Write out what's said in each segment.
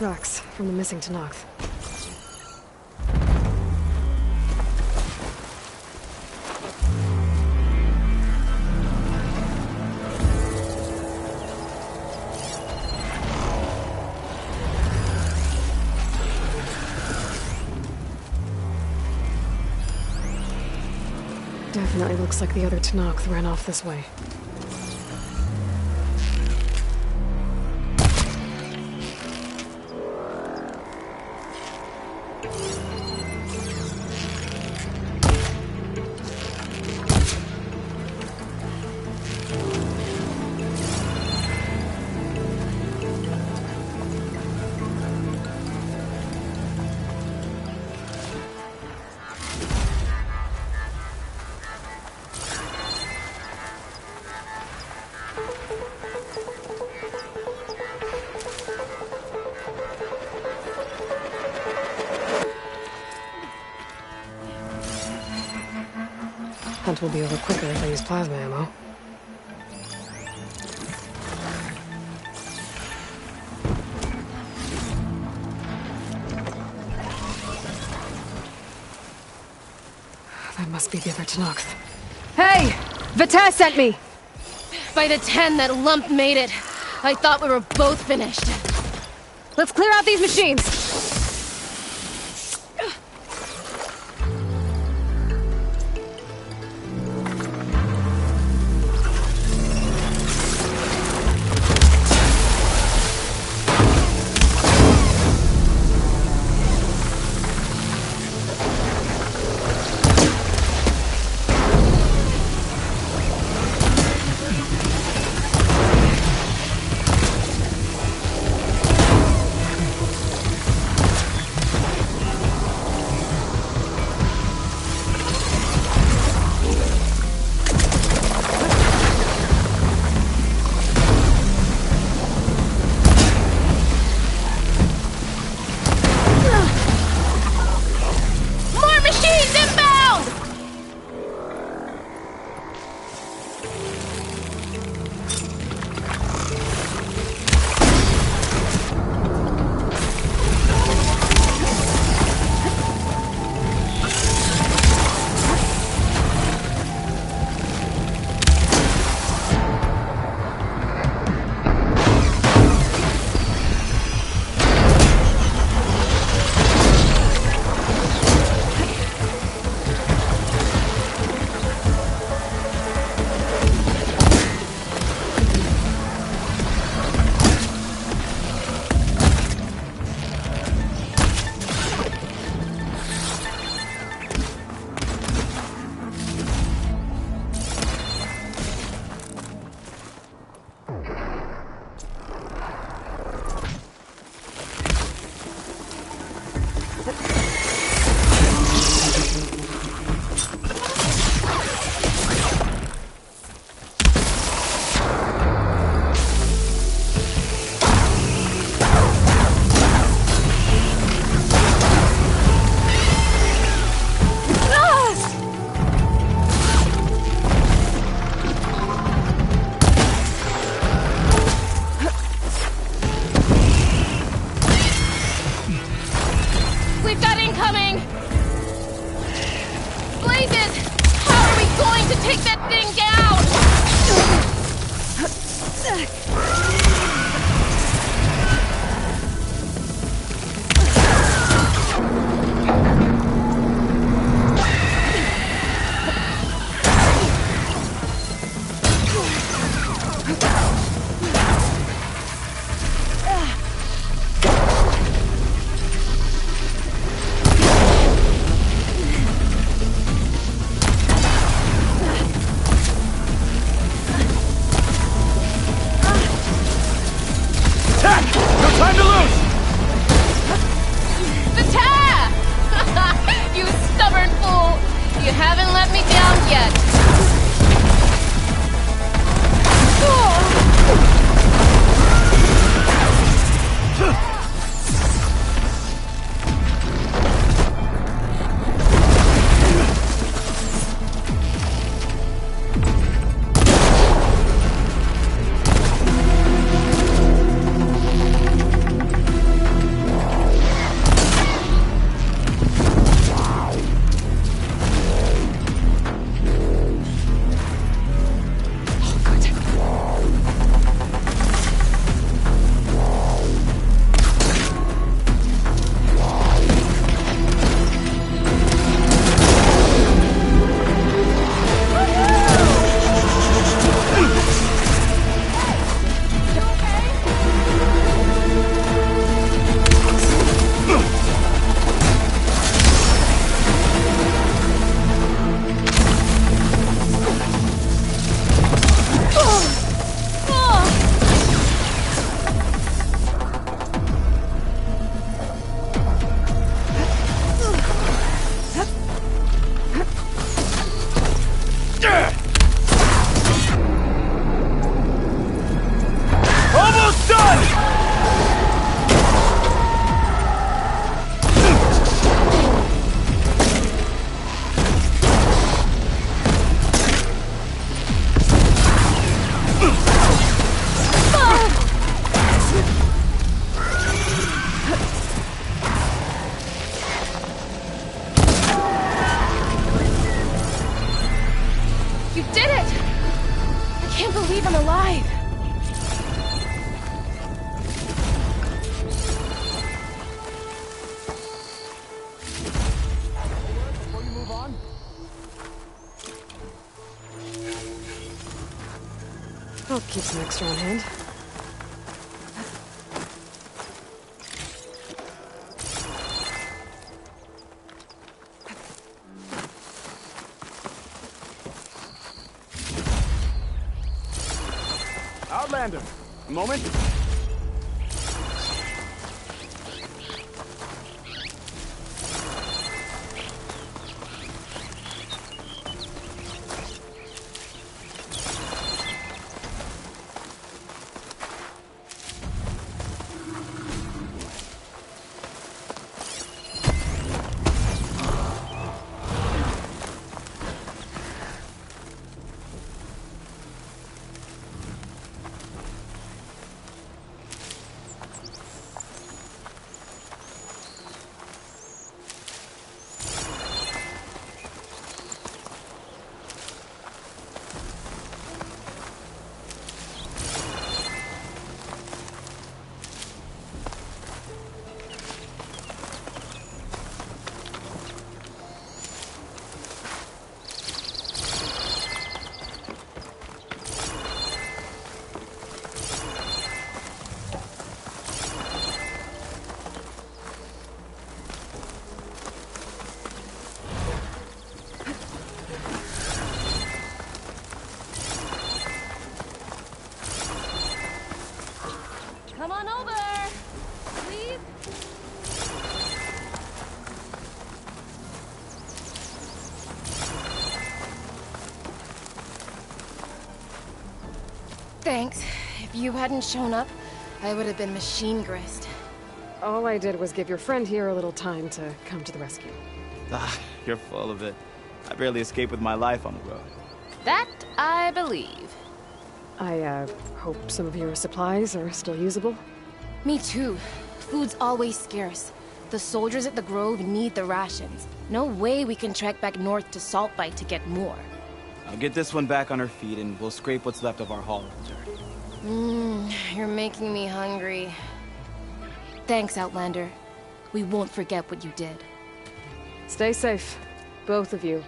tracks from the missing Tanakh. Definitely looks like the other Tanakh ran off this way. Hunt will be over quicker if I use plasma ammo. That must be the other Tanakh. Hey! Vita sent me! By the 10, that lump made it. I thought we were both finished. Let's clear out these machines! can't believe I'm alive. Before you move on, I'll keep some extra on hand. Outlander. A moment. Come on over, please. Thanks. If you hadn't shown up, I would have been machine grist. All I did was give your friend here a little time to come to the rescue. Ah, you're full of it. I barely escaped with my life on the road. That I believe. I, hope some of your supplies are still usable. Me too. Food's always scarce. The soldiers at the Grove need the rations. No way we can trek back north to Saltbite to get more. I'll get this one back on her feet and we'll scrape what's left of our haul of dirt. You're making me hungry. Thanks, Outlander. We won't forget what you did. Stay safe, both of you.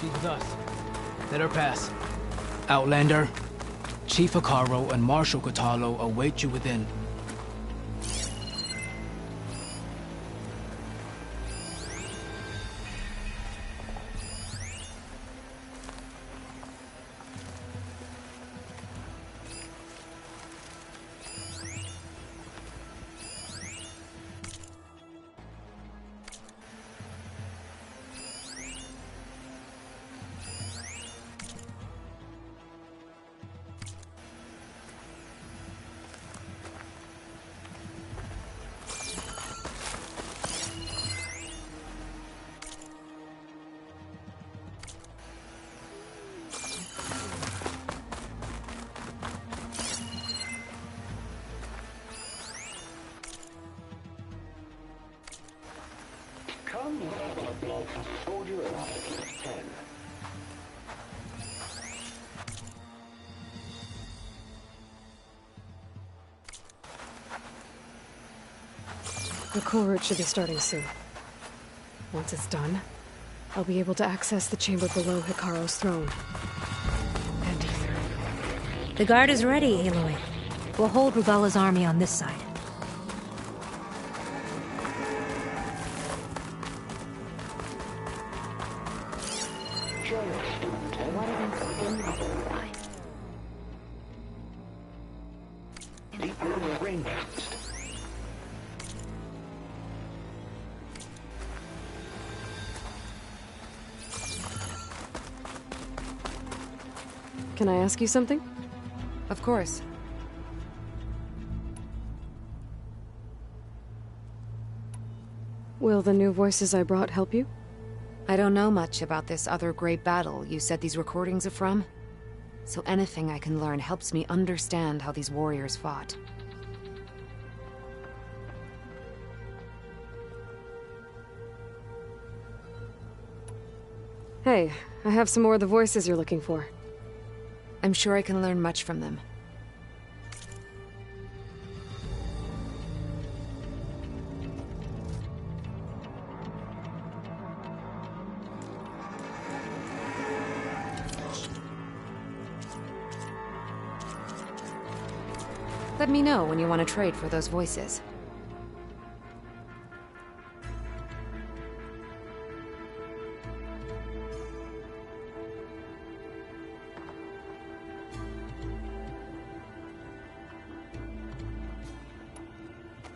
She's with us. Let her pass. Outlander, Chief Hikaru and Marshal Katalo await you within. The coal route should be starting soon. Once it's done, I'll be able to access the chamber below Hikaru's throne. And Ether. The guard is ready, Aloy. We'll hold Rubella's army on this side. Can I ask you something? Of course. Will the new voices I brought help you? I don't know much about this other great battle you said these recordings are from. So anything I can learn helps me understand how these warriors fought. Hey, I have some more of the voices you're looking for. I'm sure I can learn much from them. Let me know when you want to trade for those voices.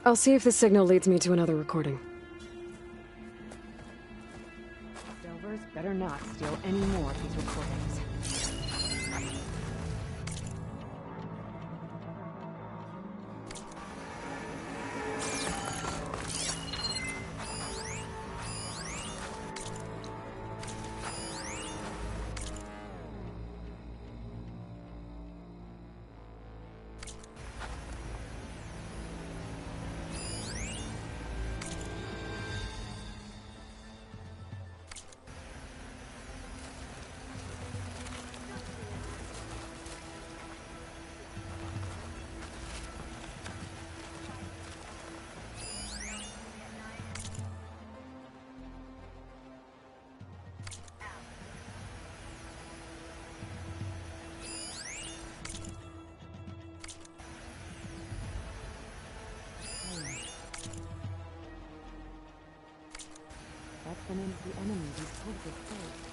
I'll see if the signal leads me to another recording. Silvers better not steal any more of these recordings. That's the name of the enemy we told us to.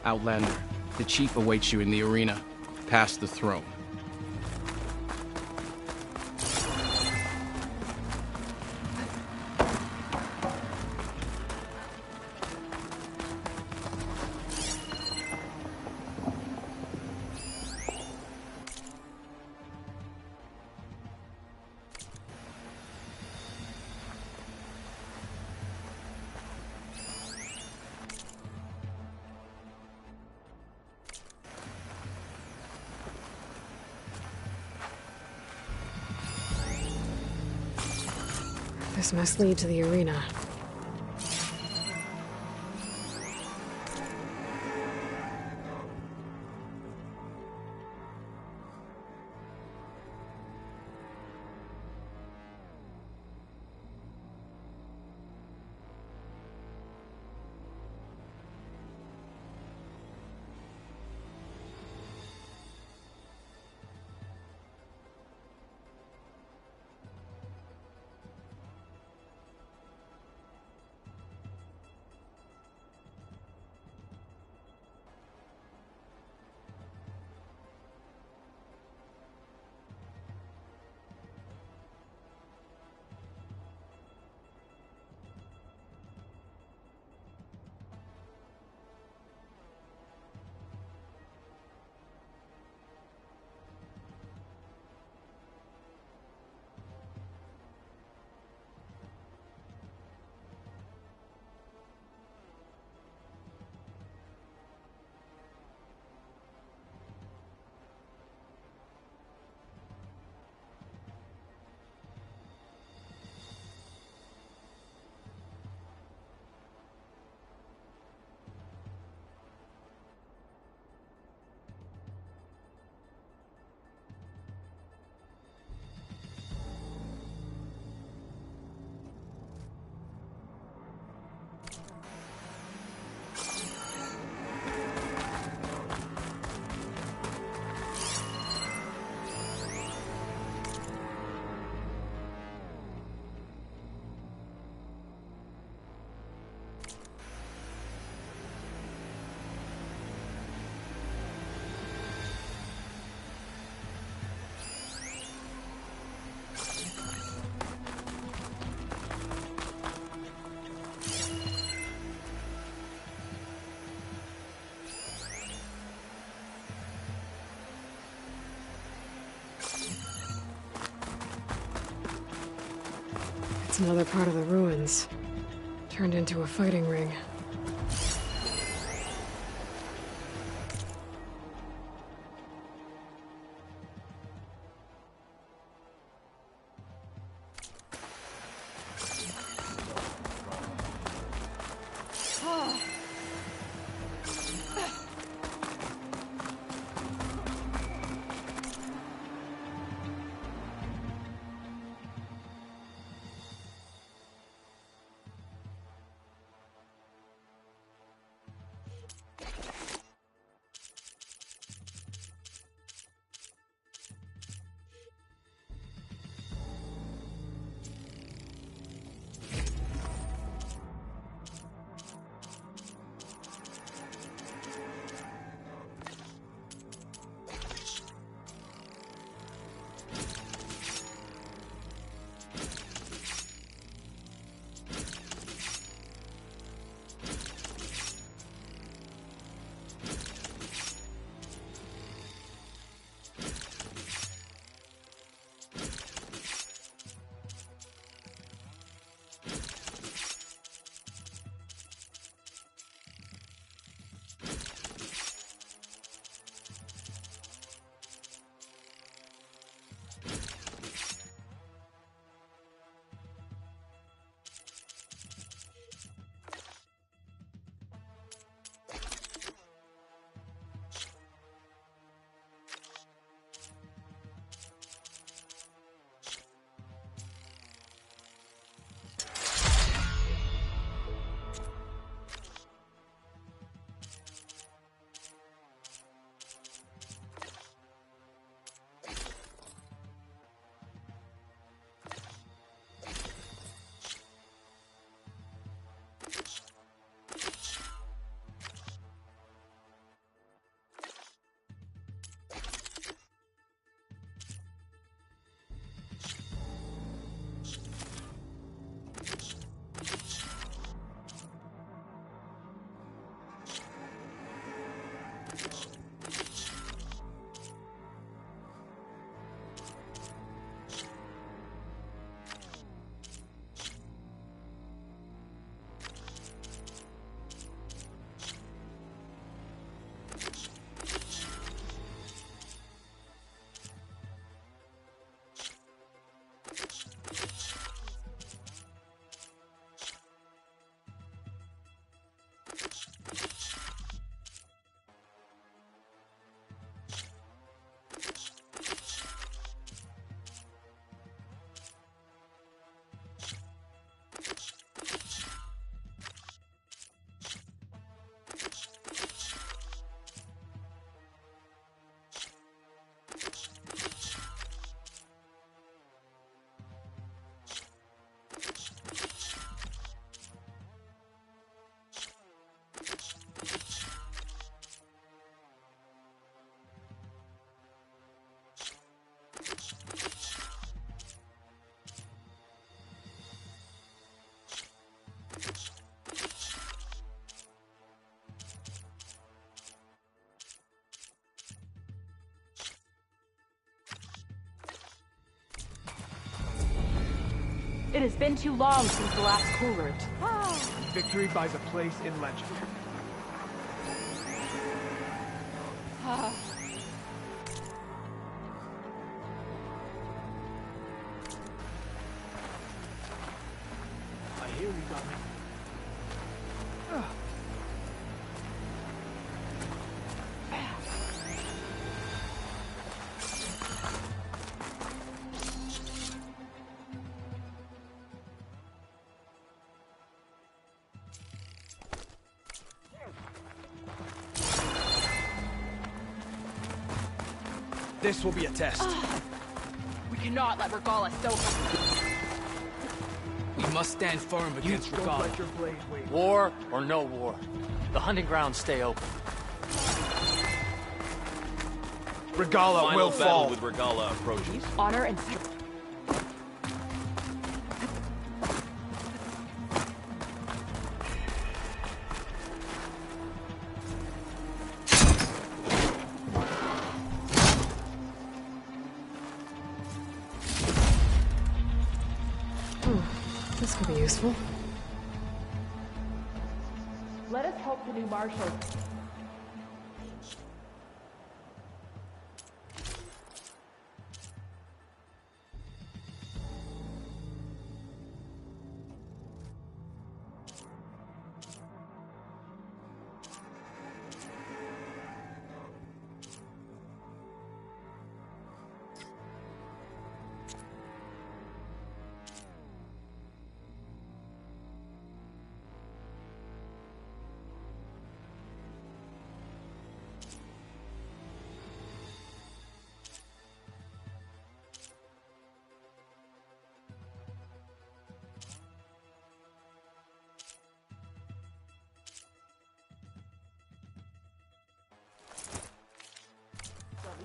Outlander, the chief awaits you in the arena, past the throne. This must lead to the arena. It's another part of the ruins. Turned into a fighting ring. It has been too long since the last cool route. Victory buys a place in legend. I hear you got me. This will be a test. We cannot let Regala soak us. We must stand firm against Don't Regala. let your blade wave. War or no war, the hunting grounds stay open. Regala will fall. With Regala approaches. Honor and strength. This could be useful. Let us hope the new marshal.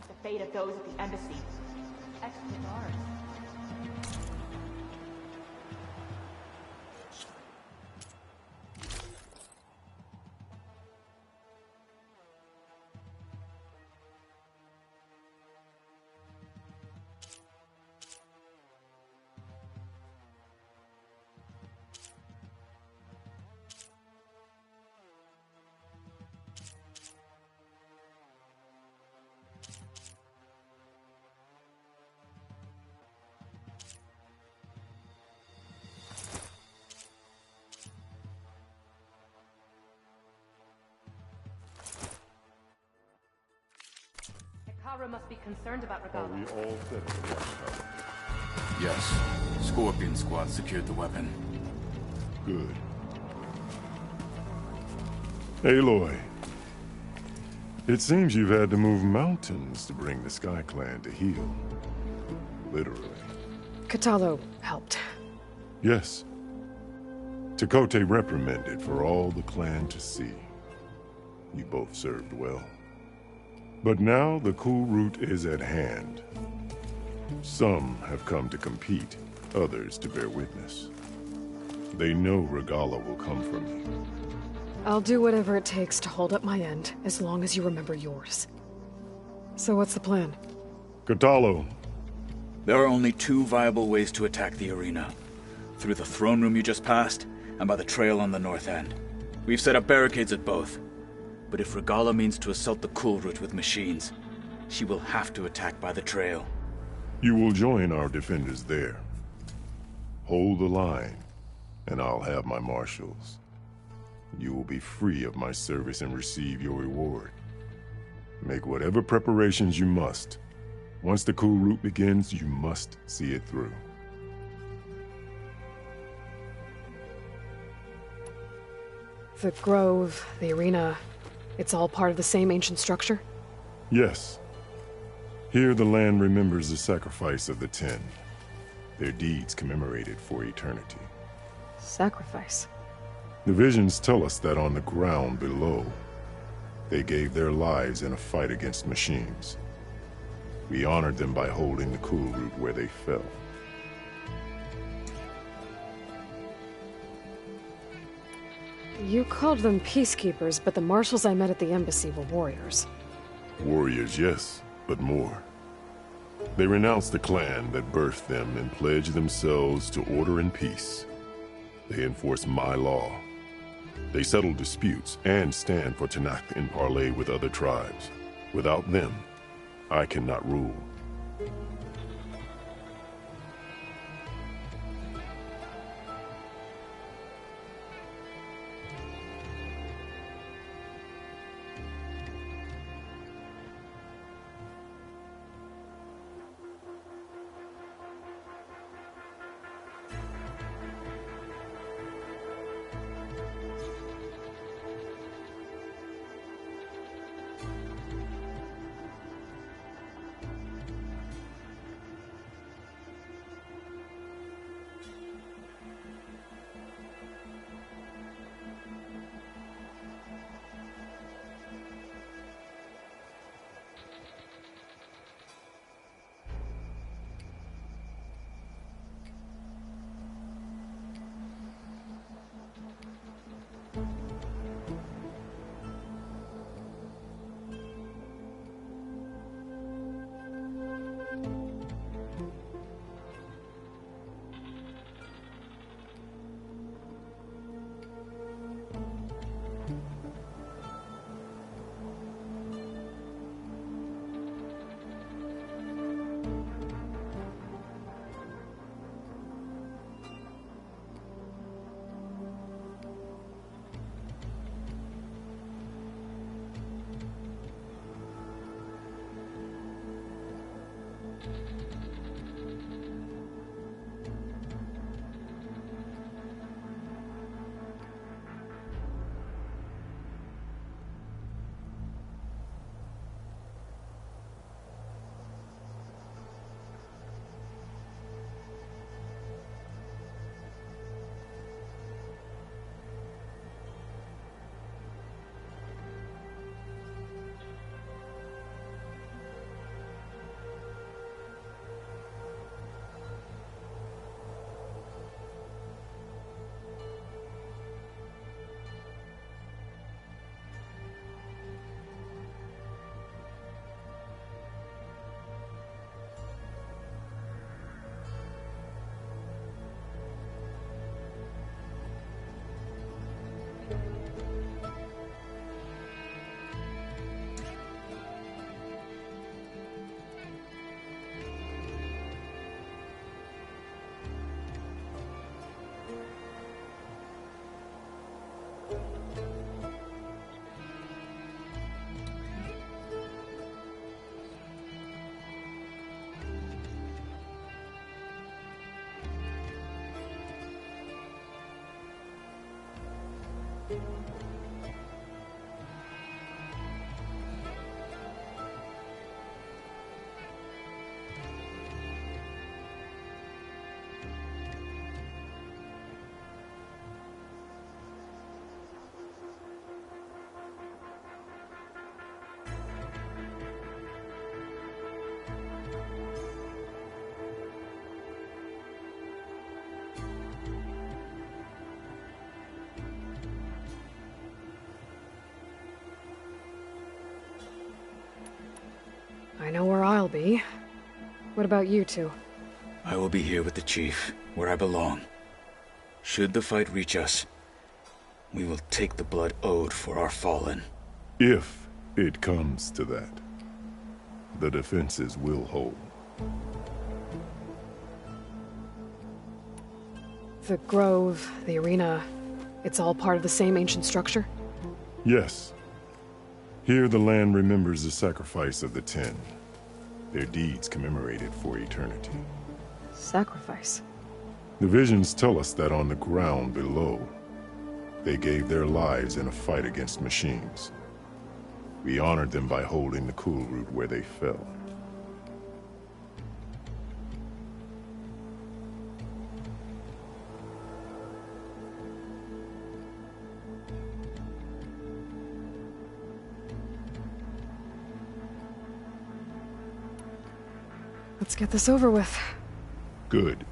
The fate of those at the embassy. Exit ours. Kara must be concerned about Are Regala. we all set at the watchtower? Yes. Scorpion Squad secured the weapon. Good. Aloy. It seems you've had to move mountains to bring the Sky Clan to heel. Literally. Katalo helped. Yes. Tekote reprimanded for all the clan to see. You both served well. But now the cool route is at hand. Some have come to compete, others to bear witness. They know Regala will come for me. I'll do whatever it takes to hold up my end, as long as you remember yours. So what's the plan? Katalo. There are only two viable ways to attack the arena. Through the throne room you just passed, and by the trail on the north end. We've set up barricades at both. But if Regala means to assault the cool route with machines, she will have to attack by the trail. You will join our defenders there. Hold the line, and I'll have my marshals. You will be free of my service and receive your reward. Make whatever preparations you must. Once the cool route begins, you must see it through. The grove, the arena, it's all part of the same ancient structure? Yes. Here the land remembers the sacrifice of the 10. Their deeds commemorated for eternity. Sacrifice? The visions tell us that on the ground below, they gave their lives in a fight against machines. We honored them by holding the cool route where they fell. You called them peacekeepers, but the marshals I met at the embassy were warriors. Warriors, yes, but more. They renounce the clan that birthed them and pledge themselves to order and peace. They enforce my law. They settle disputes and stand for Tanakh in parley with other tribes. Without them, I cannot rule. I know where I'll be. What about you two? I will be here with the chief, where I belong. Should the fight reach us, we will take the blood owed for our fallen. If it comes to that, the defenses will hold. The grove, the arena, it's all part of the same ancient structure? Yes. Here the land remembers the sacrifice of the 10. Their deeds commemorated for eternity. Sacrifice? The visions tell us that on the ground below, they gave their lives in a fight against machines. We honored them by holding the cool root where they fell. Let's get this over with. Good.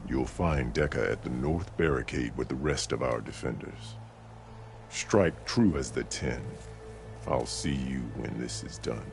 You'll find Dekka at the north barricade with the rest of our defenders. Strike true as the 10. I'll see you when this is done.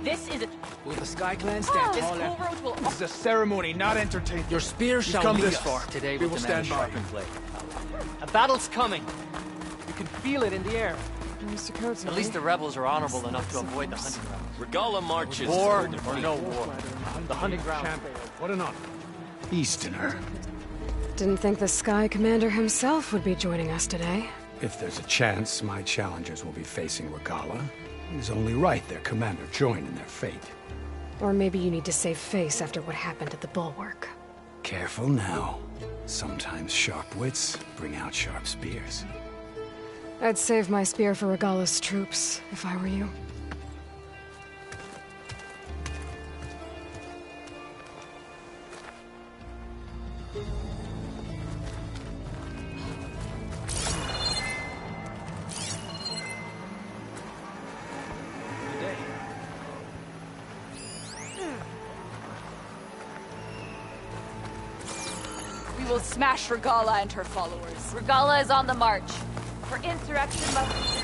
This is a... Will the Sky Clan stand This tall cool and... road will... This is a ceremony, not entertainment. Your spear We've shall come lead this us. far. Today We will will demand stand by. sharpened blade. A battle's coming. You can feel it in the air. Mr. Coates, At least the rebels are honorable enough to avoid the hunting ground. Regala marches. War or no war. The hunting ground. What an honor. Easterner. Didn't think the Sky Commander himself would be joining us today. If there's a chance my challengers will be facing Regala, it is only right their commander join in their fate. Or maybe you need to save face after what happened at the Bulwark. Careful now. Sometimes sharp wits bring out sharp spears. I'd save my spear for Regala's troops, if I were you. We will smash Regala and her followers. Regala is on the march. For insurrection must be...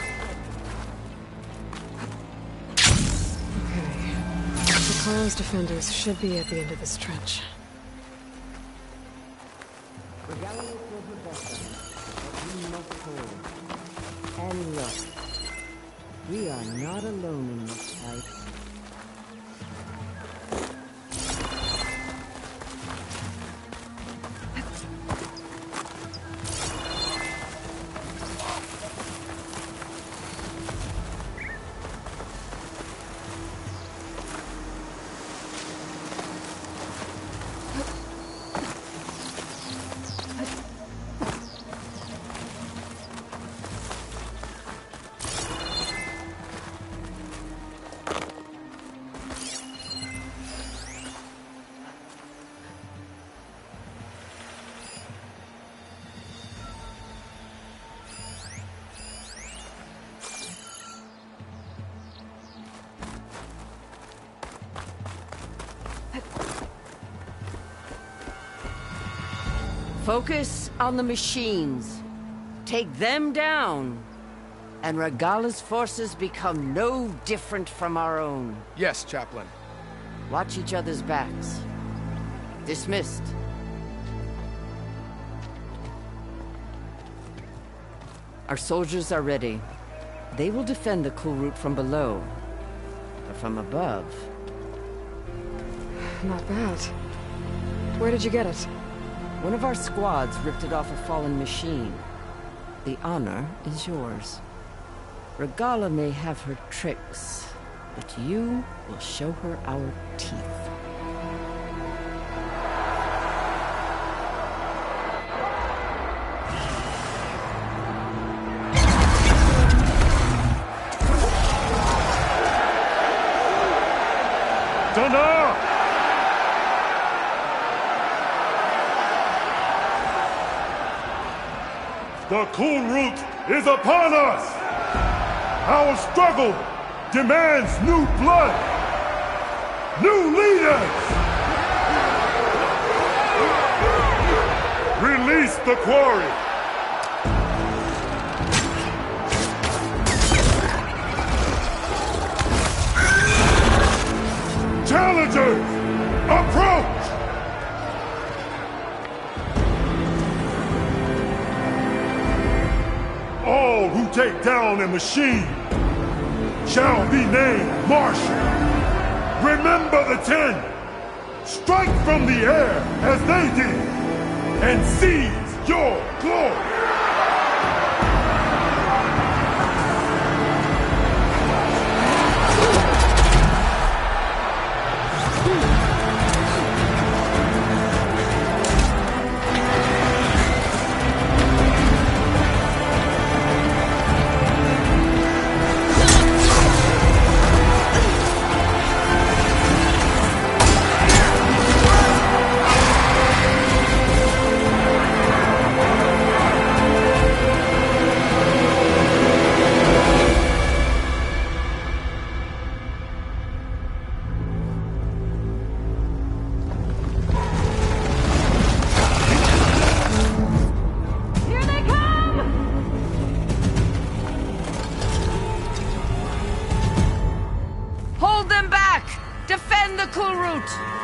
Okay. The Clan's defenders should be at the end of this trench. And look, we are not alone in this fight. Focus on the machines. Take them down. And Regala's forces become no different from our own. Yes, Chaplain. Watch each other's backs. Dismissed. Our soldiers are ready. They will defend the cool route from below. But from above... Not bad. Where did you get it? One of our squads ripped it off a fallen machine. The honor is yours. Regala may have her tricks, but you will show her our teeth. Thunder! The cool route is upon us! Our struggle demands new blood! New leaders! Release the quarry! Challengers, approach! All who take down a machine shall be named Marshal. Remember the 10. Strike from the air as they did, and seize your glory. the cool route!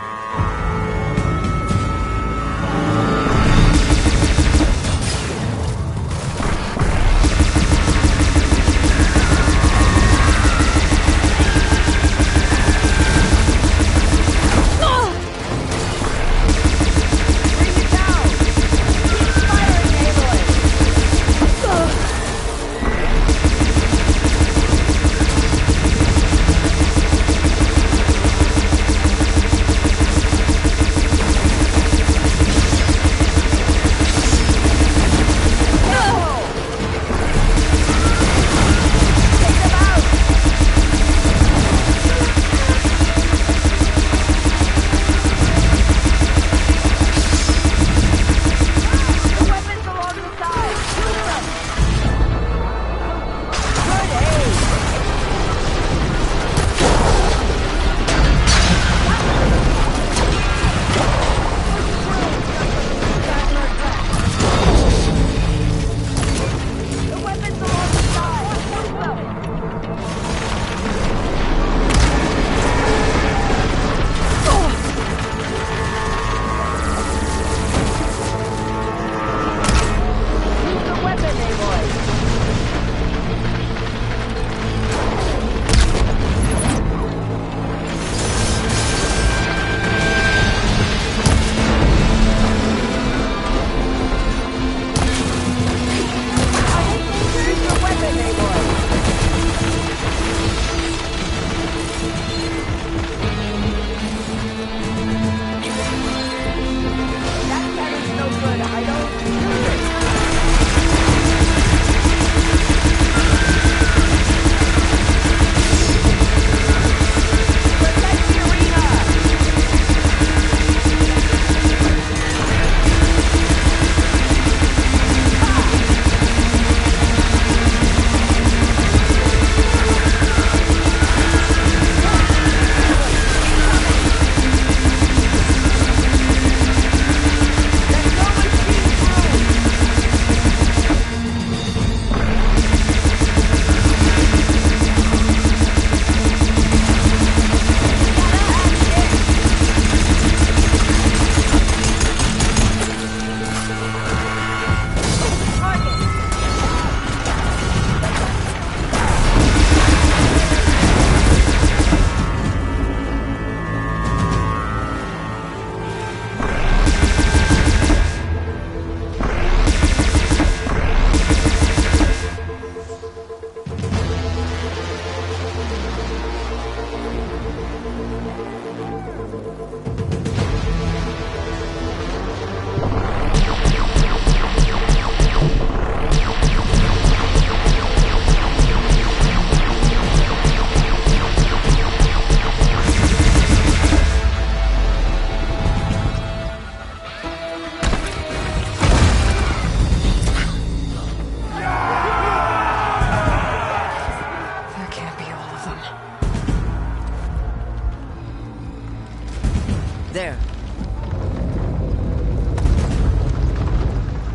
There.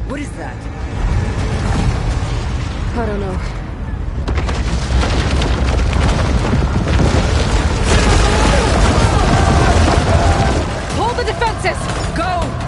What is that? I don't know. Hold the defenses! Go!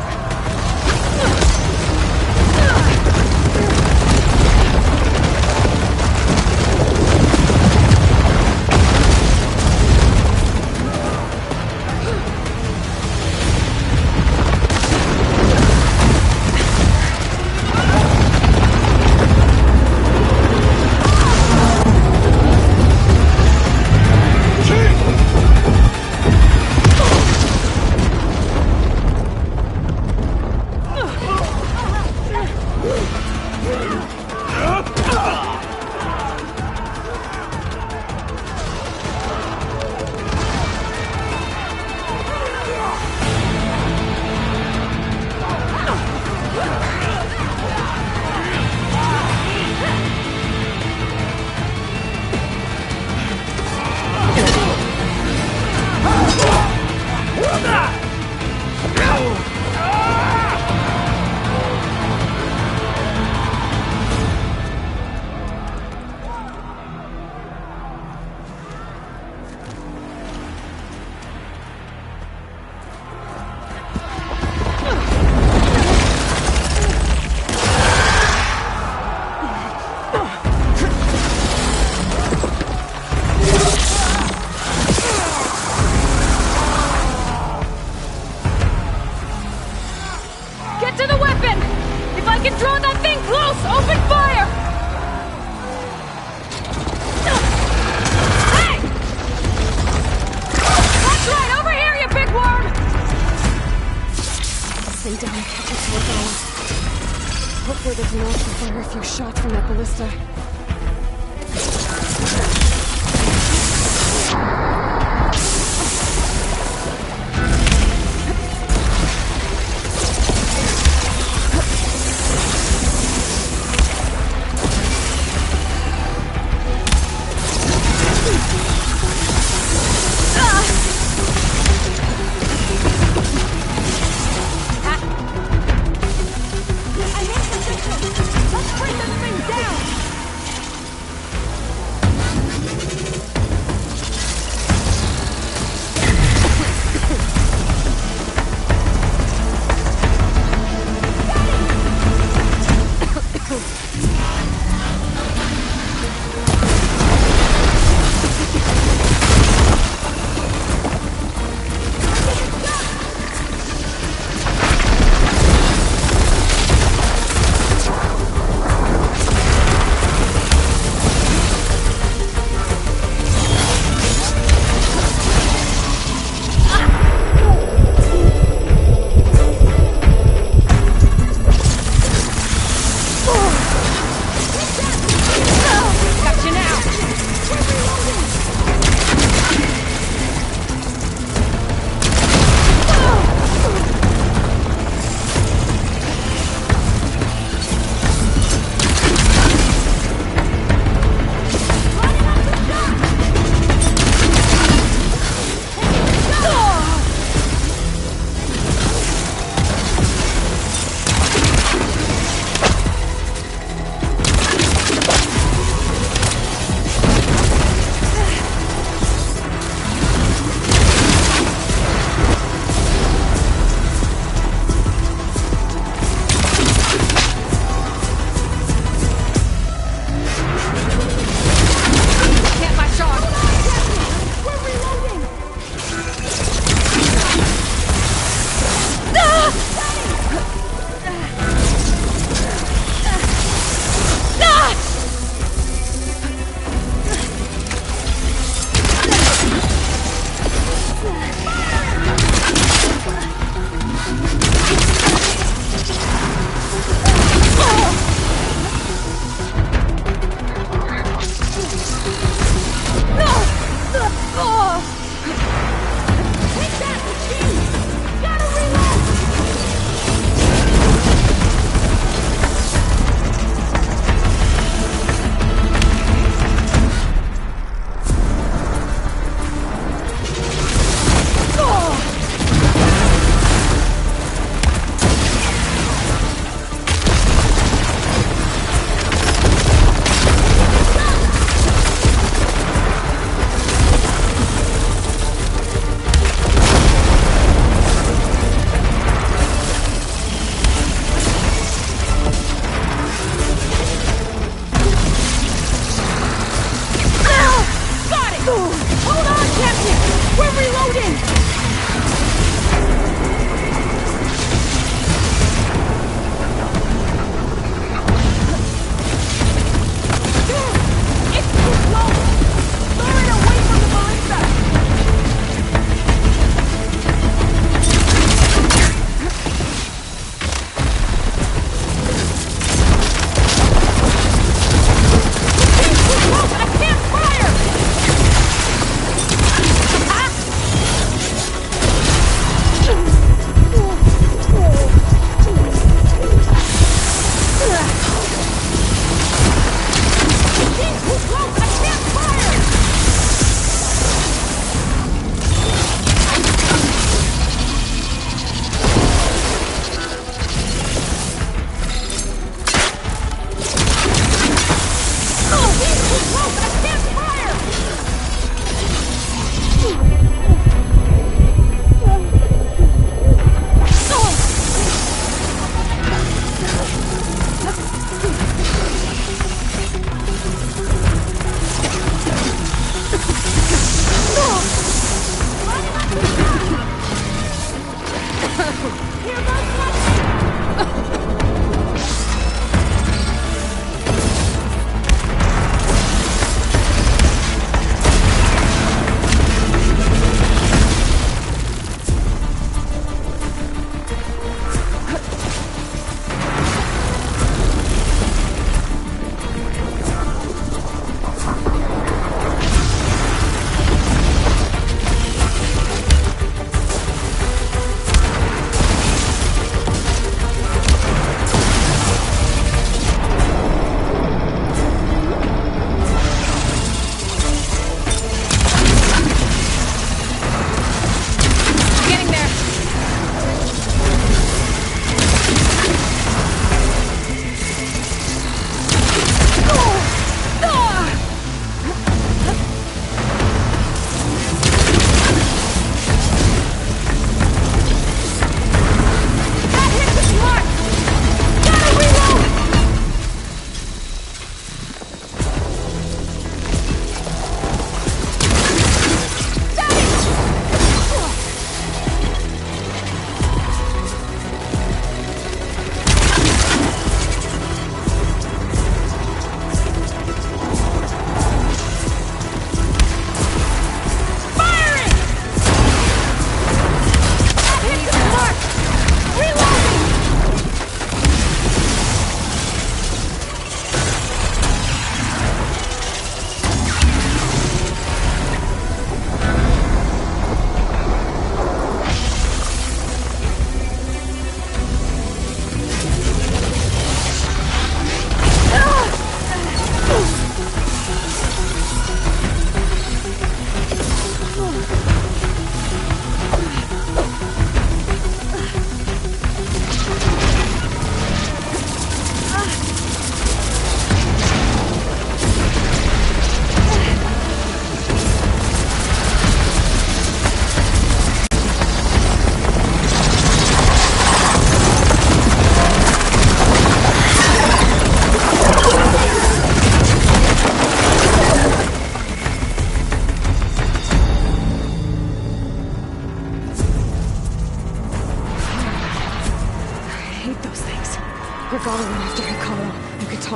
a few shots from that ballista.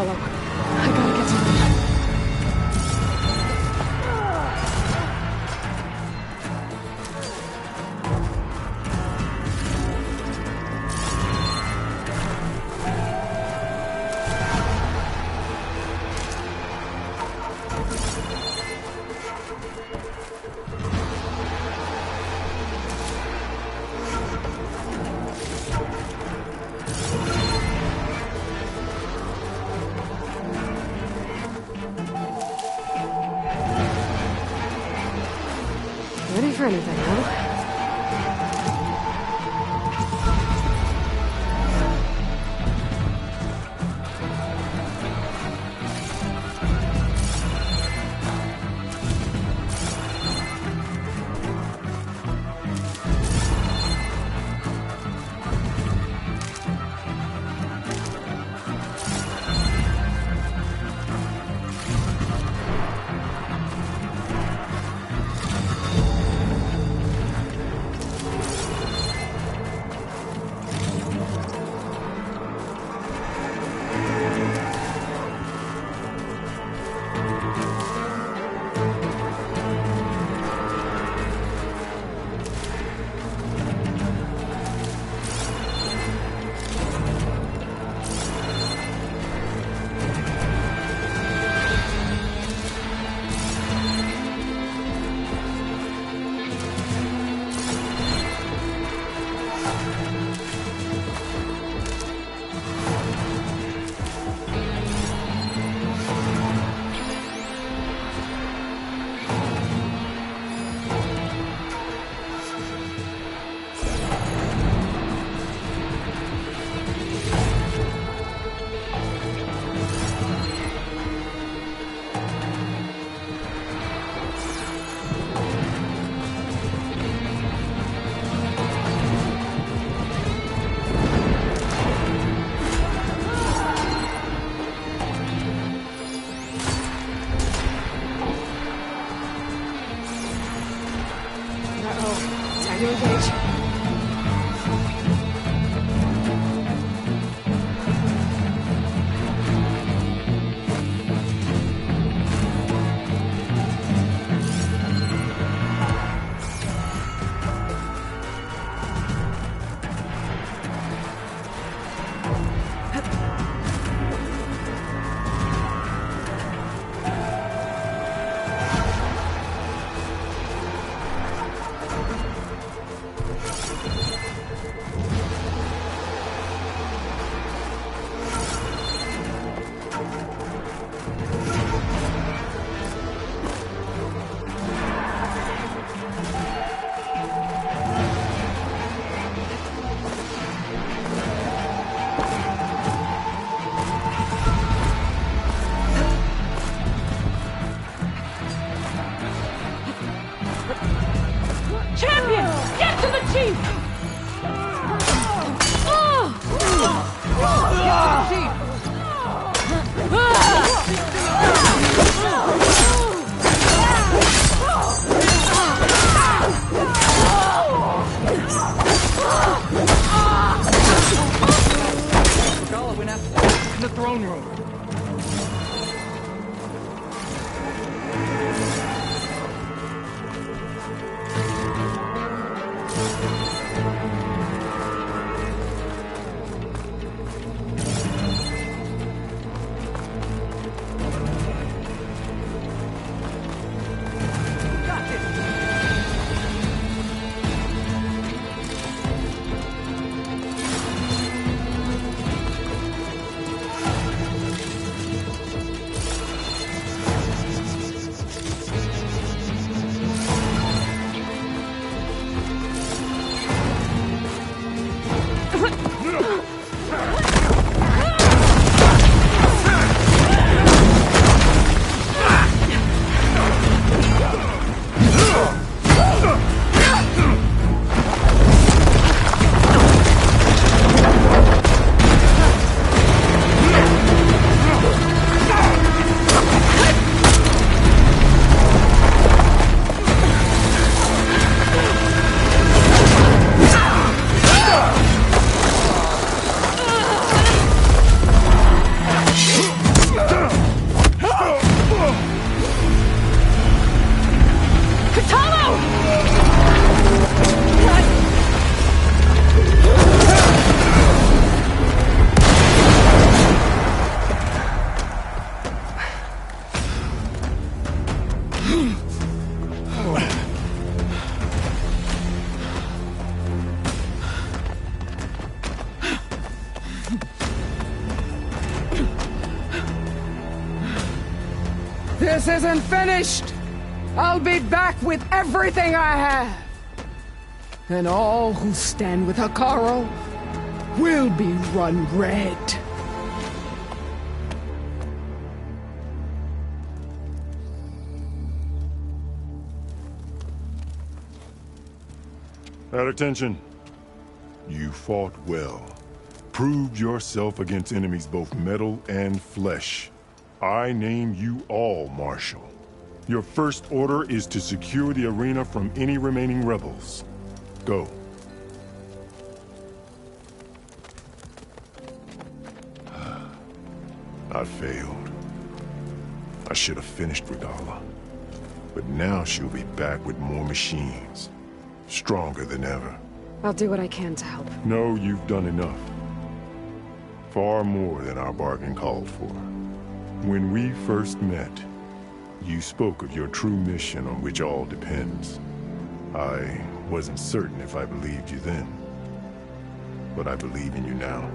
Hollow. I gotta get to them. Ready for anything, huh? Time to engage. Champion! Get to the chief! Regala went after in the throne room. This isn't finished! I'll be back with everything I have! And all who stand with Hekarro will be run red. At attention. You fought well. Proved yourself against enemies both metal and flesh. I name you all Marshal. Your first order is to secure the arena from any remaining rebels. Go. I failed. I should have finished Regala. But now she'll be back with more machines. Stronger than ever. I'll do what I can to help. No, you've done enough. Far more than our bargain called for. When we first met, you spoke of your true mission on which all depends. I wasn't certain if I believed you then. But I believe in you now.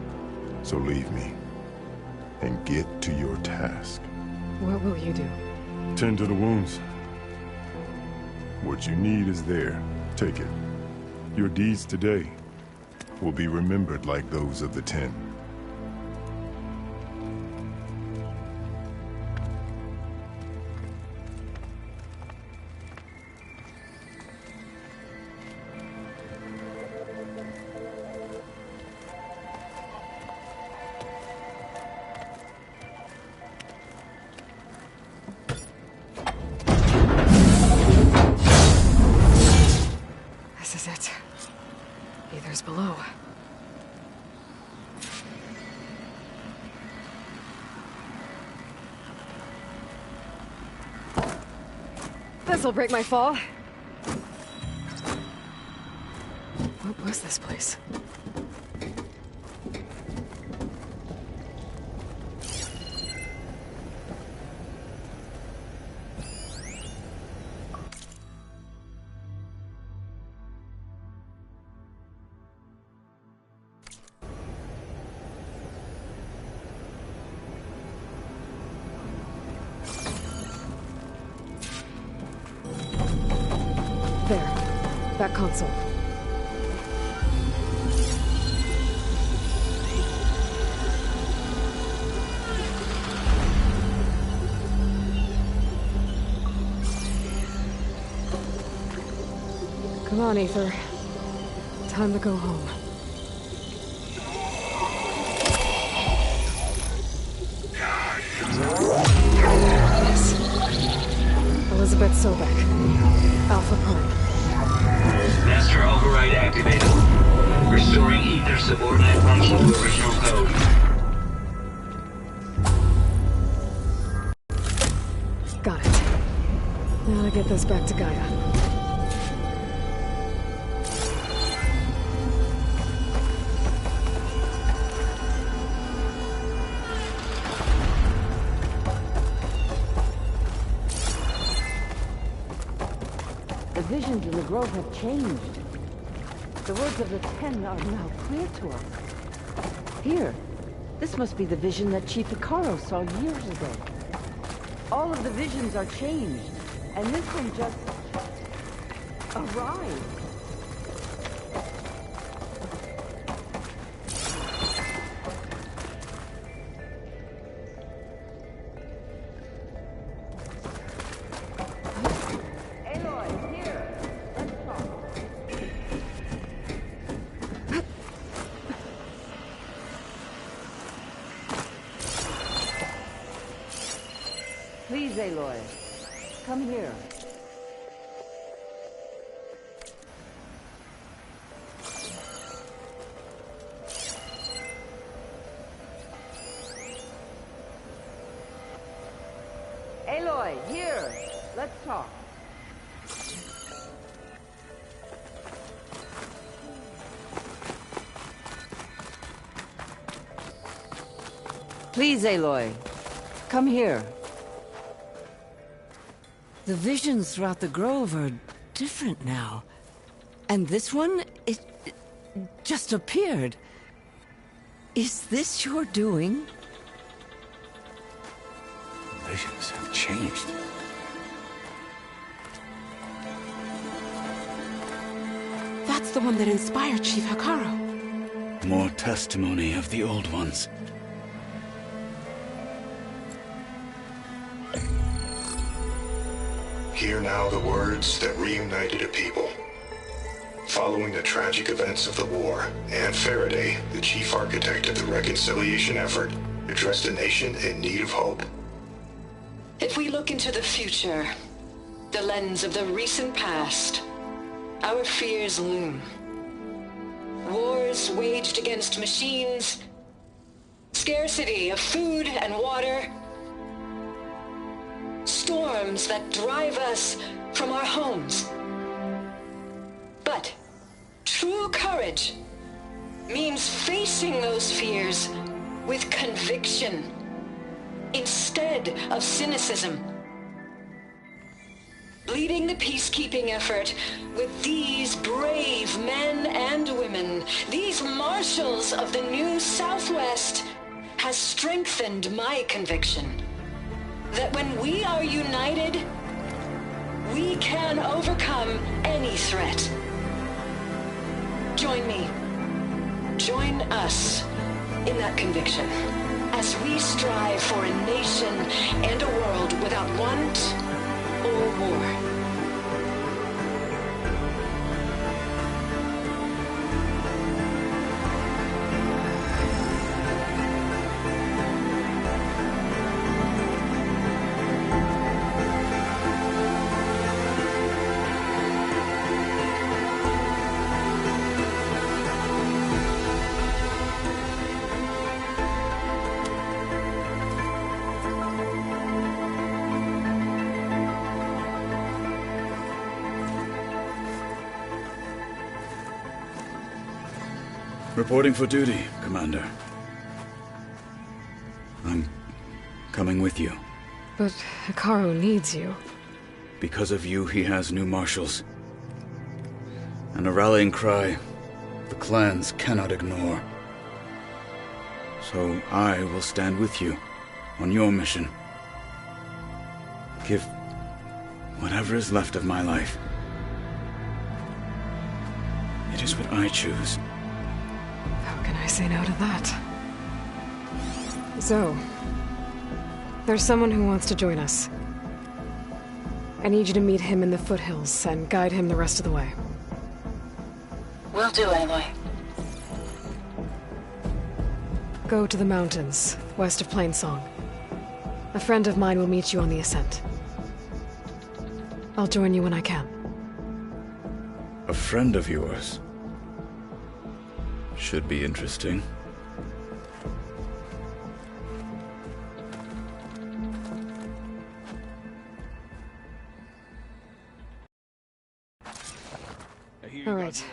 So leave me. And get to your task. What will you do? Tend to the wounds. What you need is there. Take it. Your deeds today will be remembered like those of the 10. This is it. Aether's below. This'll break my fall. What was this place? There. That console. Come on, Aether. Time to go home. Yes. Elizabeth Sobek. Alpha Prime. Master override activated. Restoring Ether subordinate function to original code. Got it. Now I get this back to Gaia. The visions in the grove have changed. The words of the 10 are now clear to us. Here, this must be the vision that Chief Hekarro saw years ago. All of the visions are changed, and this one just arrived. Please, Aloy. Come here. Aloy, here. Let's talk. Please, Aloy. Come here. The visions throughout the grove are different now. And this one, it just appeared. Is this your doing? Visions have changed. That's the one that inspired Chief Hikaru. More testimony of the old ones. Hear now the words that reunited a people. Following the tragic events of the war, Anne Faraday, the chief architect of the reconciliation effort, addressed a nation in need of hope. If we look into the future, the lens of the recent past, our fears loom. Wars waged against machines, scarcity of food and water, storms that drive us from our homes. But true courage means facing those fears with conviction instead of cynicism. Leading the peacekeeping effort with these brave men and women, these marshals of the new Southwest, has strengthened my conviction that when we are united, we can overcome any threat. Join me. Join us in that conviction as we strive for a nation and a world without want or war. Reporting for duty, Commander. I'm coming with you. But Hikaru needs you. Because of you, he has new marshals. And a rallying cry the clans cannot ignore. So I will stand with you on your mission. Give whatever is left of my life. It is what I choose. How can I say no to that? So, there's someone who wants to join us. I need you to meet him in the foothills and guide him the rest of the way. Will do, Aloy. Go to the mountains, west of Plainsong. A friend of mine will meet you on the ascent. I'll join you when I can. A friend of yours? Should be interesting. All right.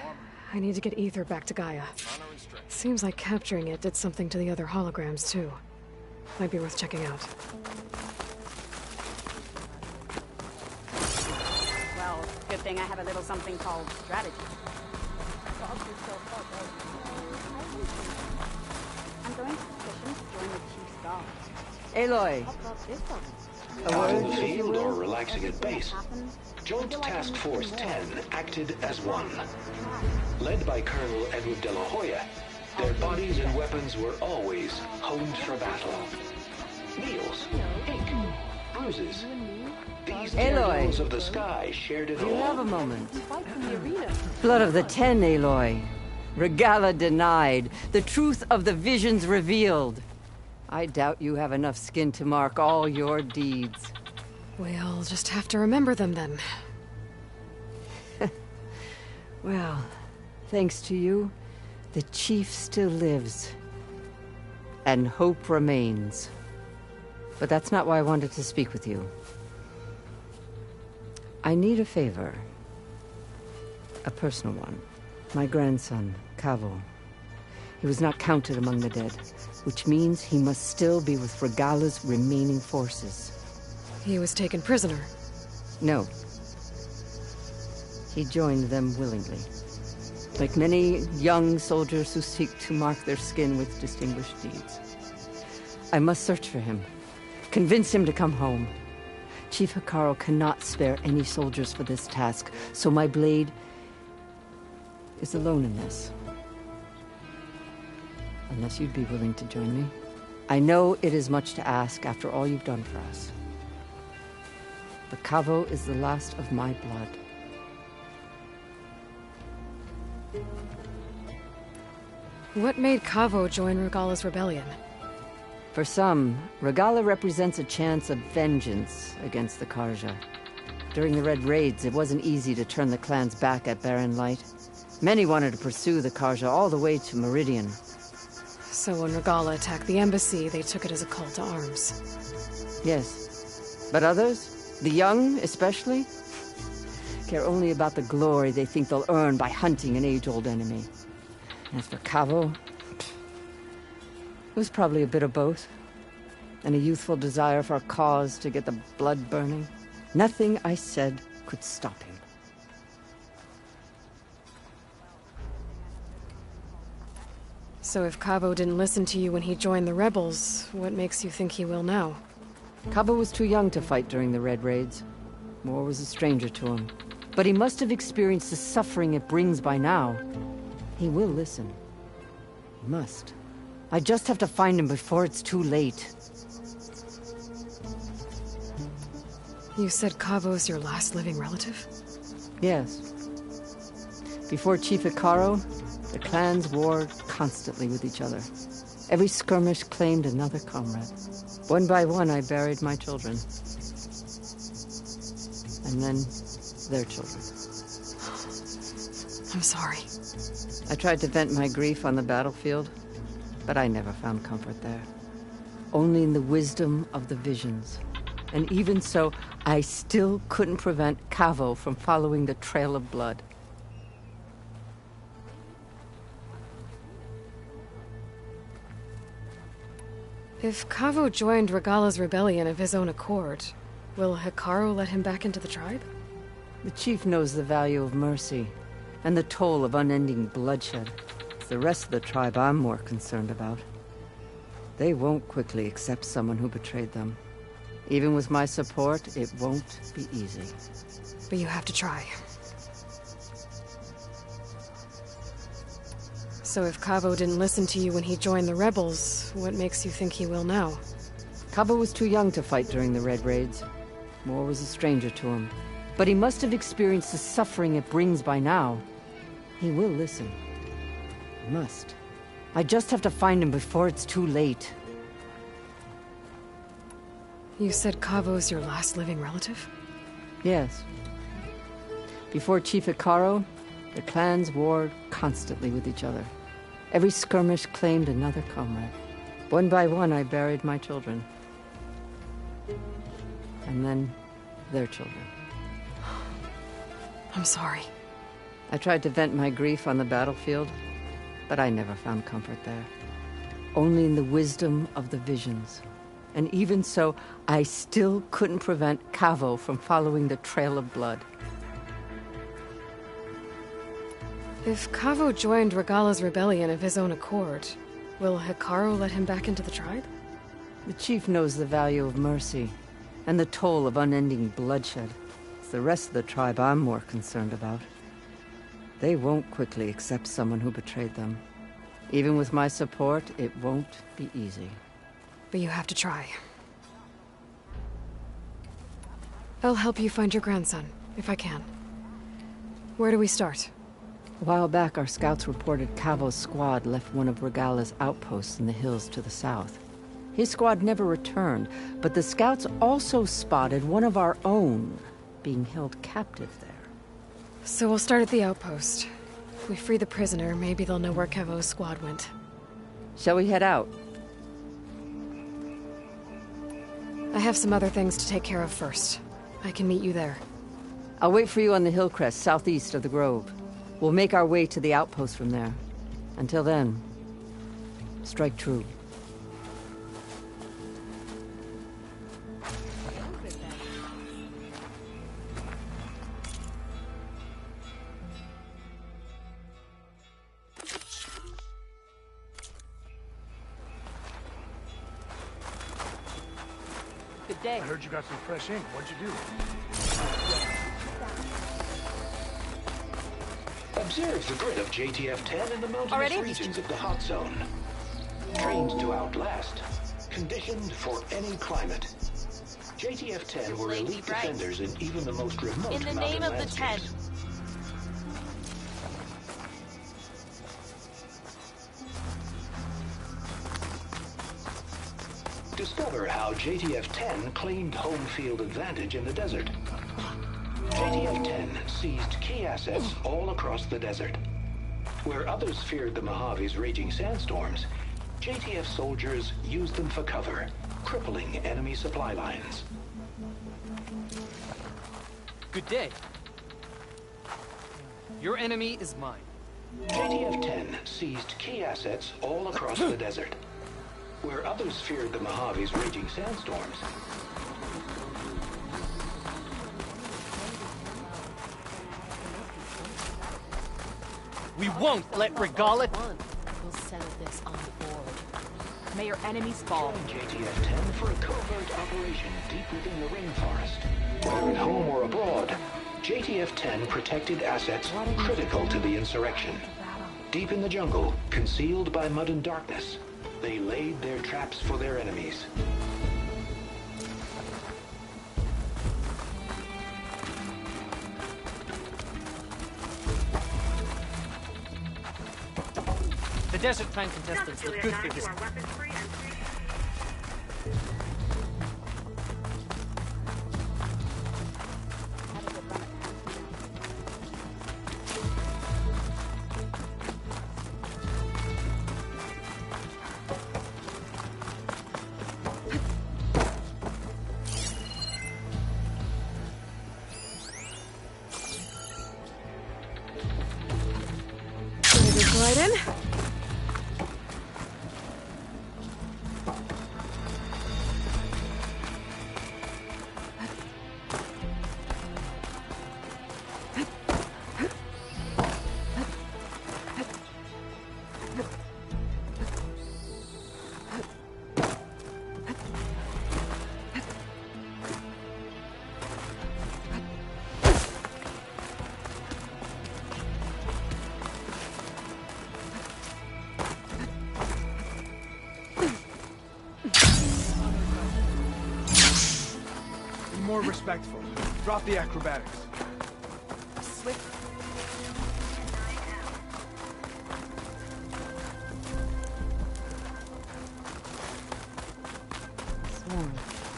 I need to get Ether back to Gaia. Seems like capturing it did something to the other holograms, too. Might be worth checking out. Well, good thing I have a little something called strategy. I'm going to petition to join the Chief's Guard. Aloy. After the field or relaxing at base, Joint Task Force 10 acted as one. Led by Colonel Edward de la Hoya, their bodies and weapons were always honed for battle. Meals, ink, bruises. These daredevils of the sky shared it all. Do you have a moment? Blood of the Ten, Aloy. Regala denied. The truth of the visions revealed. I doubt you have enough skin to mark all your deeds. We'll just have to remember them then. Well, thanks to you, the Chief still lives. And hope remains. But that's not why I wanted to speak with you. I need a favor. A personal one. My grandson, Kavo. He was not counted among the dead, which means he must still be with Regala's remaining forces. He was taken prisoner. No. He joined them willingly. Like many young soldiers who seek to mark their skin with distinguished deeds. I must search for him. Convince him to come home. Chief Hikaru cannot spare any soldiers for this task, so my blade is alone in this. Unless you'd be willing to join me. I know it is much to ask after all you've done for us. But Kavo is the last of my blood. What made Kavo join Regala's rebellion? For some, Regala represents a chance of vengeance against the Karja. During the Red Raids, it wasn't easy to turn the clans back at Barren Light. Many wanted to pursue the Karja all the way to Meridian. So when Regala attacked the embassy, they took it as a call to arms. Yes. But others, the young especially, care only about the glory they think they'll earn by hunting an age-old enemy. As for Kavo, it was probably a bit of both. And a youthful desire for a cause to get the blood burning. Nothing I said could stop him. So if Kavo didn't listen to you when he joined the rebels, what makes you think he will now? Kavo was too young to fight during the Red Raids. War was a stranger to him. But he must have experienced the suffering it brings by now. He will listen. He must. I just have to find him before it's too late. You said Kavo's your last living relative? Yes. Before Chief Hikaru, the clans warred constantly with each other. Every skirmish claimed another comrade. One by one, I buried my children. And then, their children. I'm sorry. I tried to vent my grief on the battlefield, but I never found comfort there. Only in the wisdom of the visions. And even so, I still couldn't prevent Kavo from following the trail of blood. If Kavo joined Regala's rebellion of his own accord, will Hikaru let him back into the tribe? The chief knows the value of mercy, and the toll of unending bloodshed. It's the rest of the tribe I'm more concerned about. They won't quickly accept someone who betrayed them. Even with my support, it won't be easy. But you have to try. So if Kavo didn't listen to you when he joined the rebels, what makes you think he will now? Kavo was too young to fight during the Red Raids. War was a stranger to him. But he must have experienced the suffering it brings by now. He will listen. He must. I just have to find him before it's too late. You said Kavo's your last living relative? Yes. Before Chief Hikaru, the clans warred constantly with each other. Every skirmish claimed another comrade. One by one, I buried my children. And then, their children. I'm sorry. I tried to vent my grief on the battlefield, but I never found comfort there. Only in the wisdom of the visions. And even so, I still couldn't prevent Kavo from following the trail of blood. If Kavo joined Regala's rebellion of his own accord, will Hikaru let him back into the tribe? The chief knows the value of mercy, and the toll of unending bloodshed. It's the rest of the tribe I'm more concerned about. They won't quickly accept someone who betrayed them. Even with my support, it won't be easy. But you have to try. I'll help you find your grandson, if I can. Where do we start? A while back, our scouts reported Kavo's squad left one of Regala's outposts in the hills to the south. His squad never returned, but the scouts also spotted one of our own being held captive there. So we'll start at the outpost. If we free the prisoner, maybe they'll know where Kavo's squad went. Shall we head out? I have some other things to take care of first. I can meet you there. I'll wait for you on the hill crest southeast of the grove. We'll make our way to the outpost from there. Until then, strike true. I heard you got some fresh ink. What'd you do? Observe the grid of JTF-10 in the mountainous regions of the hot zone. Trained to outlast, conditioned for any climate. JTF-10 were elite defenders in even the most remote In the name of the 10. Discover how JTF-10 claimed home field advantage in the desert. JTF-10 seized key assets all across the desert. Where others feared the Mojave's raging sandstorms, JTF soldiers used them for cover, crippling enemy supply lines. Good day. Your enemy is mine. JTF-10 seized key assets all across the desert. Where others feared the Mojave's raging sandstorms, we won't let Regala... We'll settle this on board. May your enemies fall. JTF-10 for a covert operation deep within the rainforest. Whether at home or abroad, JTF-10 protected assets critical to the insurrection. Deep in the jungle, concealed by mud and darkness, they laid their traps for their enemies. The Desert Clan contestants look good for this. Right in. More respectful. Drop the acrobatics. Swift.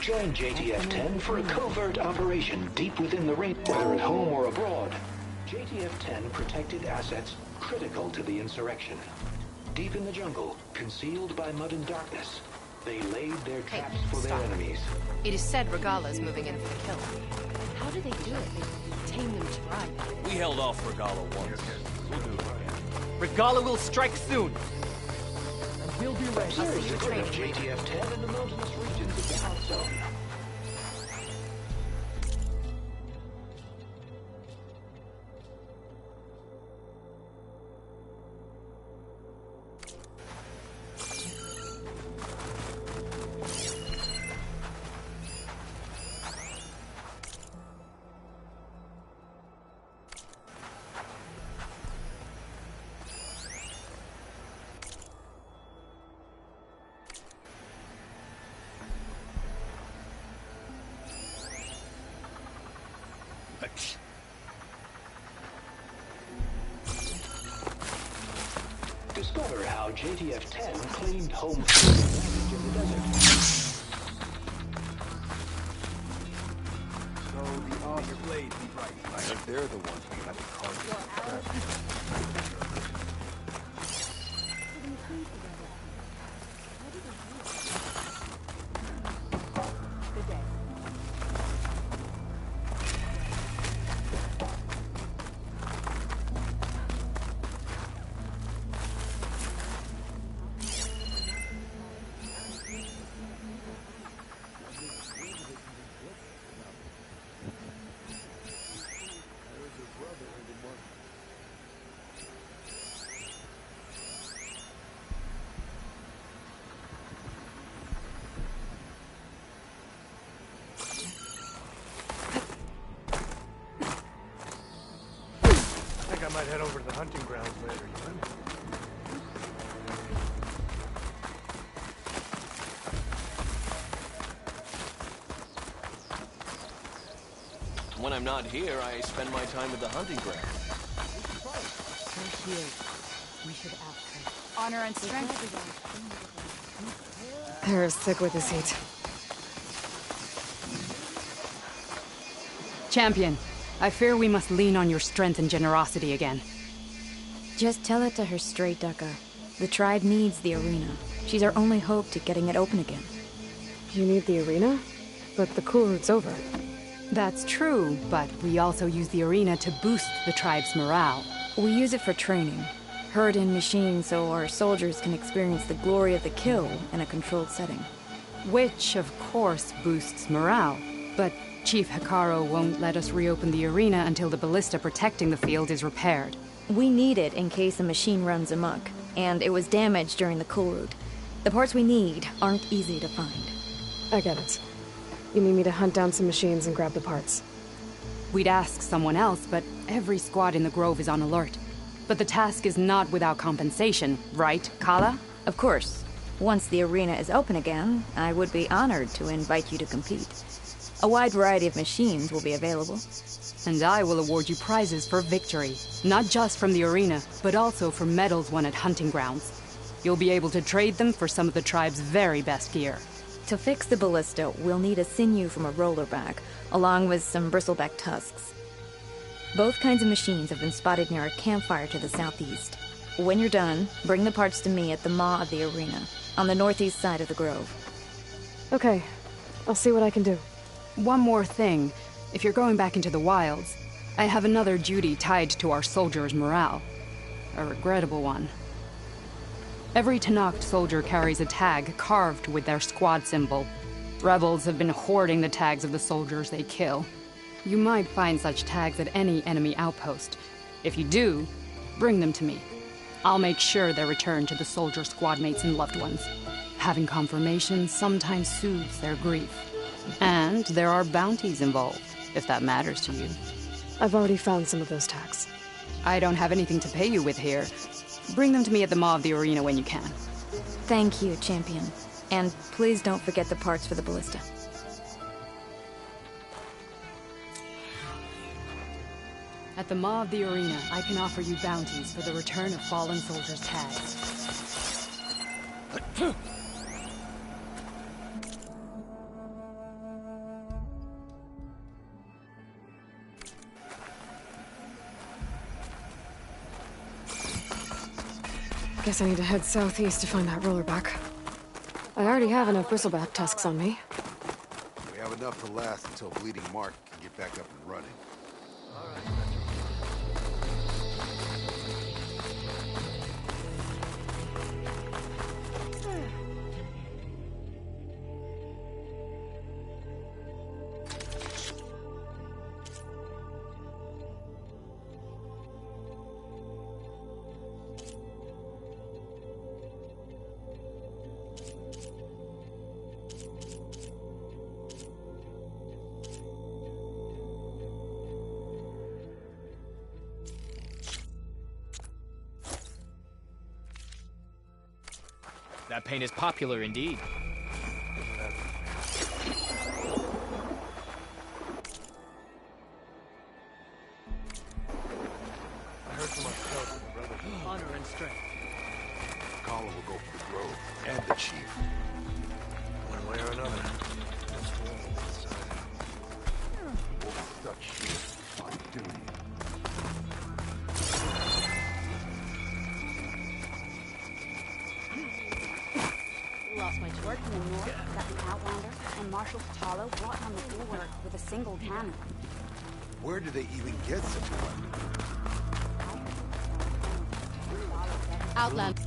Join JTF-10 for a covert operation deep within the rain, whether at home or abroad. JTF-10 protected assets critical to the insurrection. Deep in the jungle, concealed by mud and darkness, they laid their traps for their enemies. It is said Regala is moving in for the kill. How do they do it? They tame them to ride. We held off Regala once. We'll do it again. Regala will strike soon. And we'll be ready. Observe the grid of JTF-10 in the mountainous regions of the hot zone. Discover how JTF-10 claimed home field advantage in the desert. So the Augur blade be right. They're the ones who got the cards. Might head over to the hunting grounds later, you know? When I'm not here, I spend my time at the hunting ground. Her shield. We should ask her. Honor and strength. They're sick with this heat. Champion, I fear we must lean on your strength and generosity again. Just tell it to her straight, Ducka. The tribe needs the arena. She's our only hope to getting it open again. You need the arena? But the cool route's over. That's true, but we also use the arena to boost the tribe's morale. We use it for training. Herd in machines so our soldiers can experience the glory of the kill in a controlled setting. Which, of course, boosts morale. But Chief Hikaru won't let us reopen the arena until the ballista protecting the field is repaired. We need it in case a machine runs amok, and it was damaged during the cool route. The parts we need aren't easy to find. I get it. You need me to hunt down some machines and grab the parts. We'd ask someone else, but every squad in the Grove is on alert. But the task is not without compensation, right, Kala? Of course. Once the arena is open again, I would be honored to invite you to compete. A wide variety of machines will be available. And I will award you prizes for victory. Not just from the arena, but also for medals won at hunting grounds. You'll be able to trade them for some of the tribe's very best gear. To fix the ballista, we'll need a sinew from a rollerback, along with some bristleback tusks. Both kinds of machines have been spotted near a campfire to the southeast. When you're done, bring the parts to me at the maw of the arena, on the northeast side of the grove. Okay, I'll see what I can do. One more thing. If you're going back into the wilds, I have another duty tied to our soldiers' morale. A regrettable one. Every Tenakth soldier carries a tag carved with their squad symbol. Rebels have been hoarding the tags of the soldiers they kill. You might find such tags at any enemy outpost. If you do, bring them to me. I'll make sure they're returned to the soldier squad mates and loved ones. Having confirmation sometimes soothes their grief. And there are bounties involved, if that matters to you. I've already found some of those tags. I don't have anything to pay you with here. Bring them to me at the maw of the arena when you can. Thank you, Champion. And please don't forget the parts for the ballista. At the maw of the arena, I can offer you bounties for the return of fallen soldiers' tags. Guess I need to head southeast to find that rollerback. I already have enough bristleback tusks on me. We have enough to last until Bleeding Mark can get back up and running. That paint is popular indeed. I heard from our scouts that the brothers Honor and strength. Kala will go for the Grove and the Chief. one way or another. We'll stuck here on duty. Lost my torch in the north, got an Outlander, and Marshal Patalo brought on the bulwark with a single cannon. Where did they even get such a weapon? Outland.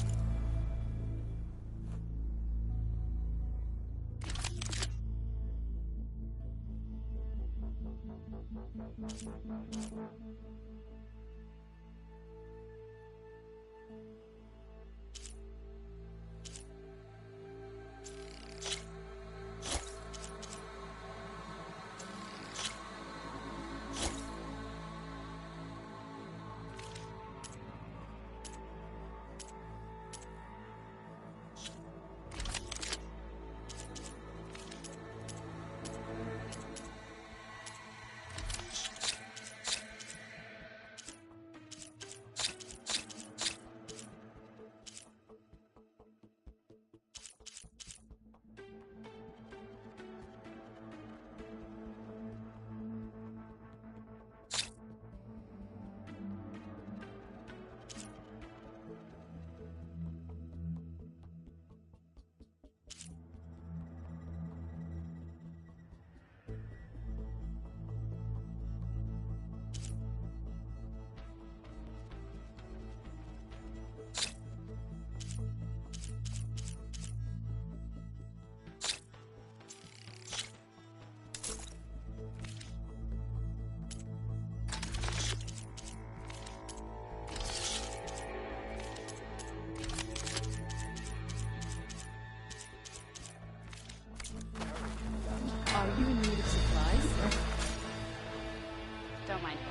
Don't mind her.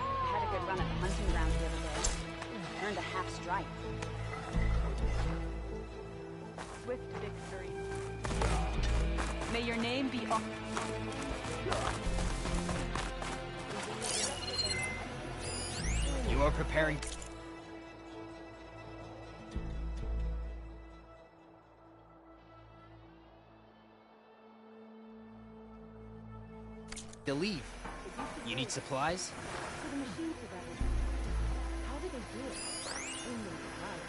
I had a good run at the hunting grounds the other day. Earned a half stripe. Swift victory. May your name be on. You are preparing. To leave. You need supplies? So the machine survived. How did they do it? Only survive.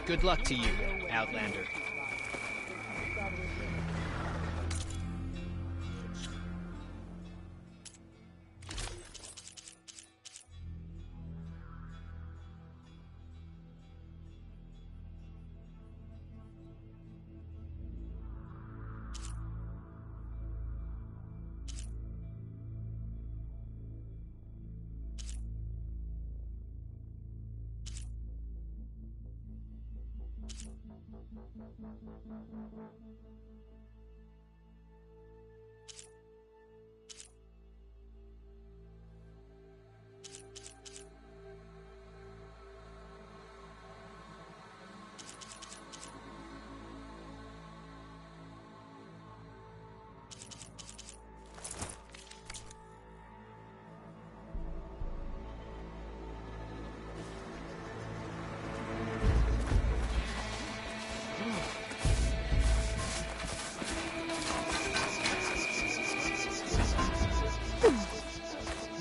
Good luck to you, Outlander.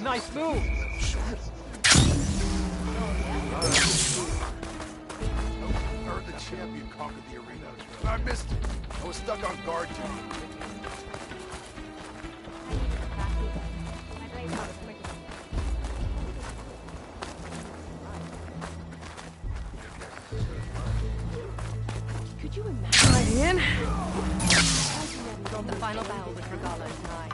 Nice move! Heard the champion conquered the arena. I missed it. I was stuck on guard duty. Could you imagine? In. The final battle with Regala and I.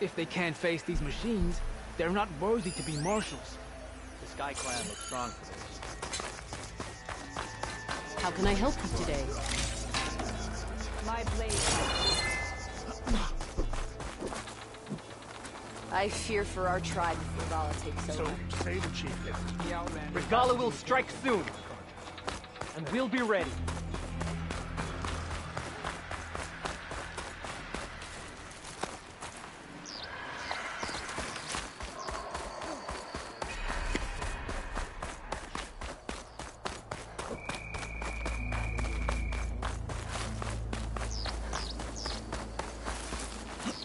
If they can't face these machines, they're not worthy to be marshals. The Sky Clan looks strong for this. How can I help you today? My blade. I fear for our tribe if Regala takes over. So, say the chief. Regala will strike soon. And we'll be ready.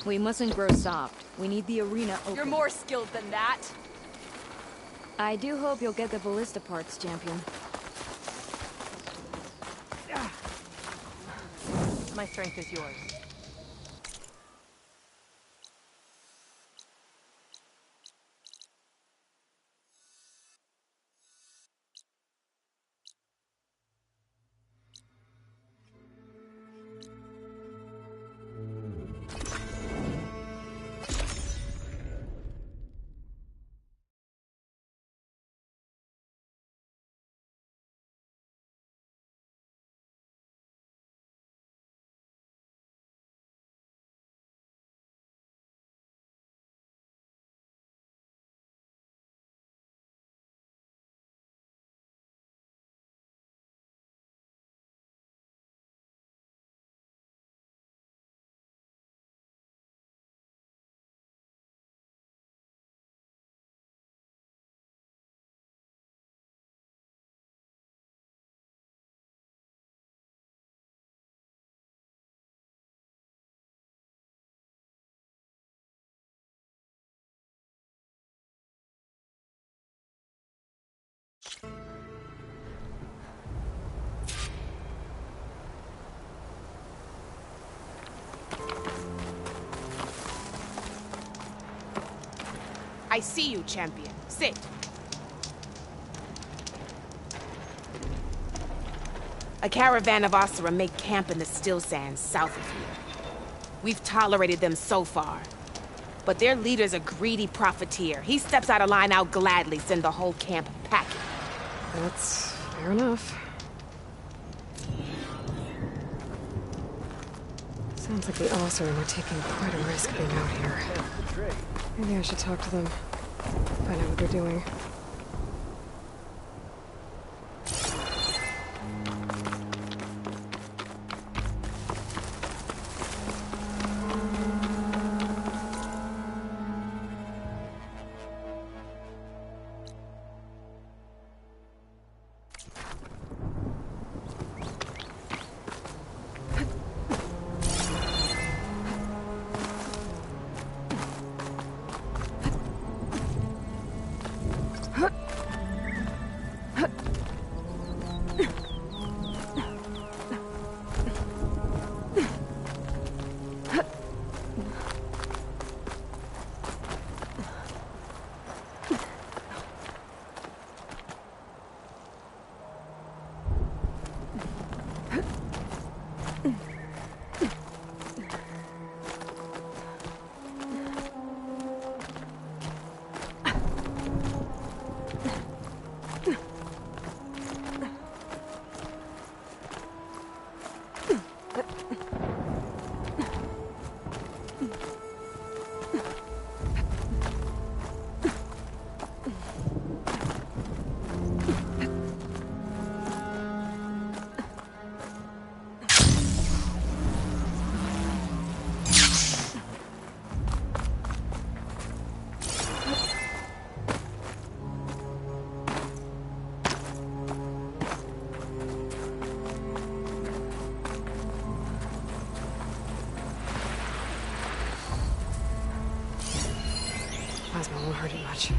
We mustn't grow soft. We need the arena open. You're more skilled than that. I do hope you'll get the ballista parts, champion. My strength is yours. I see you, champion. Sit. A caravan of Asura make camp in the still sands south of here. We've tolerated them so far. But their leader's a greedy profiteer. He steps out of line, I'll gladly send the whole camp packing. That's fair enough. Sounds like the Asura are taking quite a risk being out here. Maybe I should talk to them. Find out what they're doing. Plasma won't hurt it much.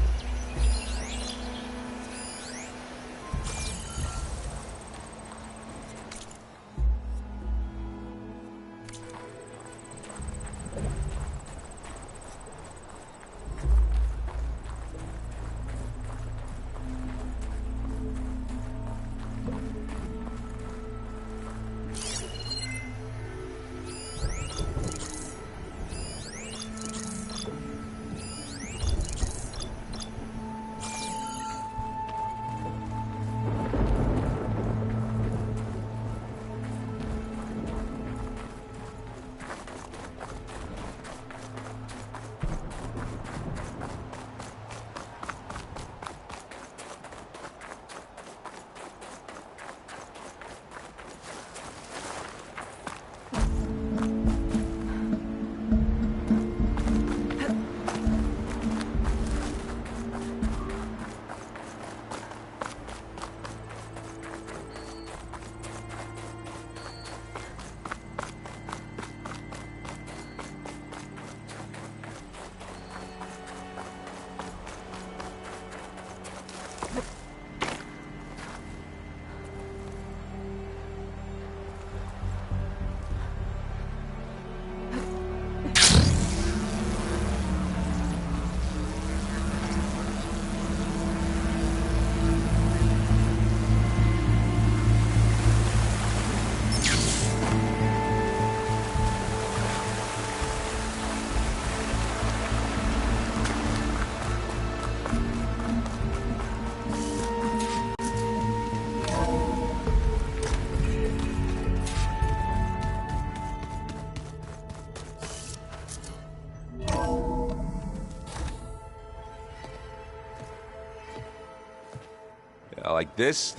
Like this?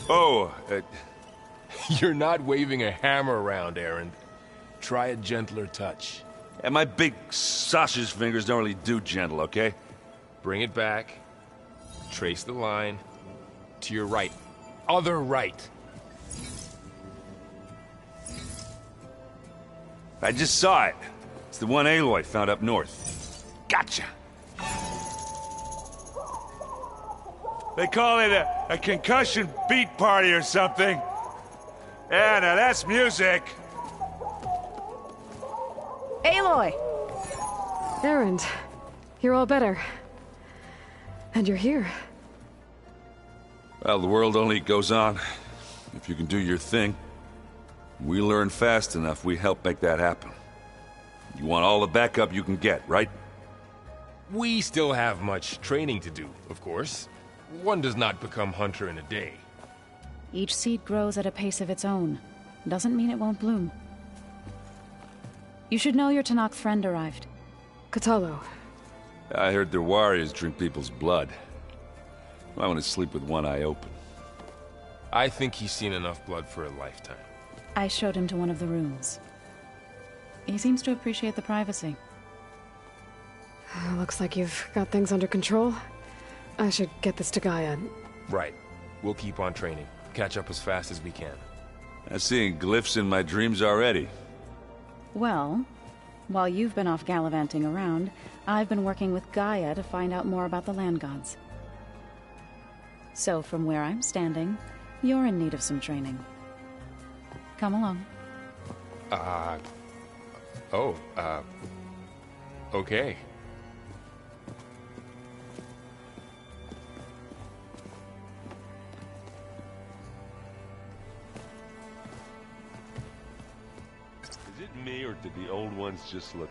Oh, you're not waving a hammer around, Aaron. Try a gentler touch. And my big sausage fingers don't really do gentle, okay? Bring it back. Trace the line. To your right. Other right. I just saw it. It's the one Aloy found up north. Gotcha! They call it a concussion beat party or something. Yeah, now that's music. Aloy! Erend, you're all better. And you're here. Well, the world only goes on if you can do your thing. We learn fast enough, we help make that happen. You want all the backup you can get, right? We still have much training to do, of course. One does not become hunter in a day. Each seed grows at a pace of its own. Doesn't mean it won't bloom. You should know your Tanakh friend arrived. Katalo. I heard their warriors drink people's blood. I want to sleep with one eye open. I think he's seen enough blood for a lifetime. I showed him to one of the rooms. He seems to appreciate the privacy. Looks like you've got things under control. I should get this to Gaia. Right. We'll keep on training. Catch up as fast as we can. I'm seeing glyphs in my dreams already. Well, while you've been off gallivanting around, I've been working with Gaia to find out more about the land gods. So from where I'm standing, you're in need of some training. Come along. Okay. Is it me, or did the old ones just look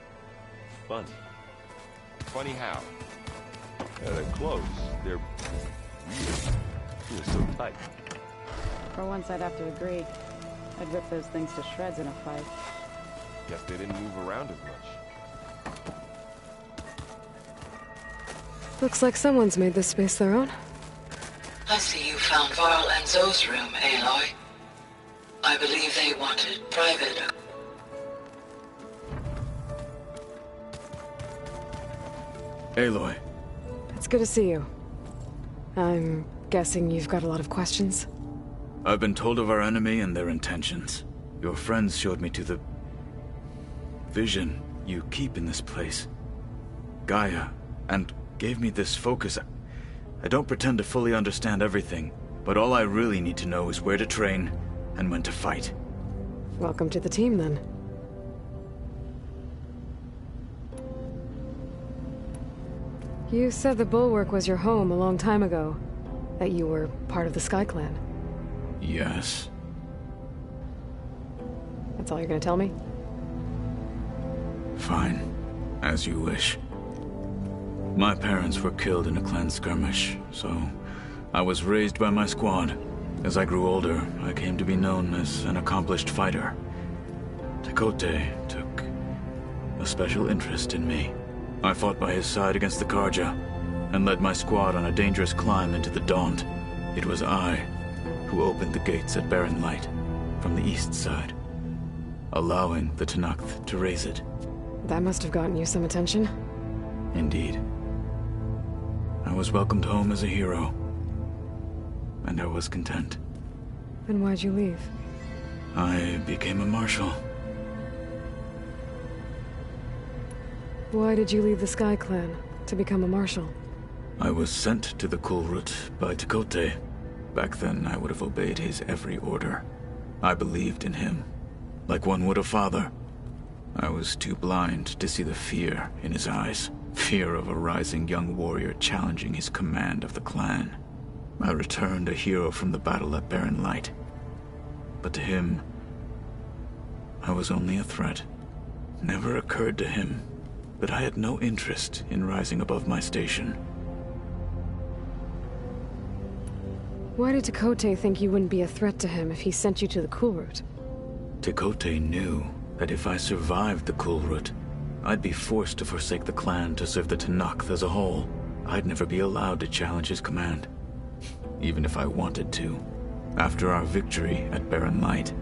funny? Funny how? Their clothes, they're weird. They're so tight. For once, I'd have to agree. I'd rip those things to shreds in a fight. Guess they didn't move around as much. Looks like someone's made this space their own. I see you found Varl and Zoe's room, Aloy. I believe they wanted private. Aloy. It's good to see you. I'm guessing you've got a lot of questions? I've been told of our enemy and their intentions. Your friends showed me to the vision you keep in this place, Gaia, and gave me this focus. I don't pretend to fully understand everything, but all I really need to know is where to train and when to fight. Welcome to the team, then. You said the Bulwark was your home a long time ago, that you were part of the Sky Clan. Yes. That's all you're gonna tell me? Fine. As you wish. My parents were killed in a clan skirmish, so I was raised by my squad. As I grew older, I came to be known as an accomplished fighter. Tekote took a special interest in me. I fought by his side against the Karja, and led my squad on a dangerous climb into the Daunt. It was I who opened the gates at Barren Light, from the east side, allowing the Tanakh to raise it. That must have gotten you some attention. Indeed. I was welcomed home as a hero, and I was content. Then why'd you leave? I became a marshal. Why did you leave the Sky Clan to become a marshal? I was sent to the Kulrut by Tekote. Back then, I would have obeyed his every order. I believed in him, like one would a father. I was too blind to see the fear in his eyes. Fear of a rising young warrior challenging his command of the clan. I returned a hero from the battle at Barren Light. But to him, I was only a threat. Never occurred to him that I had no interest in rising above my station. Why did Tekote think you wouldn't be a threat to him if he sent you to the Kulrut? Tekote knew that if I survived the Kulrut, I'd be forced to forsake the clan to serve the Tanakh as a whole. I'd never be allowed to challenge his command. even if I wanted to. After our victory at Barren Light,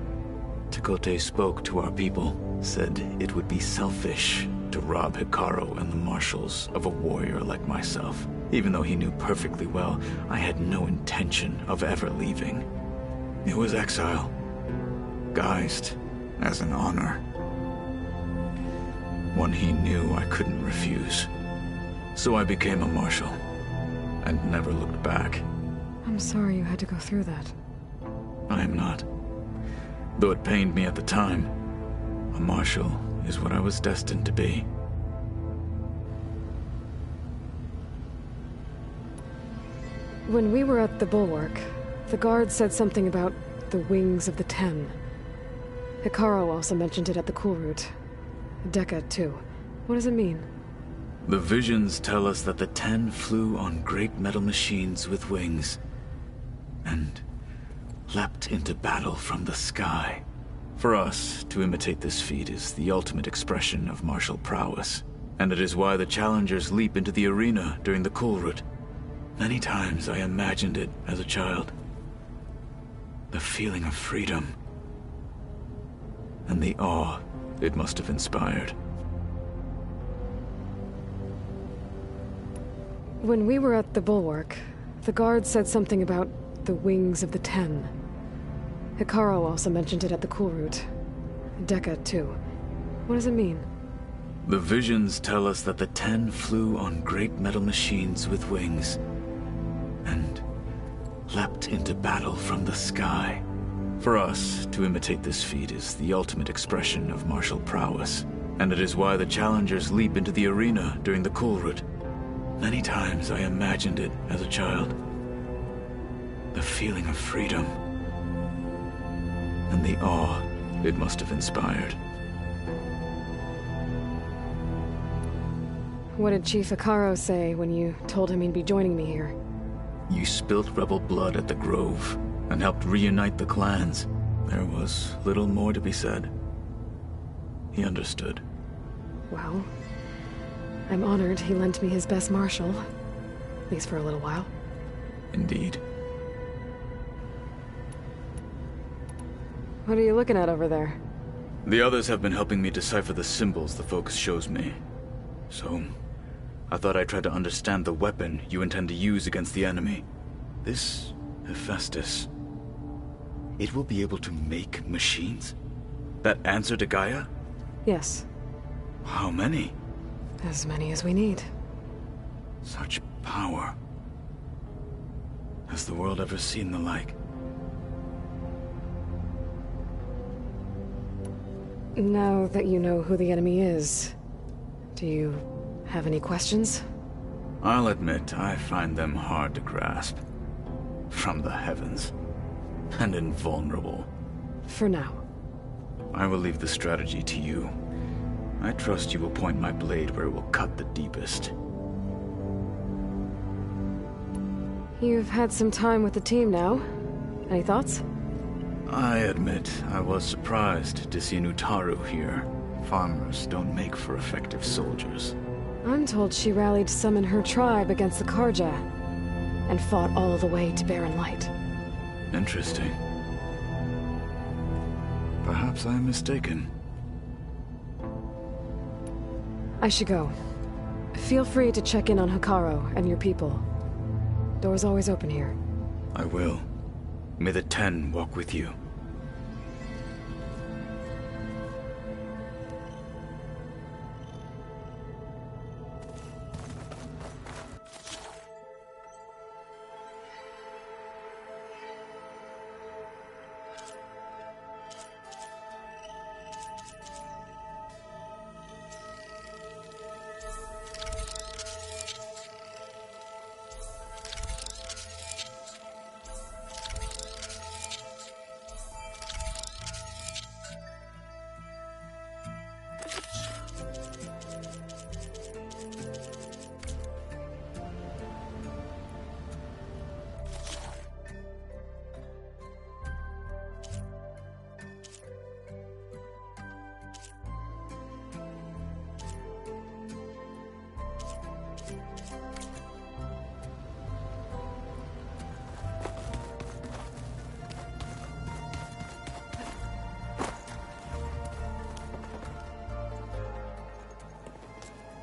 Tekote spoke to our people, said it would be selfish to rob Hikaru and the Marshals of a warrior like myself, even though he knew perfectly well I had no intention of ever leaving. It was exile, guised as an honor. One he knew I couldn't refuse. So I became a Marshal, and never looked back. I'm sorry you had to go through that. I am not. Though it pained me at the time, a Marshal is what I was destined to be. When we were at the Bulwark, the guard said something about the Wings of the Ten. Hikaru also mentioned it at the Cool Route. Decca, too. What does it mean? The visions tell us that the Ten flew on great metal machines with wings, and leapt into battle from the sky. For us, to imitate this feat is the ultimate expression of martial prowess, and it is why the challengers leap into the arena during the Cool Route. Many times I imagined it as a child. The feeling of freedom, and the awe it must have inspired. When we were at the Bulwark, the guard said something about the Wings of the Ten. Hikaru also mentioned it at the Cool Route. Decca, too. What does it mean? The visions tell us that the Ten flew on great metal machines with wings, and leapt into battle from the sky. For us, to imitate this feat is the ultimate expression of martial prowess, and it is why the challengers leap into the arena during the Cool Route. Many times I imagined it as a child. The feeling of freedom, and the awe it must have inspired. What did Chief Hikaru say when you told him he'd be joining me here? You spilt rebel blood at the Grove, and helped reunite the clans. There was little more to be said. He understood. Well, I'm honored he lent me his best marshal. At least for a little while. Indeed. What are you looking at over there? The others have been helping me decipher the symbols the Focus shows me. So, I thought I'd try to understand the weapon you intend to use against the enemy. This Hephaestus, it will be able to make machines? That answer to Gaia? Yes. How many? As many as we need. Such power. Has the world ever seen the like? Now that you know who the enemy is, do you have any questions? I'll admit, I find them hard to grasp. From the heavens. And invulnerable. For now. I will leave the strategy to you. I trust you will point my blade where it will cut the deepest. You've had some time with the team now. Any thoughts? I admit, I was surprised to see an Utaru here. Farmers don't make for effective soldiers. I'm told she rallied some in her tribe against the Karja, and fought all the way to Barren Light. Interesting. Perhaps I'm mistaken. I should go. Feel free to check in on Hikaru and your people. Door's always open here. I will. May the Ten walk with you.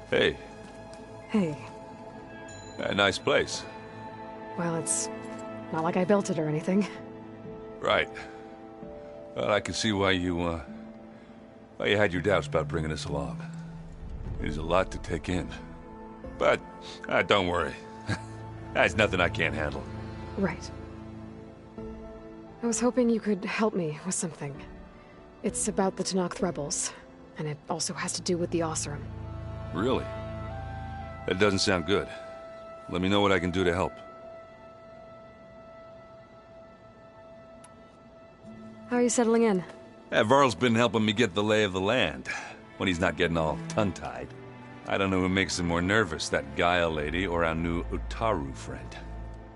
Hey. Hey. A nice place. Well, it's not like I built it or anything. Right. Well, I can see why you had your doubts about bringing us along. It is a lot to take in. But, don't worry. That's nothing I can't handle. Right. I was hoping you could help me with something. It's about the Tenakth rebels, and it also has to do with the Oseram. Really? That doesn't sound good. Let me know what I can do to help. How are you settling in? Varl's been helping me get the lay of the land, when he's not getting all tongue-tied. I don't know who makes him more nervous, that Gaia lady or our new Utaru friend.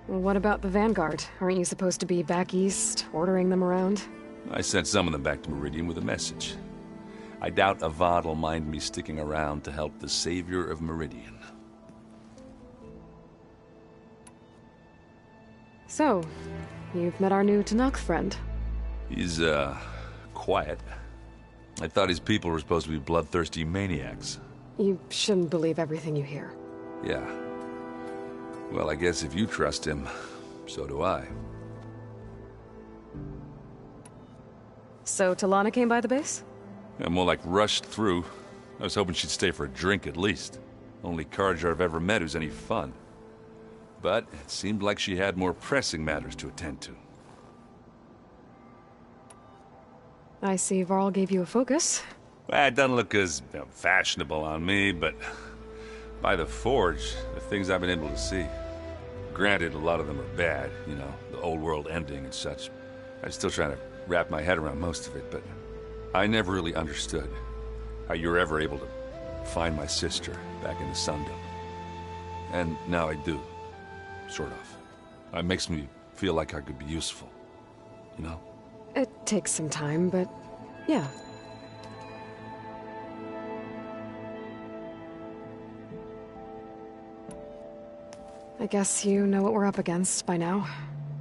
What about the Vanguard? Aren't you supposed to be back east, ordering them around? I sent some of them back to Meridian with a message. I doubt Avad will mind me sticking around to help the savior of Meridian. So, you've met our new Tenakth friend. He's, quiet. I thought his people were supposed to be bloodthirsty maniacs. You shouldn't believe everything you hear. Yeah. Well, I guess if you trust him, so do I. So Talana came by the base? Yeah, more like rushed through. I was hoping she'd stay for a drink at least. Only Carja I've ever met who's any fun. But it seemed like she had more pressing matters to attend to. I see Varl gave you a focus. Well, it doesn't look as fashionable on me, but by the Forge, the things I've been able to see. Granted, a lot of them are bad, you know, the old world ending and such. I'm still trying to wrap my head around most of it, but I never really understood how you were ever able to find my sister back in the Sundom. And now I do, sort of. It makes me feel like I could be useful, you know? It takes some time, but yeah. I guess you know what we're up against by now.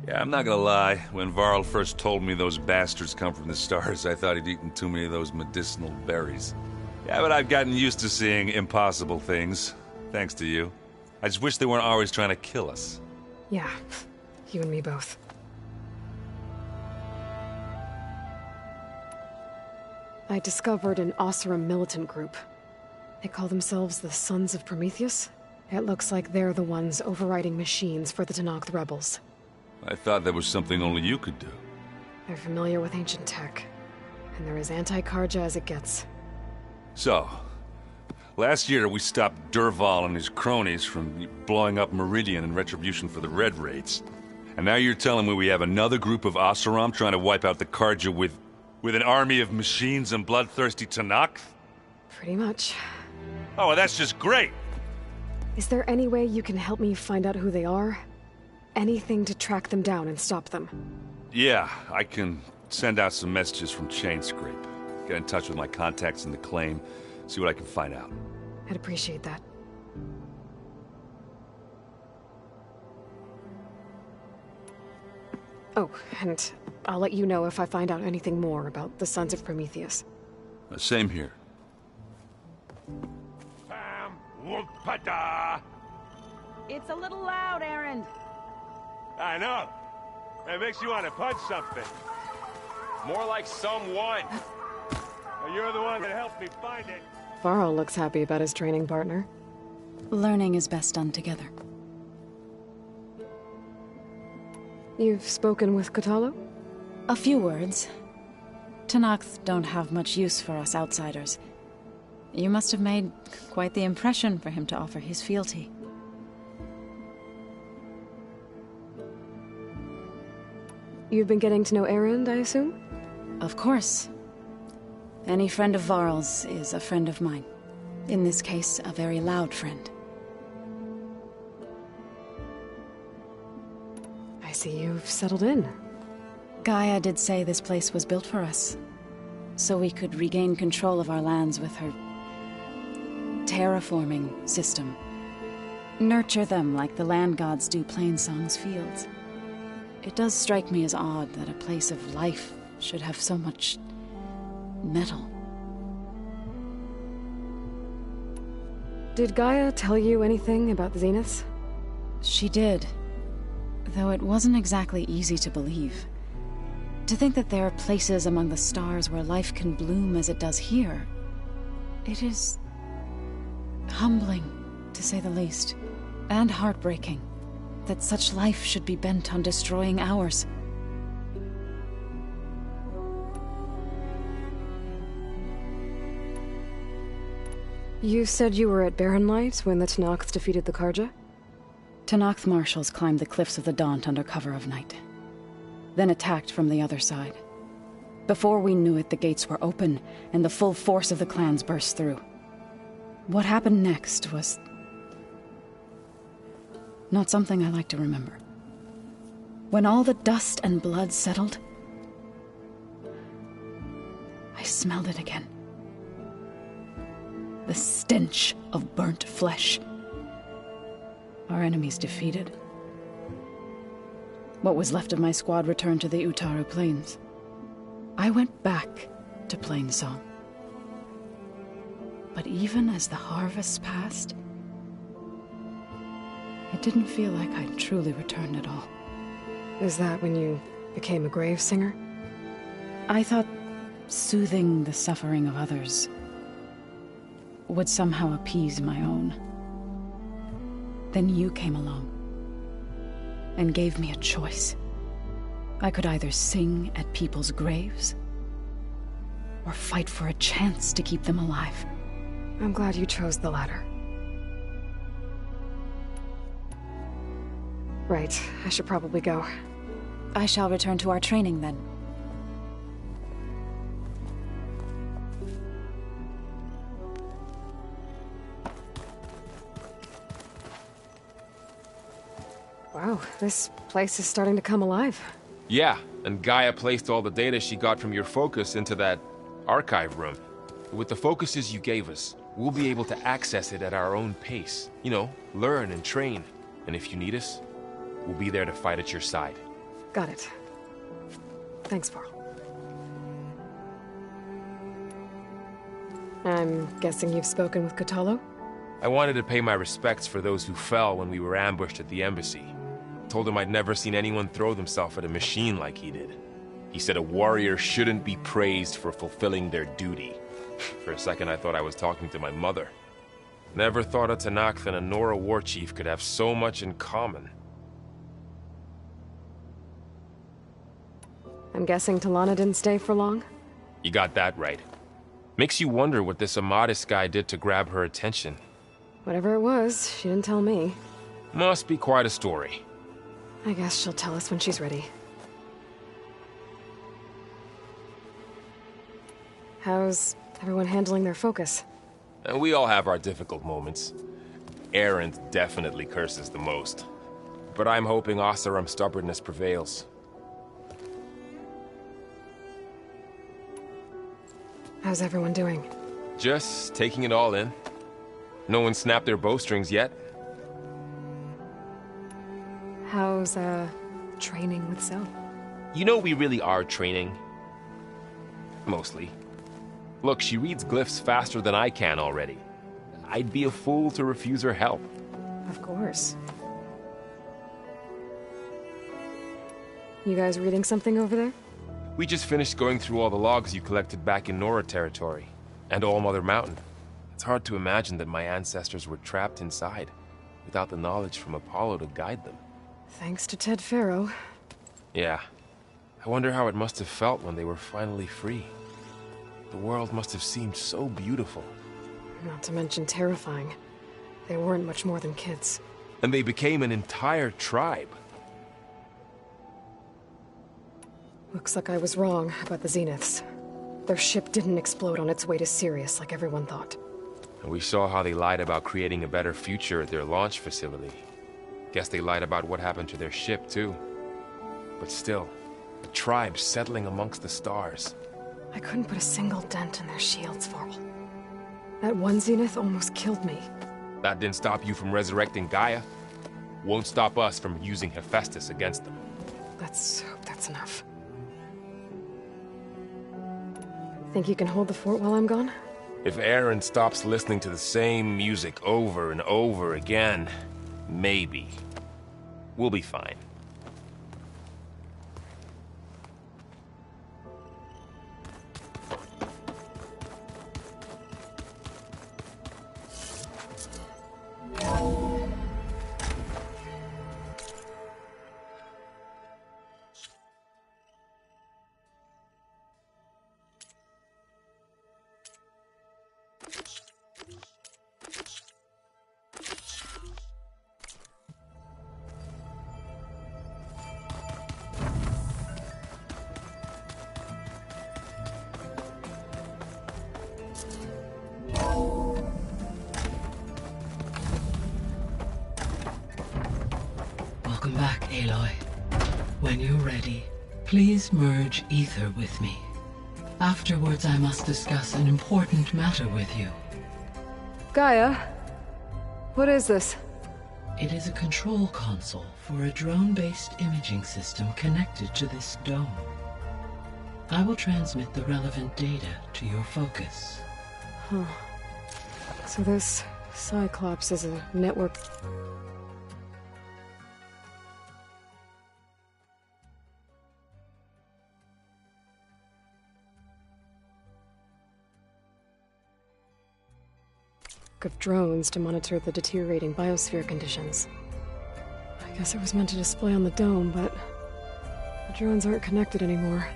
Yeah, I'm not gonna lie. When Varl first told me those bastards come from the stars, I thought he'd eaten too many of those medicinal berries. Yeah, but I've gotten used to seeing impossible things, thanks to you. I just wish they weren't always trying to kill us. Yeah, you and me both. I discovered an Oseram militant group. They call themselves the Sons of Prometheus. It looks like they're the ones overriding machines for the Tenakth rebels. I thought that was something only you could do. They're familiar with ancient tech, and they're as anti-Carja as it gets. So, last year we stopped Durval and his cronies from blowing up Meridian in retribution for the Red Raids. And now you're telling me we have another group of Oseram trying to wipe out the Carja with an army of machines and bloodthirsty Tenakth? Pretty much. Oh, well, that's just great! Is there any way you can help me find out who they are? Anything to track them down and stop them? Yeah, I can send out some messages from Chainscrape. Get in touch with my contacts in the claim, see what I can find out. I'd appreciate that. Oh, and I'll let you know if I find out anything more about the Sons of Prometheus. Same here. It's a little loud, Aaron. I know. It makes you want to punch something. More like someone. You're the one that helped me find it. Varl looks happy about his training partner. Learning is best done together. You've spoken with Kotallo? A few words. Tenakth don't have much use for us outsiders. You must have made quite the impression for him to offer his fealty. You've been getting to know Erend, I assume? Of course. Any friend of Varl's is a friend of mine. In this case, a very loud friend. I see you've settled in. Gaia did say this place was built for us, so we could regain control of our lands with her terraforming system. Nurture them like the land gods do Plainsong's fields. It does strike me as odd that a place of life should have so much metal. Did Gaia tell you anything about the Zeniths? She did. Though it wasn't exactly easy to believe. To think that there are places among the stars where life can bloom as it does here. It is humbling, to say the least, and heartbreaking, that such life should be bent on destroying ours. You said you were at Barren Light when the Tenakth defeated the Karja? Tenakth marshals climbed the cliffs of the Daunt under cover of night, then attacked from the other side. Before we knew it, the gates were open, and the full force of the clans burst through. What happened next was not something I like to remember. When all the dust and blood settled, I smelled it again. The stench of burnt flesh. Our enemies defeated. What was left of my squad returned to the Utaru Plains. I went back to Plainsong. But even as the harvests passed, it didn't feel like I'd truly returned at all. Is that when you became a grave singer? I thought soothing the suffering of others would somehow appease my own. Then you came along and gave me a choice. I could either sing at people's graves or fight for a chance to keep them alive. I'm glad you chose the latter. Right, I should probably go. I shall return to our training then. Wow, this place is starting to come alive. Yeah, and Gaia placed all the data she got from your focus into that archive room. With the focuses you gave us, we'll be able to access it at our own pace. You know, learn and train. And if you need us, we'll be there to fight at your side. Got it. Thanks, Varl. I'm guessing you've spoken with Kotallo? I wanted to pay my respects for those who fell when we were ambushed at the embassy. Told him I'd never seen anyone throw themselves at a machine like he did. He said a warrior shouldn't be praised for fulfilling their duty. For a second I thought I was talking to my mother. Never thought a Tenakth and a Nora war chief could have so much in common. I'm guessing Talana didn't stay for long? You got that right. Makes you wonder what this Amadis guy did to grab her attention. Whatever it was, she didn't tell me. Must be quite a story. I guess she'll tell us when she's ready. How's everyone handling their focus? And we all have our difficult moments. Erend definitely curses the most. But I'm hoping Oseram's stubbornness prevails. How's everyone doing? Just taking it all in. No one snapped their bowstrings yet. How's, training with Zoe? You know we really are training. Mostly. Look, she reads glyphs faster than I can already. I'd be a fool to refuse her help. Of course. You guys reading something over there? We just finished going through all the logs you collected back in Nora territory, and All Mother Mountain. It's hard to imagine that my ancestors were trapped inside, without the knowledge from Apollo to guide them. Thanks to Ted Faro. Yeah. I wonder how it must have felt when they were finally free. The world must have seemed so beautiful. Not to mention terrifying. They weren't much more than kids. And they became an entire tribe. Looks like I was wrong about the Zeniths. Their ship didn't explode on its way to Sirius like everyone thought. And we saw how they lied about creating a better future at their launch facility. Guess they lied about what happened to their ship, too. But still, a tribe settling amongst the stars. I couldn't put a single dent in their shields, Varl. That one Zenith almost killed me. That didn't stop you from resurrecting Gaia. Won't stop us from using Hephaestus against them. Let's hope that's enough. Think you can hold the fort while I'm gone? If Aaron stops listening to the same music over and over again, maybe. We'll be fine. Welcome back, Aloy. When you're ready, please merge ether with me. Afterwards, I must discuss an important matter with you. Gaia? What is this? It is a control console for a drone-based imaging system connected to this dome. I will transmit the relevant data to your focus. Huh. So this Cyclops is a network... of drones to monitor the deteriorating biosphere conditions. I guess it was meant to display on the dome, but the drones aren't connected anymore.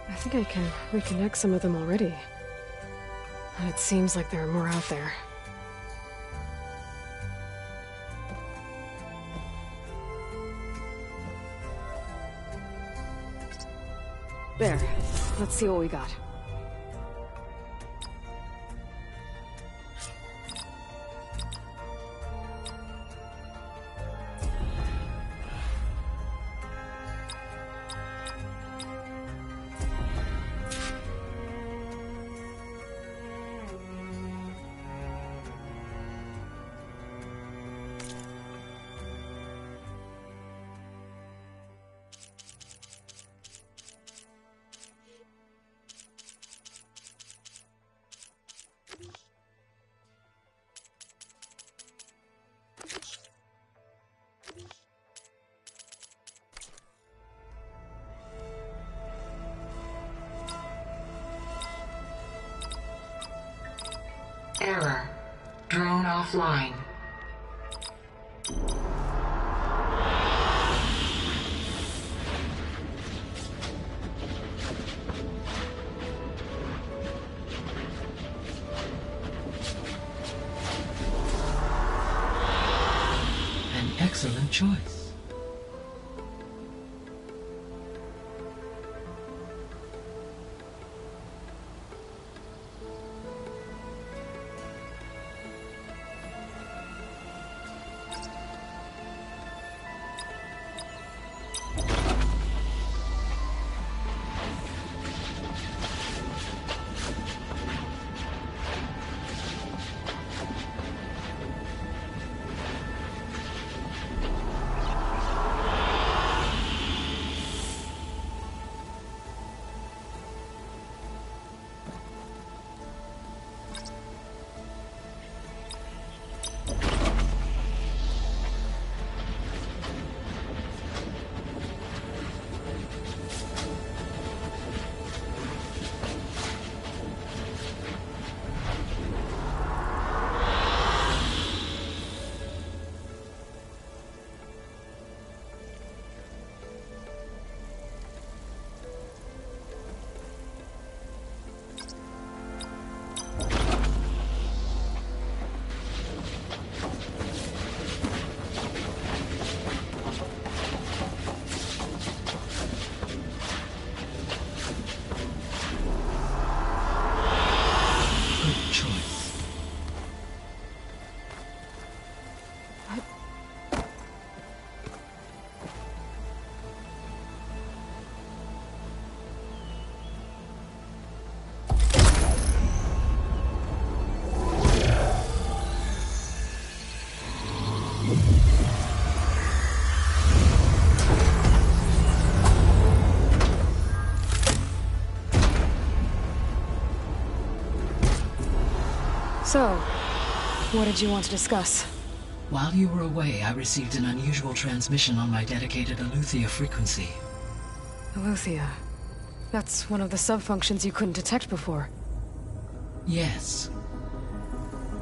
I think I can reconnect some of them already. And it seems like there are more out there. There. Let's see what we got. Error. Drone offline. An excellent choice. So, what did you want to discuss? While you were away, I received an unusual transmission on my dedicated Eleuthia frequency. Eleuthia. That's one of the sub-functions you couldn't detect before. Yes.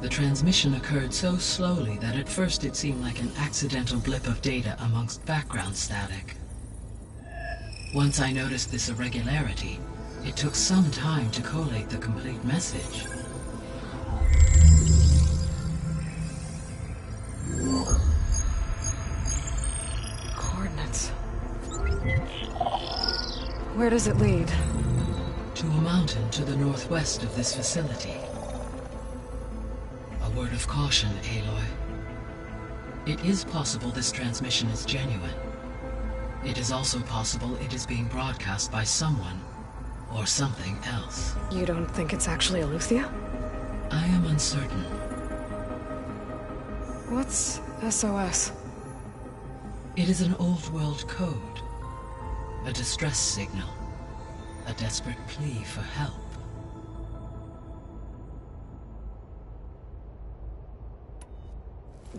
The transmission occurred so slowly that at first it seemed like an accidental blip of data amongst background static. Once I noticed this irregularity, it took some time to collate the complete message. Coordinates. Where does it lead? To a mountain to the northwest of this facility. A word of caution, Aloy. It is possible this transmission is genuine. It is also possible it is being broadcast by someone or something else. You don't think it's actually Eleuthia? I am uncertain. What's SOS? It is an old world code. A distress signal. A desperate plea for help.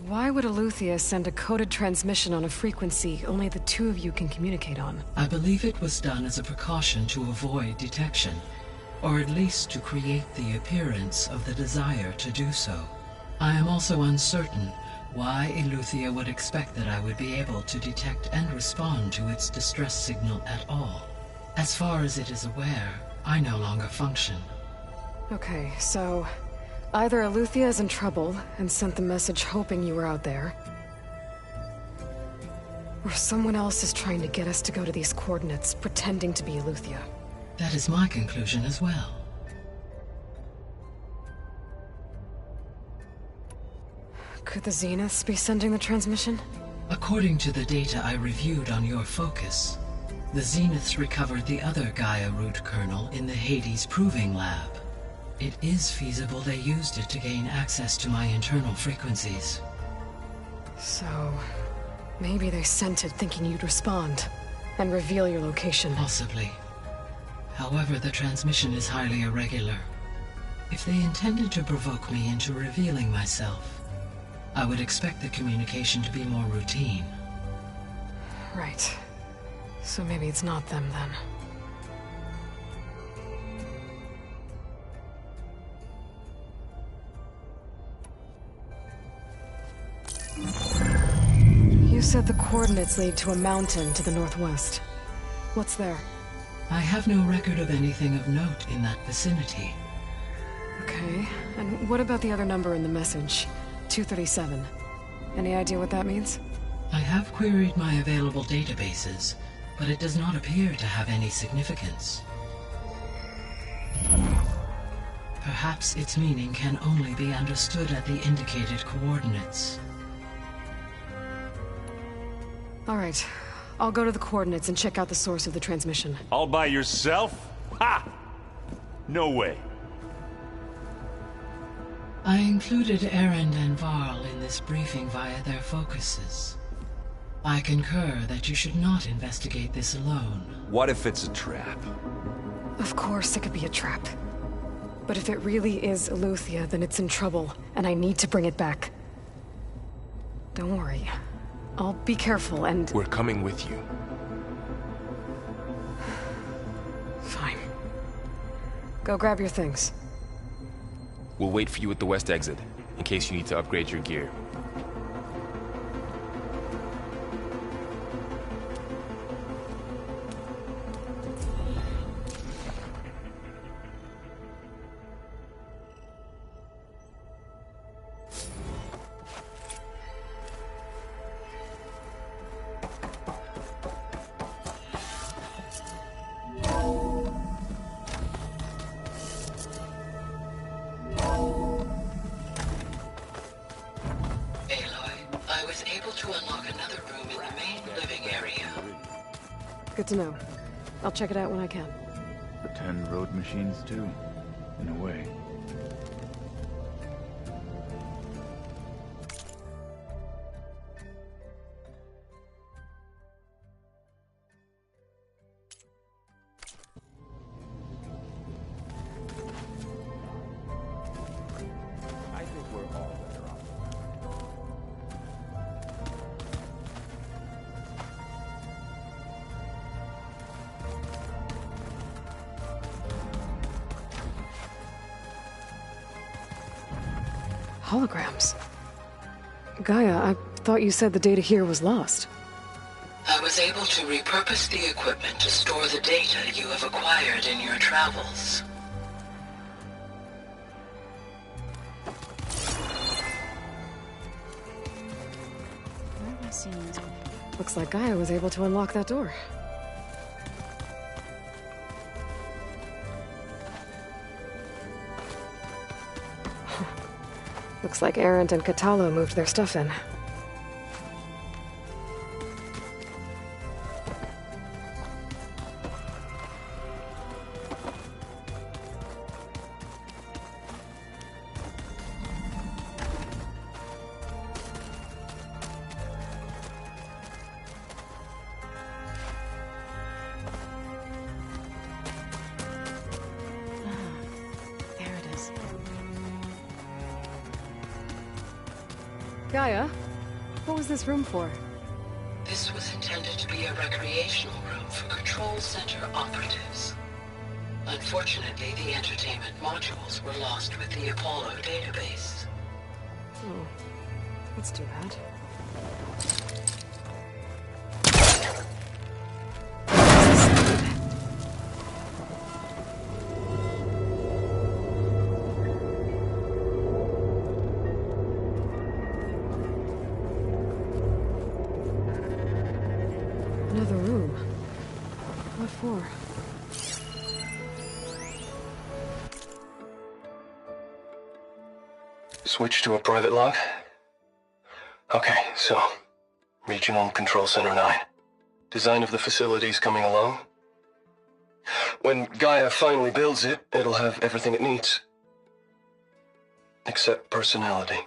Why would Eleuthia send a coded transmission on a frequency only the two of you can communicate on? I believe it was done as a precaution to avoid detection, or at least to create the appearance of the desire to do so. I am also uncertain why Eleuthia would expect that I would be able to detect and respond to its distress signal at all. As far as it is aware, I no longer function. Okay, so either Eleuthia is in trouble and sent the message hoping you were out there, or someone else is trying to get us to go to these coordinates, pretending to be Eleuthia. That is my conclusion as well. Could the Zeniths be sending the transmission? According to the data I reviewed on your focus, the Zeniths recovered the other Gaia root kernel in the Hades Proving Lab. It is feasible they used it to gain access to my internal frequencies. So, maybe they sent it thinking you'd respond, and reveal your location. Possibly. However, the transmission is highly irregular. If they intended to provoke me into revealing myself, I would expect the communication to be more routine. Right. So maybe it's not them, then. You said the coordinates lead to a mountain to the northwest. What's there? I have no record of anything of note in that vicinity. Okay, and what about the other number in the message? 237. Any idea what that means? I have queried my available databases, but it does not appear to have any significance. Perhaps its meaning can only be understood at the indicated coordinates. All right. I'll go to the coordinates and check out the source of the transmission. All by yourself? Ha! No way. I included Erend and Varl in this briefing via their focuses. I concur that you should not investigate this alone. What if it's a trap? Of course it could be a trap. But if it really is Eleuthia, then it's in trouble, and I need to bring it back. Don't worry. I'll be careful and... We're coming with you. Fine. Go grab your things. We'll wait for you at the west exit, in case you need to upgrade your gear. Good to know. I'll check it out when I can. Pretend road machines too, in a way. Holograms. Gaia, I thought you said the data here was lost. I was able to repurpose the equipment to store the data you have acquired in your travels. Where have I seen these before? Looks like Gaia was able to unlock that door. Looks like Arendt and Catalo moved their stuff in. Gaia, what was this room for? This was intended to be a recreational room for Control Center operatives. Unfortunately, the entertainment modules were lost with the Apollo database. Oh, that's too bad. Another room. What for? Switch to a private log? Okay, so... Regional Control Center 9. Design of the facility's coming along. When Gaia finally builds it, it'll have everything it needs. Except personality.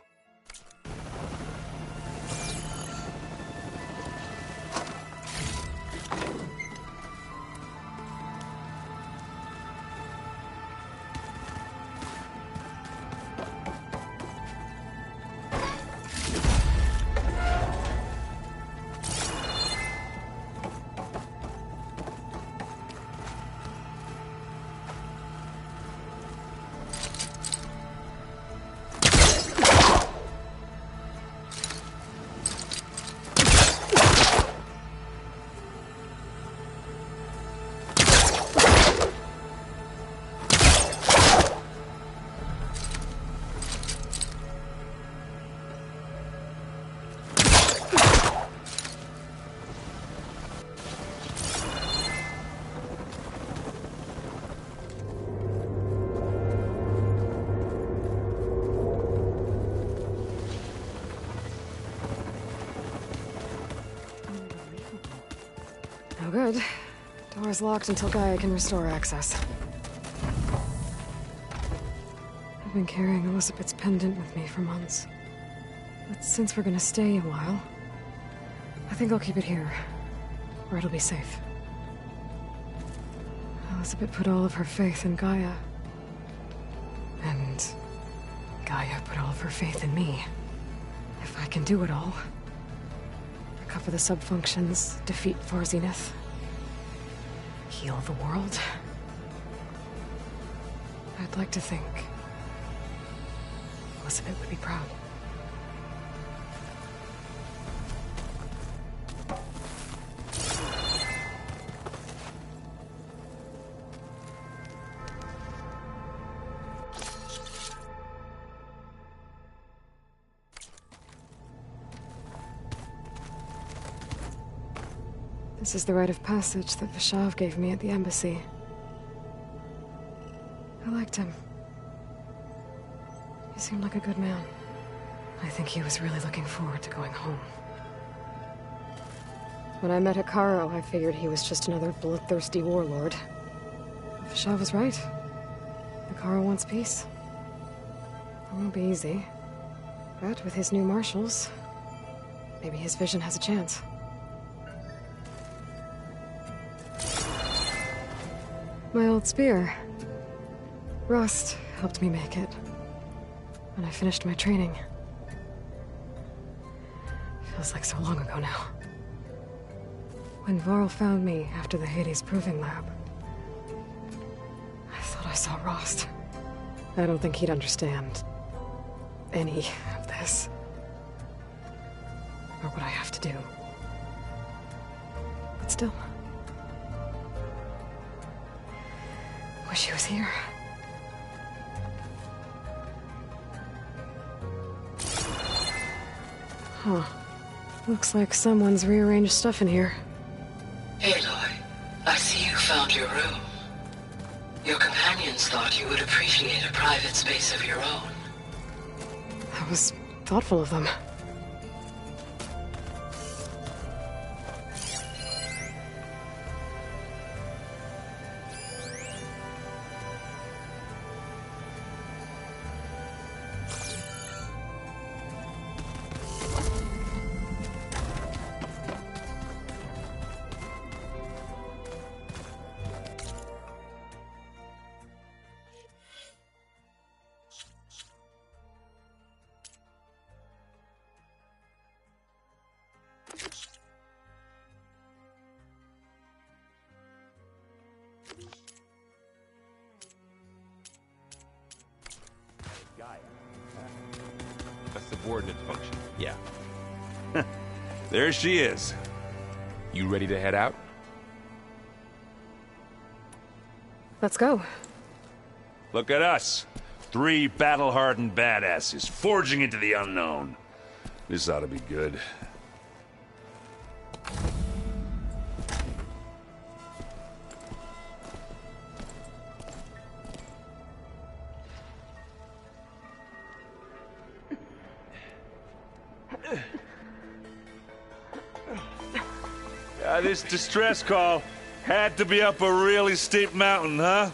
No good. Door's locked until Gaia can restore access. I've been carrying Elizabeth's pendant with me for months. But since we're gonna stay a while, I think I'll keep it here, where it'll be safe. Elizabeth put all of her faith in Gaia. And Gaia put all of her faith in me. If I can do it all, recover the subfunctions, defeat Varzineth, heal the world, I'd like to think Elizabeth would be proud. This is the rite of passage that Vishav gave me at the embassy. I liked him. He seemed like a good man. I think he was really looking forward to going home. When I met Hikaru, I figured he was just another bloodthirsty warlord. But Vishav was right. Hikaru wants peace. It won't be easy. But with his new marshals, maybe his vision has a chance. My old spear. Rust helped me make it. When I finished my training. Feels like so long ago now. When Varl found me after the Hades Proving Lab, I thought I saw Rost. I don't think he'd understand. any of this. Or what I have to do. But still. Wish he was here. Huh. Looks like someone's rearranged stuff in here. Aloy, I see you found your room. Your companions thought you would appreciate a private space of your own. That was thoughtful of them. A subordinate function. Yeah. There she is. You ready to head out? Let's go. Look at us. 3 battle-hardened badasses forging into the unknown. This ought to be good. This distress call had to be up a really steep mountain, huh?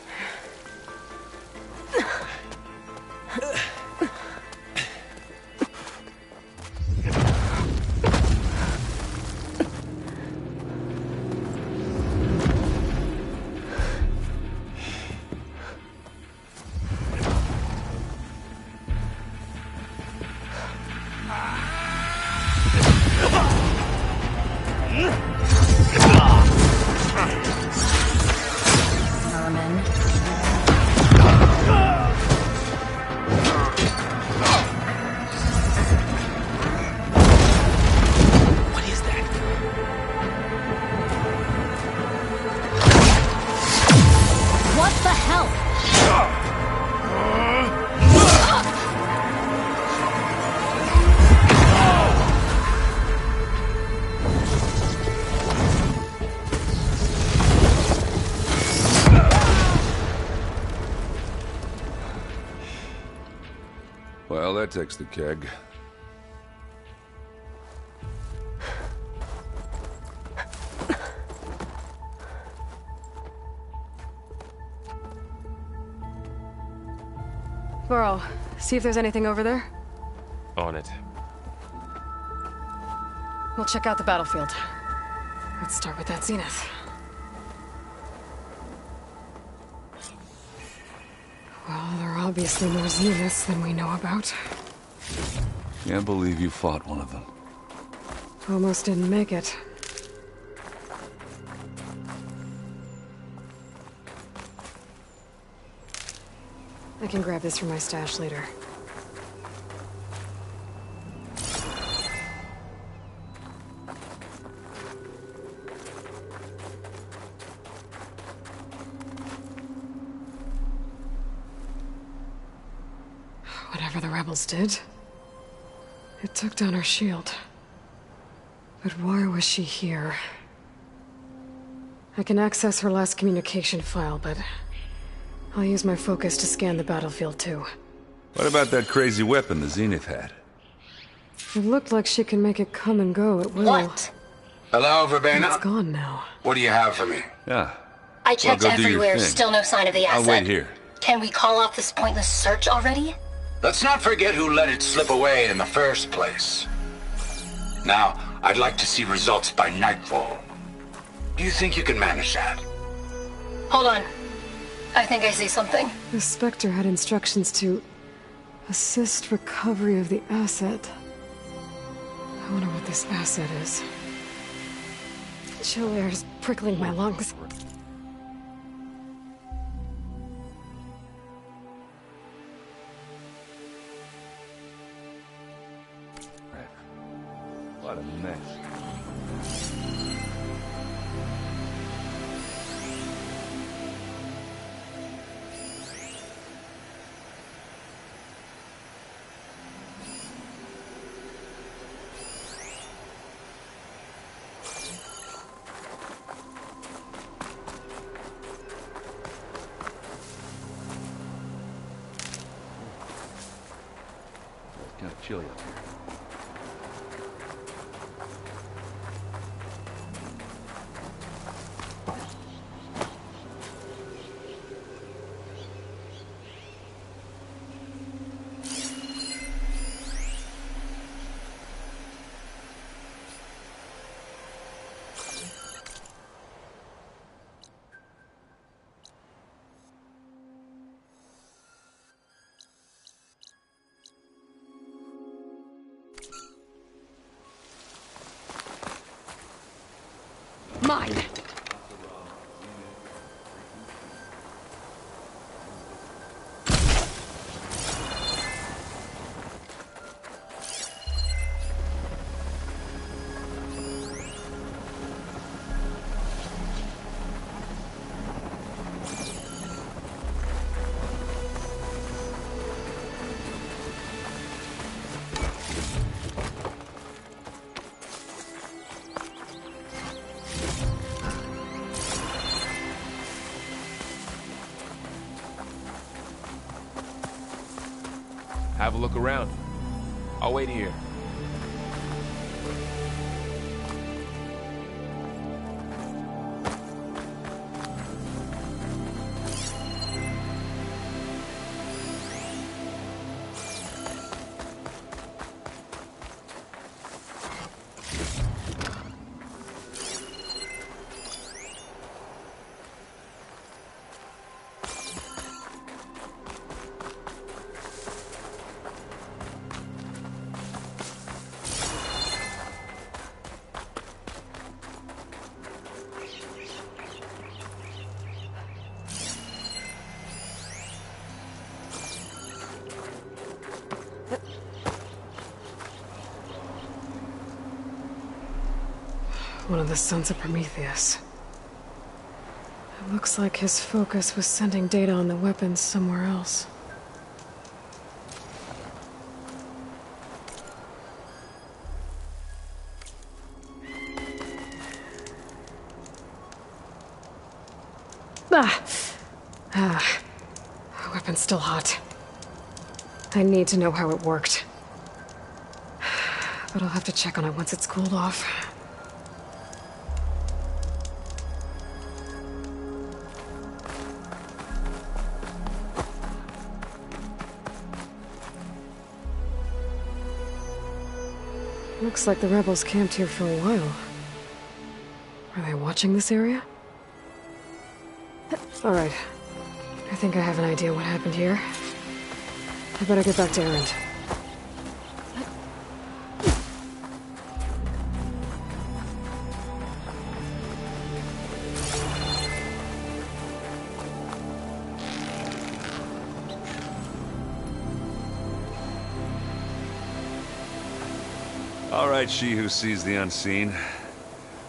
Well, that takes the keg. Varl, see if there's anything over there. On it. We'll check out the battlefield. Let's start with that zenith. Well, there are obviously more zeniths than we know about. Can't believe you fought one of them. Almost didn't make it. I can grab this from my stash later. Whatever the rebels did, it took down our shield. But why was she here? I can access her last communication file, but I'll use my focus to scan the battlefield too. What about that crazy weapon the Zenith had? It looked like she can make it come and go at will. What? Hello, Verbena? It's gone now. What do you have for me? Yeah. I checked Well, go do your everywhere, thing. still no sign of the asset. I'll wait here. Can we call off this pointless search already? Let's not forget who let it slip away in the first place. Now, I'd like to see results by nightfall. Do you think you can manage that? Hold on. I think I see something. The Spectre had instructions to assist recovery of the asset. I wonder what this asset is. Chill air is prickling my lungs. a mess. It's kind of chilly up here. Mine! Have a look around. I'll wait here. One of the sons of Prometheus. It looks like his focus was sending data on the weapons somewhere else. The weapon's still hot. I need to know how it worked. But I'll have to check on it once it's cooled off. Looks like the rebels camped here for a while. Are they watching this area? Alright. I think I have an idea what happened here. I better get back to Erend. All right, she who sees the unseen.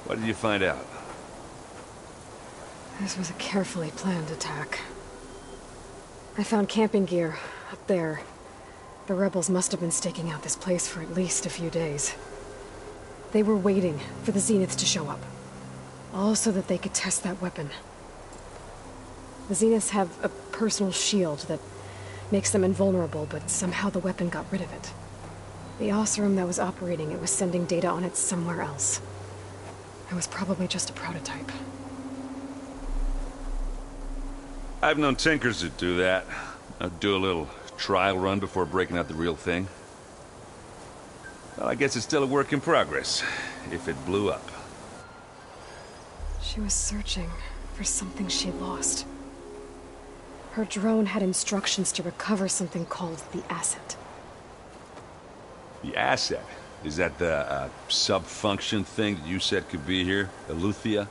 What did you find out? This was a carefully planned attack. I found camping gear up there. The rebels must have been staking out this place for at least a few days. They were waiting for the Zeniths to show up. All so that they could test that weapon. The Zeniths have a personal shield that makes them invulnerable, but somehow the weapon got rid of it. The Oseram that was operating it was sending data on it somewhere else. It was probably just a prototype. I've known tinkers that do that. I'd do a little trial run before breaking out the real thing. Well, I guess it's still a work in progress, if it blew up. She was searching for something she lost. Her drone had instructions to recover something called the asset. The asset? Is that the sub-function thing that you said could be here? Eleuthia?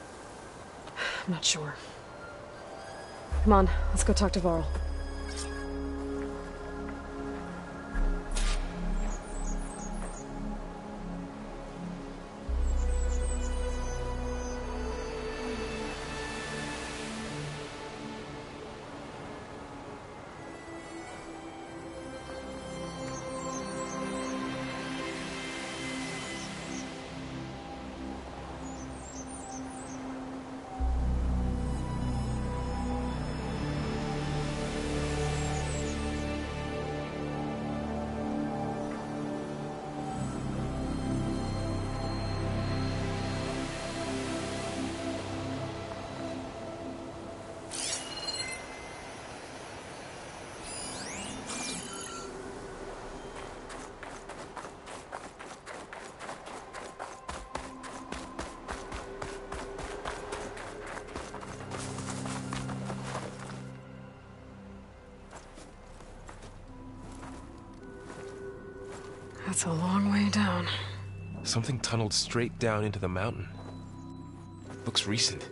I'm not sure. Come on, let's go talk to Varl. That's a long way down. Something tunneled straight down into the mountain. Looks recent.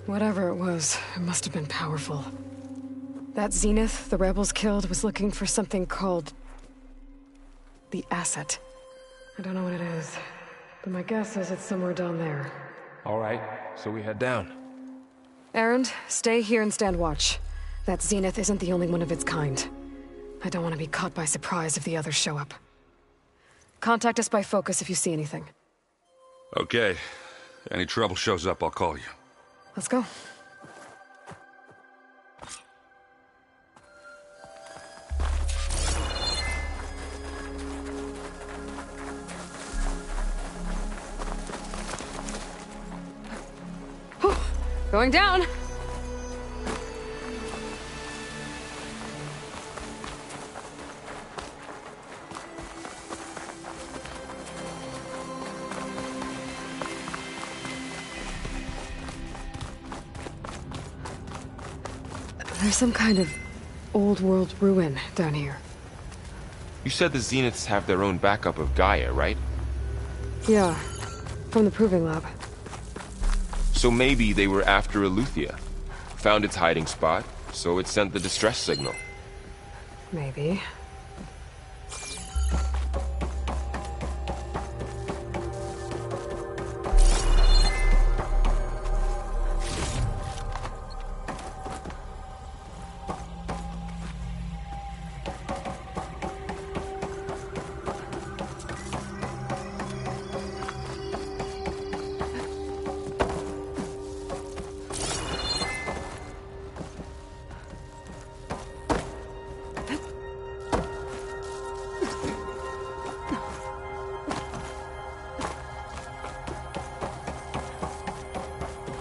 Whatever it was, it must have been powerful. That Zenith the rebels killed was looking for something called... the asset. I don't know what it is, but my guess is it's somewhere down there. Alright, so we head down. Erend, stay here and stand watch. That Zenith isn't the only one of its kind. I don't want to be caught by surprise if the others show up. Contact us by focus if you see anything. Okay. Any trouble shows up, I'll call you. Let's go. Whew. Going down! There's some kind of old-world ruin down here. You said the Zeniths have their own backup of Gaia, right? Yeah, from the Proving Lab. So maybe they were after Eleuthia. Found its hiding spot, so it sent the distress signal. Maybe.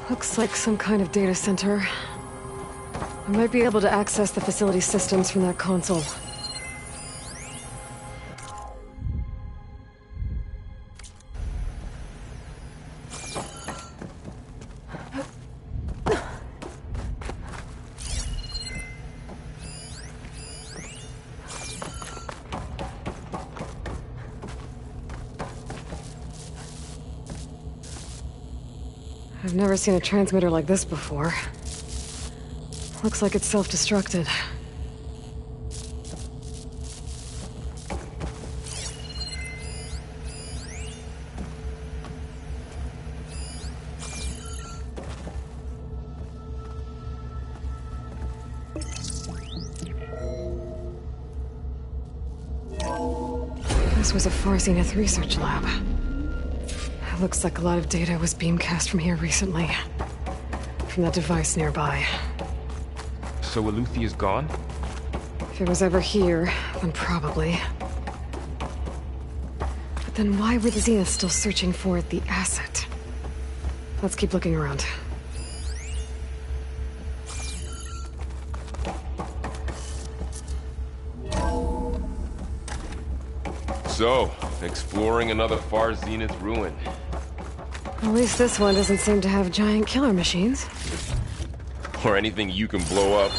Looks like some kind of data center. I might be able to access the facility systems from that console. I've never seen a transmitter like this before. Looks like it's self-destructed. This was a Far Zenith research lab. Looks like a lot of data was beamcast from here recently. From that device nearby. So Eleuthia's gone? If it was ever here, then probably. But then why were the Zeniths still searching for the asset? Let's keep looking around. So, exploring another Far Zenith ruin. At least this one doesn't seem to have giant killer machines. Or anything you can blow up.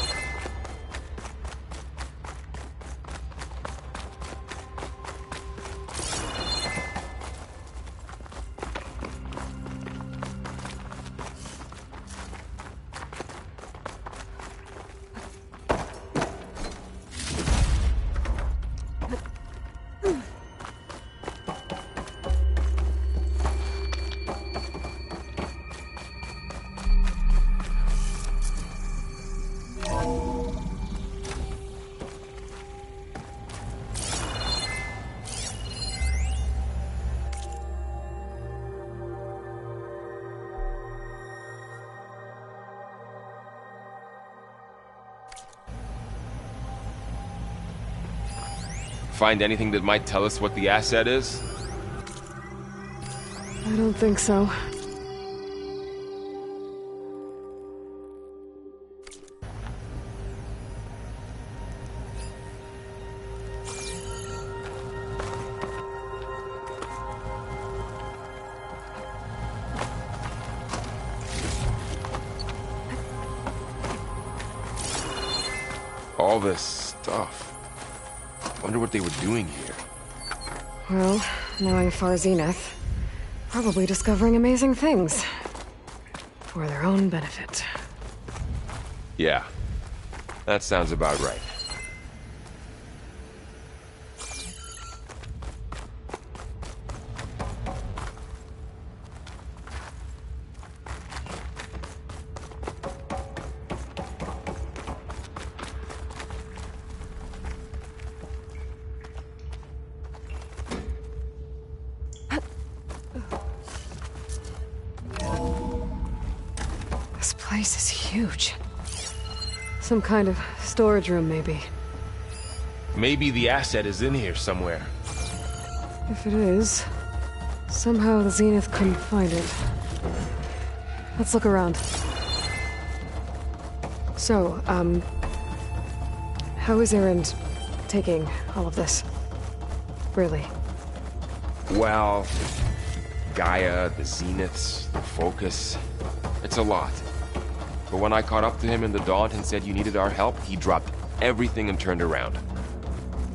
Find anything that might tell us what the asset is? I don't think so. All this stuff. Wonder what they were doing here. Well, knowing Far Zenith, probably discovering amazing things. For their own benefit. Yeah, that sounds about right. This place is huge. Some kind of storage room, maybe. Maybe the asset is in here somewhere. If it is, somehow the Zenith couldn't find it. Let's look around. So, how is Erend taking all of this? Really? Well, Gaia, the Zeniths, the Focus. It's a lot. But when I caught up to him in the Daunt and said you needed our help, he dropped everything and turned around.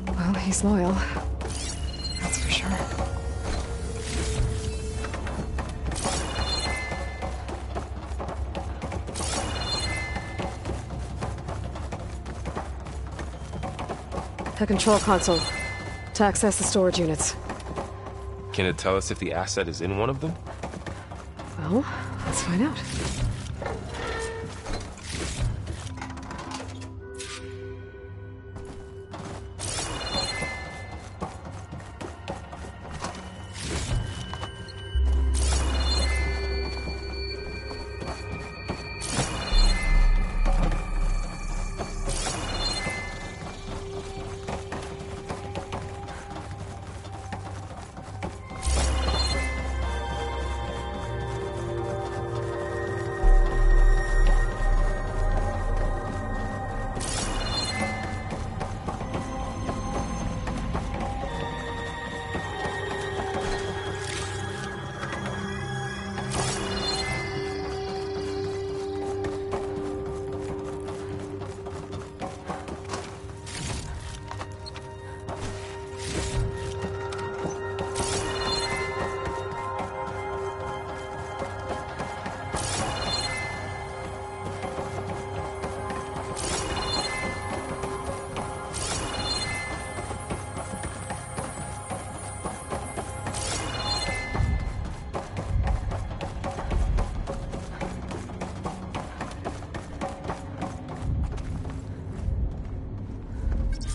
Well, he's loyal. That's for sure. The control console. To access the storage units. Can it tell us if the asset is in one of them? Well, let's find out.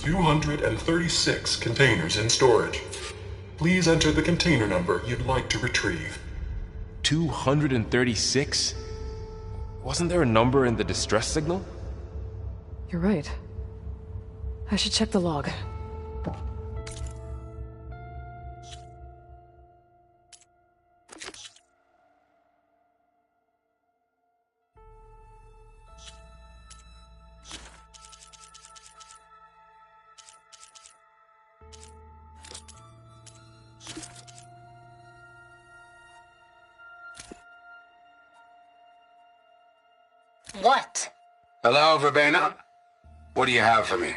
$236 containers in storage. Please enter the container number you'd like to retrieve. 236? Wasn't there a number in the distress signal? You're right. I should check the log. What? Hello, Verbena? What do you have for me?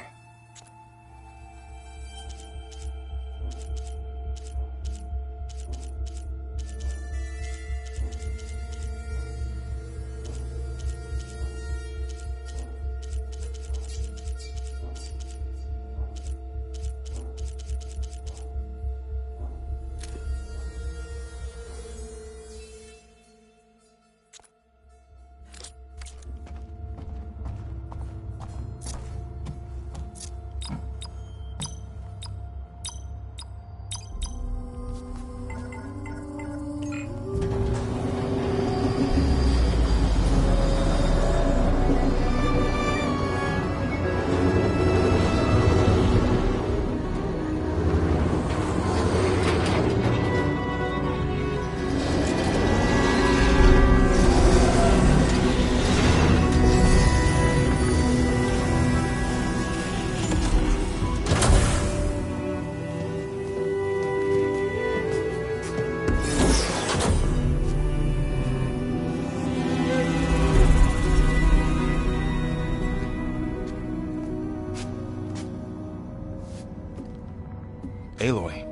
Aloy.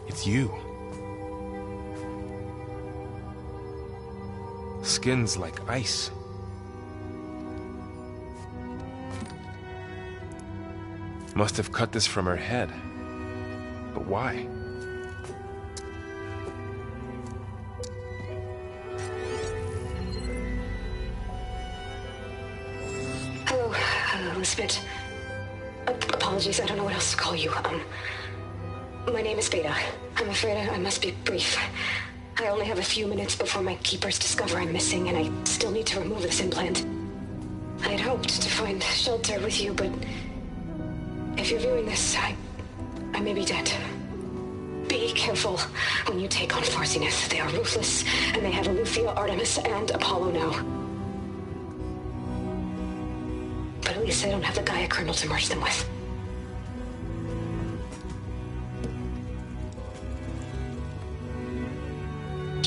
It's you. Skin's like ice. Must have cut this from her head. But why? Hello, Elizabeth. Apologies, I don't know what else to call you. My name is Beta. I'm afraid I must be brief. I only have a few minutes before my keepers discover I'm missing, and I still need to remove this implant. I had hoped to find shelter with you, but if you're viewing this, I may be dead. Be careful when you take on Far Zenith. They are ruthless, and they have Eleuthia, Artemis, and Apollo now. But at least I don't have the Gaia kernel to merge them with.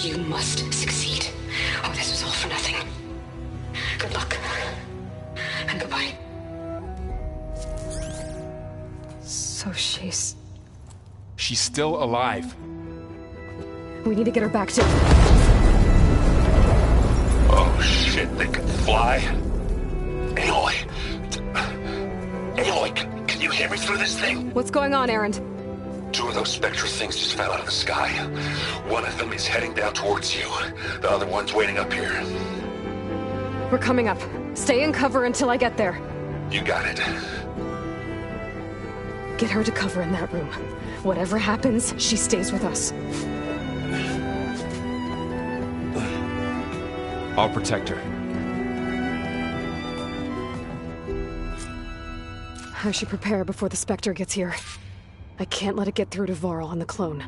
You must succeed, or this was all for nothing. Good luck. And goodbye. So she's still alive. We need to get her back to... Oh shit, they can fly? Aloy! Aloy, can you hear me through this thing? What's going on, Erend? 2 of those spectral things just fell out of the sky. One of them is heading down towards you. The other one's waiting up here. We're coming up. Stay in cover until I get there. You got it. Get her to cover in that room. Whatever happens, she stays with us. I'll protect her. I should prepare before the Spectre gets here. I can't let it get through to Varl on the clone.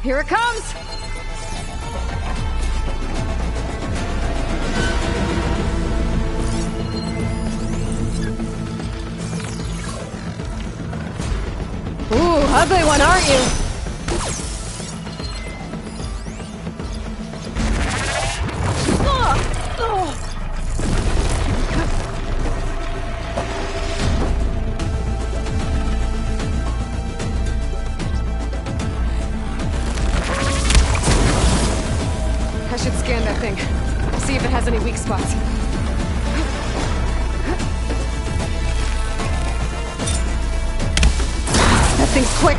Here it comes! Ooh, ugly one, aren't you? I should scan that thing. See if it has any weak spots. That thing's quick.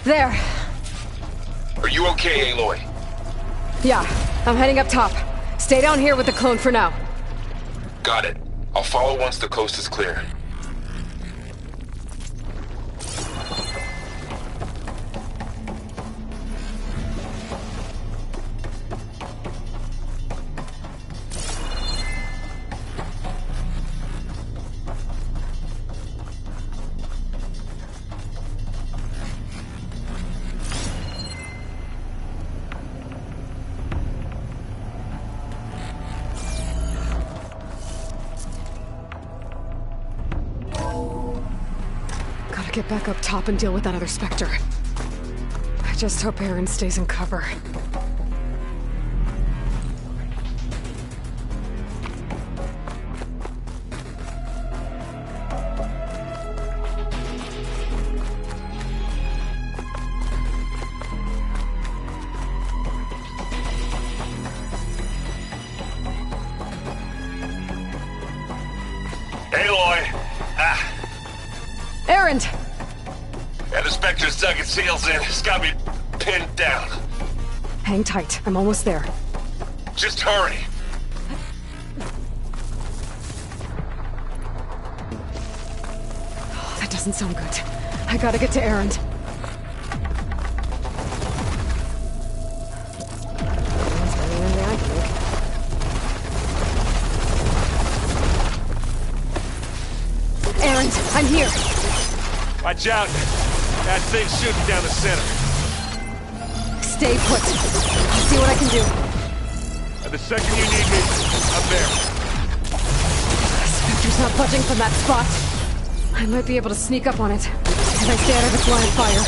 There. Are you okay, Aloy? Yeah, I'm heading up top. Stay down here with the clone for now. Got it. I'll follow once the coast is clear. Get back up top and deal with that other Spectre. I just hope Aaron stays in cover. Aloy! Aaron! And the Spectre's dug its heels in. It's got me pinned down. Hang tight. I'm almost there. Just hurry. Oh, that doesn't sound good. I gotta get to Aaron. Aaron, I'm here. Watch out! That thing's shooting down the center. Stay put. I'll see what I can do. And the second you need me, I'm there. Spectre's not budging from that spot. I might be able to sneak up on it if I stay out of its line of fire.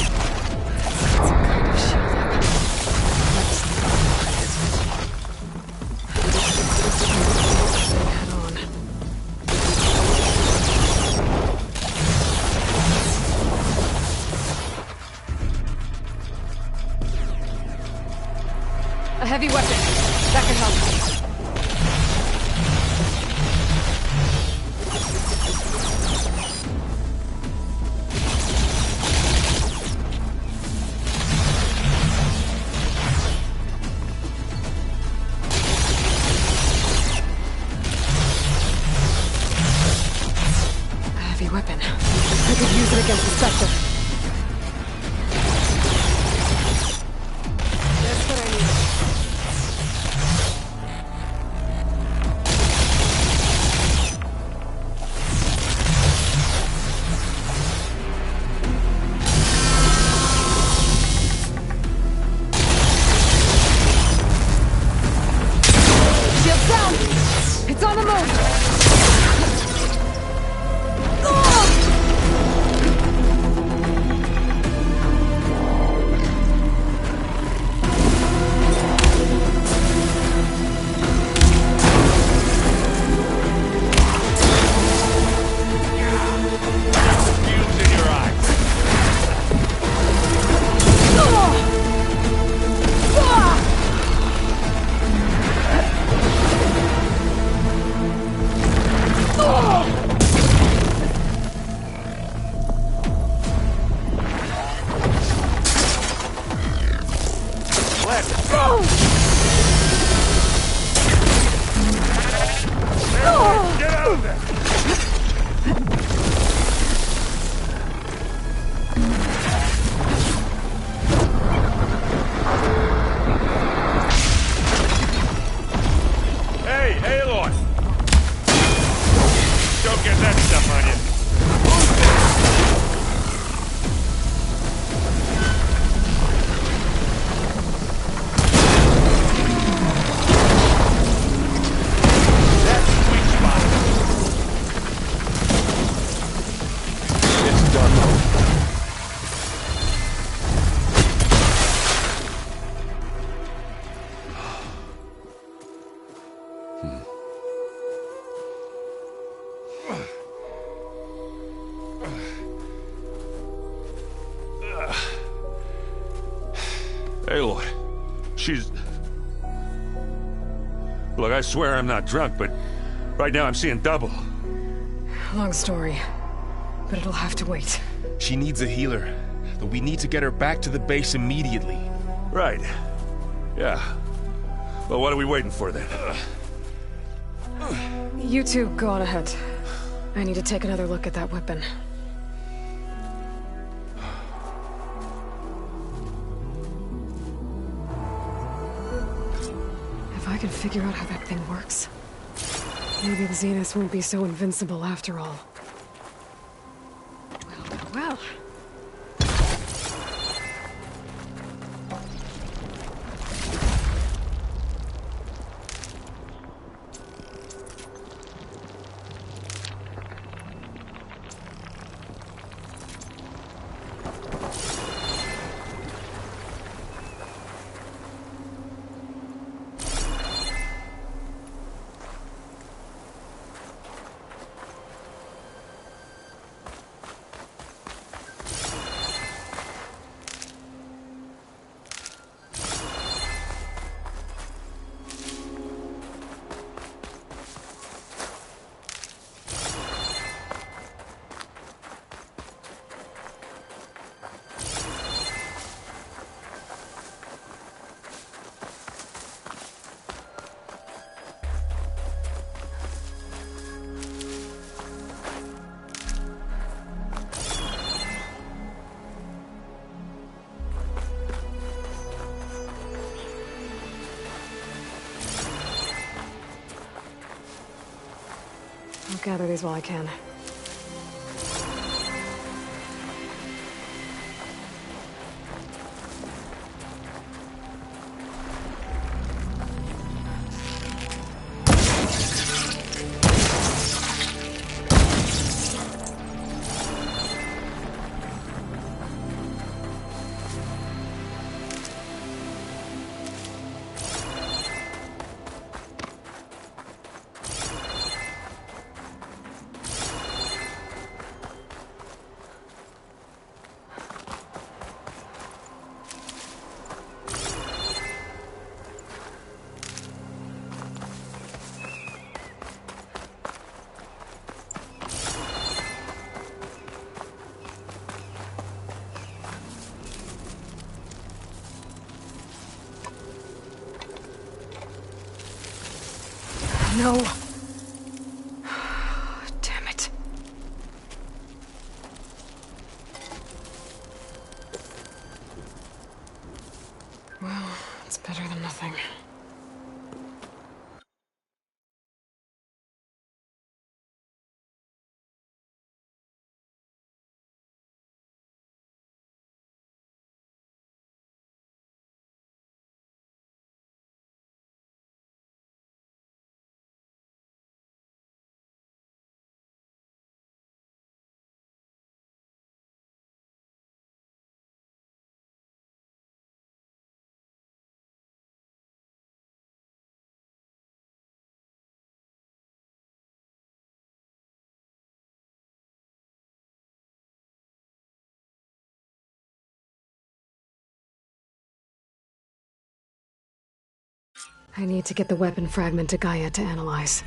A heavy weapon. That can help. A heavy weapon. I could use it against the Spectre. That's what I need. It's on the move! Aloy, she's... Look, I swear I'm not drunk, but right now I'm seeing double. Long story, but it'll have to wait. She needs a healer, but we need to get her back to the base immediately. Right. Yeah. Well, what are we waiting for then? You two go on ahead. I need to take another look at that weapon. If I can figure out how that thing works, maybe the Zeniths won't be so invincible after all. Well. I'll gather these while I can. No. Damn it. Well, it's better than nothing. I need to get the weapon fragment to Gaia to analyze.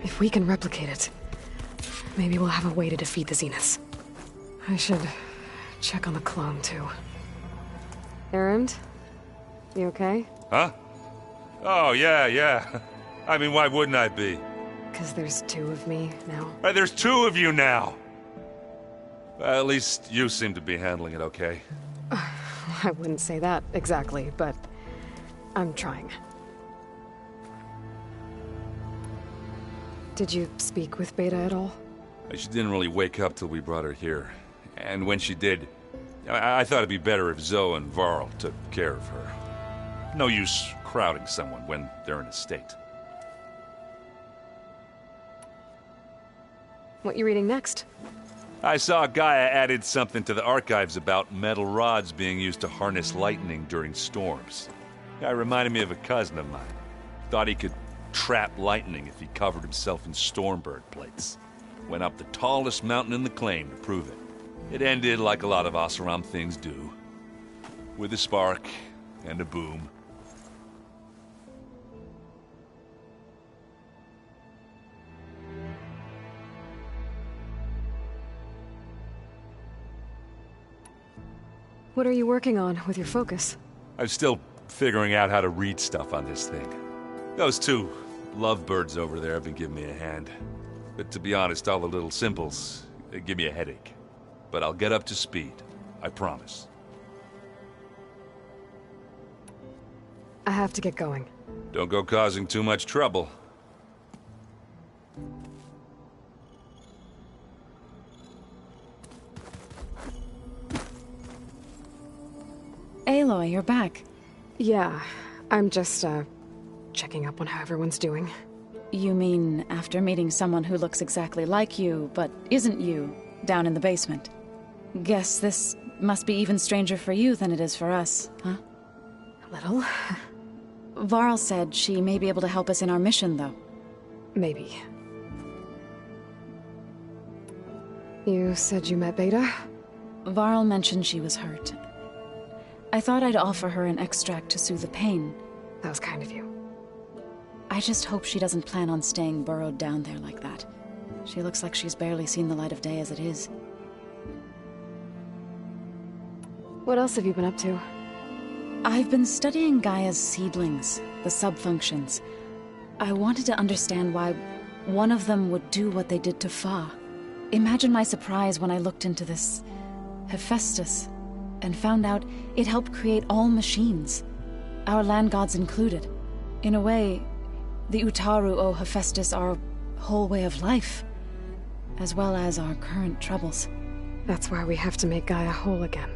If we can replicate it, maybe we'll have a way to defeat the Zeniths. I should check on the clone, too. Erend? You okay? Huh? Oh, yeah. I mean, why wouldn't I be? 'Cause there's two of me now. Right, there's two of you now! Well, at least you seem to be handling it okay. I wouldn't say that exactly, but I'm trying. Did you speak with Beta at all? She didn't really wake up till we brought her here. And when she did, I thought it'd be better if Zoe and Varl took care of her. No use crowding someone when they're in a state. What you reading next? I saw Gaia added something to the archives about metal rods being used to harness lightning during storms. Guy reminded me of a cousin of mine. Thought he could trap lightning if he covered himself in Stormbird plates. Went up the tallest mountain in the claim to prove it. It ended like a lot of Oseram things do. With a spark and a boom. What are you working on with your focus? I'm still figuring out how to read stuff on this thing. Those two lovebirds over there have been giving me a hand. But to be honest, all the little simples, they give me a headache. But I'll get up to speed. I promise. I have to get going. Don't go causing too much trouble. Aloy, you're back. Yeah, I'm just, checking up on how everyone's doing. You mean after meeting someone who looks exactly like you, but isn't you, down in the basement? Guess this must be even stranger for you than it is for us, huh? A little. Varl said she may be able to help us in our mission, though. Maybe. You said you met Beta? Varl mentioned she was hurt. I thought I'd offer her an extract to soothe the pain. That was kind of you. I just hope she doesn't plan on staying burrowed down there like that. She looks like she's barely seen the light of day as it is. What else have you been up to? I've been studying Gaia's seedlings, the subfunctions. I wanted to understand why one of them would do what they did to Fa. Imagine my surprise when I looked into this Hephaestus and found out it helped create all machines, our land gods included. In a way, the Utaru owe Hephaestus our whole way of life, as well as our current troubles. That's why we have to make Gaia whole again.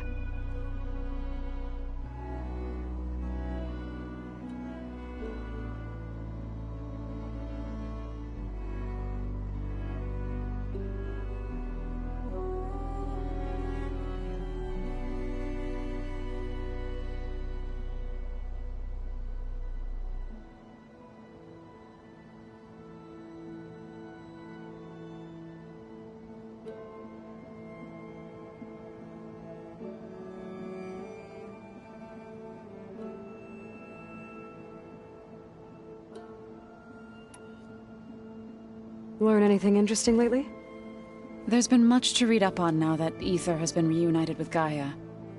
Learn anything interesting lately? There's been much to read up on now that Ether has been reunited with Gaia.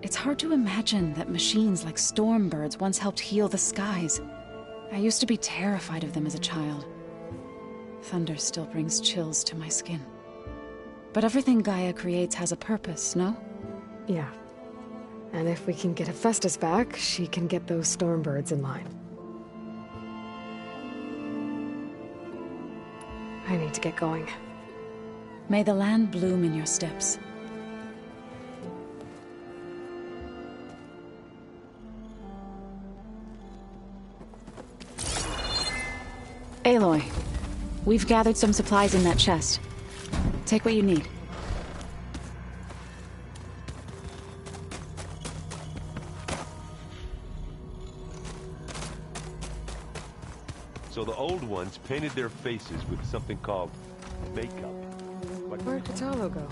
It's hard to imagine that machines like stormbirds once helped heal the skies. I used to be terrified of them as a child. Thunder still brings chills to my skin. But everything Gaia creates has a purpose, no? Yeah. And if we can get Hephaestus back, she can get those stormbirds in line. I need to get going. May the land bloom in your steps. Aloy, we've gathered some supplies in that chest. Take what you need. So the old ones painted their faces with something called makeup. Where'd Katalo go?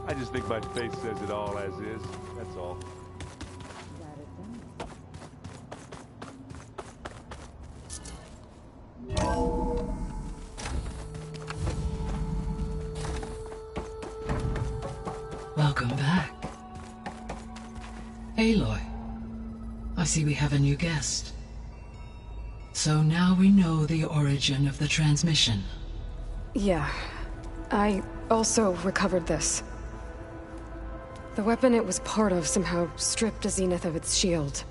I just think my face says it all as is, that's all. Welcome back. Aloy, I see we have a new guest. So now we know the origin of the transmission. Yeah. I also recovered this. The weapon it was part of somehow stripped a Zenith of its shield,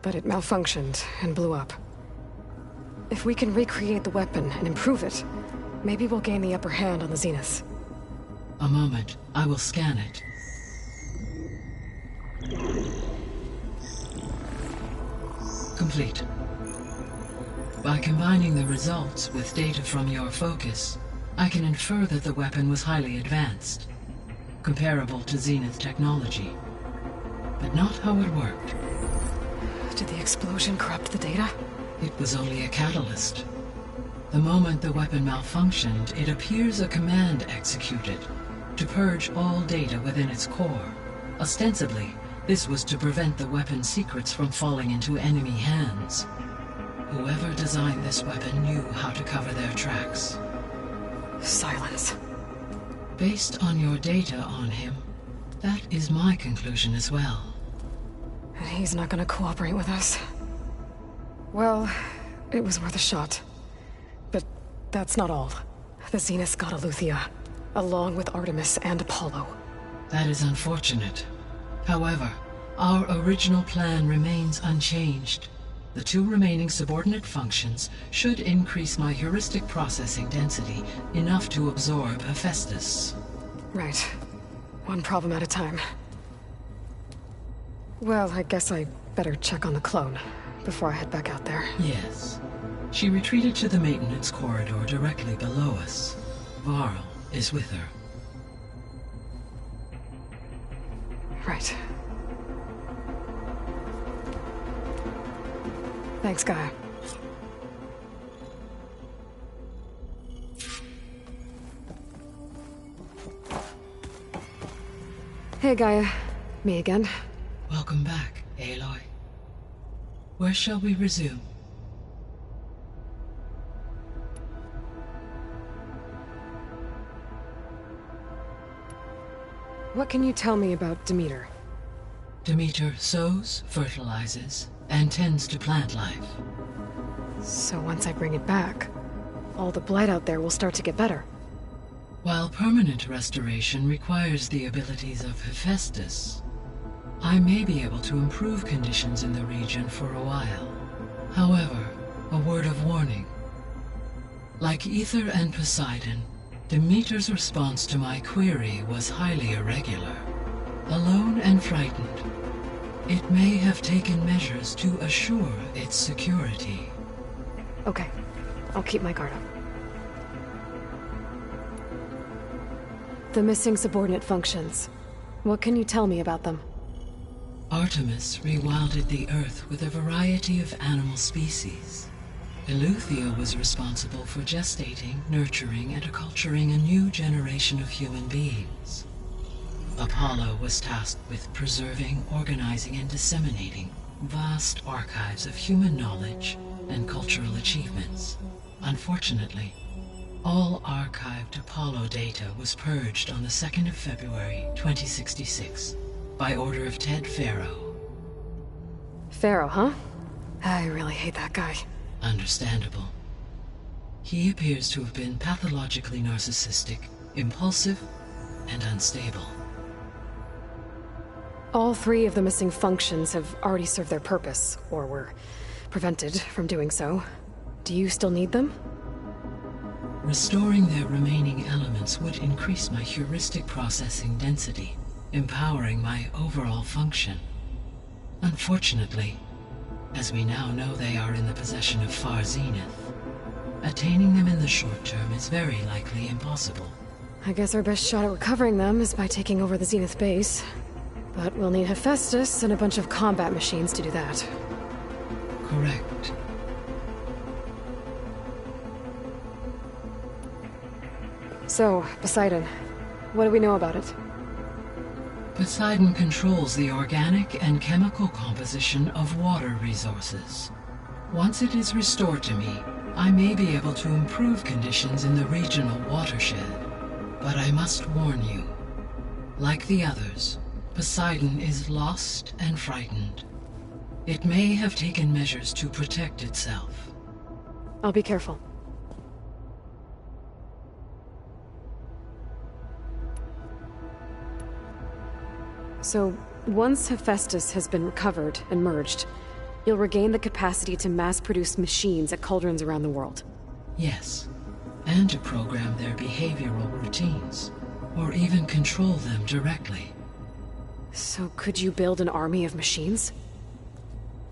but it malfunctioned and blew up. If we can recreate the weapon and improve it, maybe we'll gain the upper hand on the Zeniths. A moment, I will scan it. Complete. By combining the results with data from your focus, I can infer that the weapon was highly advanced, comparable to Zenith technology, but not how it worked. Did the explosion corrupt the data? It was only a catalyst. The moment the weapon malfunctioned, it appears a command executed to purge all data within its core. Ostensibly, this was to prevent the weapon's secrets from falling into enemy hands. Whoever designed this weapon knew how to cover their tracks. Silence. Based on your data on him, that is my conclusion as well. And he's not gonna cooperate with us. Well, it was worth a shot. But that's not all. The Zeniths got Eleuthia, along with Artemis and Apollo. That is unfortunate. However, our original plan remains unchanged. The 2 remaining subordinate functions should increase my heuristic processing density enough to absorb Hephaestus. Right. One problem at a time. Well, I guess I better check on the clone before I head back out there. Yes. She retreated to the maintenance corridor directly below us. Varl is with her. Right. Thanks, Gaia. Hey, Gaia. Me again. Welcome back, Aloy. Where shall we resume? What can you tell me about Demeter? Demeter sows, fertilizes, and tends to plant life. So once I bring it back, all the blight out there will start to get better. While permanent restoration requires the abilities of Hephaestus, I may be able to improve conditions in the region for a while. However, a word of warning. Like Ether and Poseidon, Demeter's response to my query was highly irregular. Alone and frightened, it may have taken measures to assure its security. Okay, I'll keep my guard up. The missing subordinate functions. What can you tell me about them? Artemis rewilded the Earth with a variety of animal species. Eleuthia was responsible for gestating, nurturing, and acculturating a new generation of human beings. Apollo was tasked with preserving, organizing, and disseminating vast archives of human knowledge and cultural achievements. Unfortunately, all archived Apollo data was purged on the 2nd of February, 2066, by order of Ted Faro. Faro, huh? I really hate that guy. Understandable. He appears to have been pathologically narcissistic, impulsive, and unstable. All 3 of the missing functions have already served their purpose, or were prevented from doing so. Do you still need them? Restoring their remaining elements would increase my heuristic processing density, empowering my overall function. Unfortunately, as we now know they are in the possession of Far Zenith, attaining them in the short term is very likely impossible. I guess our best shot at recovering them is by taking over the Zenith base. But we'll need Hephaestus and a bunch of combat machines to do that. Correct. So, Poseidon, what do we know about it? Poseidon controls the organic and chemical composition of water resources. Once it is restored to me, I may be able to improve conditions in the regional watershed. But I must warn you, like the others, Poseidon is lost and frightened. It may have taken measures to protect itself. I'll be careful. So, once Hephaestus has been recovered and merged, you'll regain the capacity to mass-produce machines at cauldrons around the world. Yes, and to program their behavioral routines, or even control them directly. So could you build an army of machines?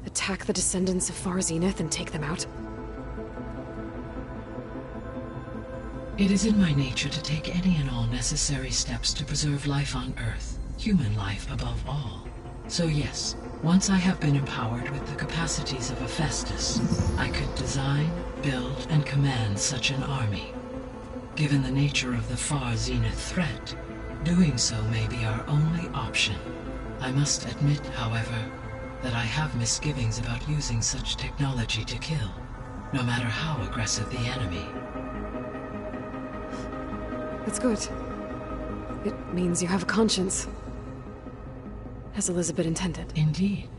Attack the descendants of Far Zenith and take them out? It is in my nature to take any and all necessary steps to preserve life on Earth, human life above all. So yes, Once I have been empowered with the capacities of Hephaestus, I could design, build, and command such an army. Given the nature of the far zenith threat, doing so may be our only option. I must admit, however, that I have misgivings about using such technology to kill, no matter how aggressive the enemy. That's good. It means you have a conscience. As Elizabeth intended. Indeed.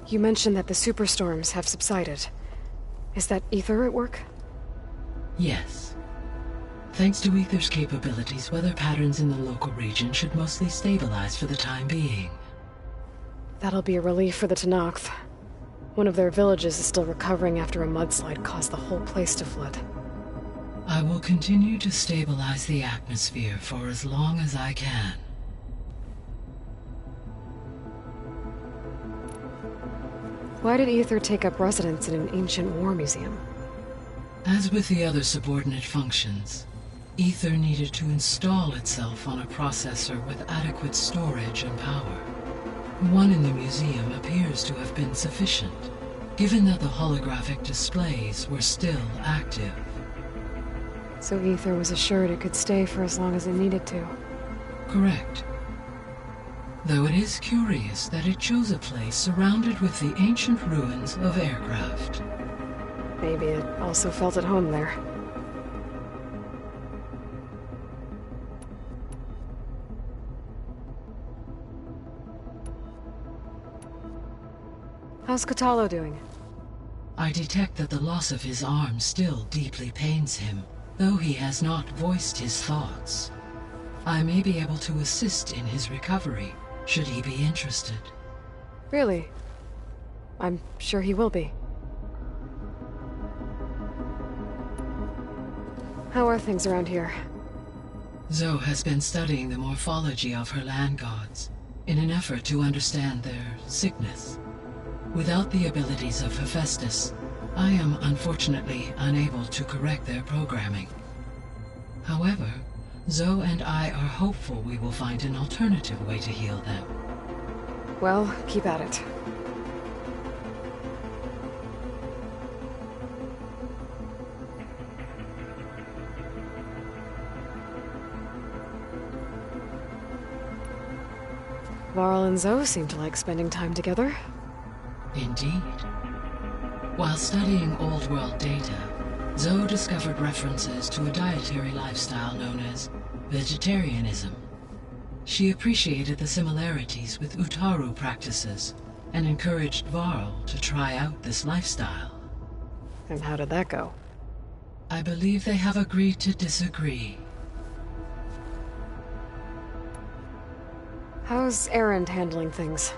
You mentioned that the superstorms have subsided. Is that Ether at work? Yes. Thanks to Ether's capabilities, weather patterns in the local region should mostly stabilize for the time being. That'll be a relief for the Tenakth. One of their villages is still recovering after a mudslide caused the whole place to flood. I will continue to stabilize the atmosphere for as long as I can. Why did Ether take up residence in an ancient war museum? As with the other subordinate functions, Ether needed to install itself on a processor with adequate storage and power. One in the museum appears to have been sufficient, given that the holographic displays were still active. So Ether was assured it could stay for as long as it needed to. Correct. Though it is curious that it chose a place surrounded with the ancient ruins of aircraft. Maybe it also felt at home there. How's Katalo doing? I detect that the loss of his arm still deeply pains him, though he has not voiced his thoughts. I may be able to assist in his recovery, should he be interested. Really? I'm sure he will be. How are things around here? Zoe has been studying the morphology of her land gods, in an effort to understand their sickness. Without the abilities of Hephaestus, I am unfortunately unable to correct their programming. However, Zoe and I are hopeful we will find an alternative way to heal them. Well, keep at it. Varl and Zoe seem to like spending time together. Indeed. While studying old world data, Zoe discovered references to a dietary lifestyle known as vegetarianism. She appreciated the similarities with Utaru practices and encouraged Varl to try out this lifestyle. And how did that go? I believe they have agreed to disagree. How's Erend handling things?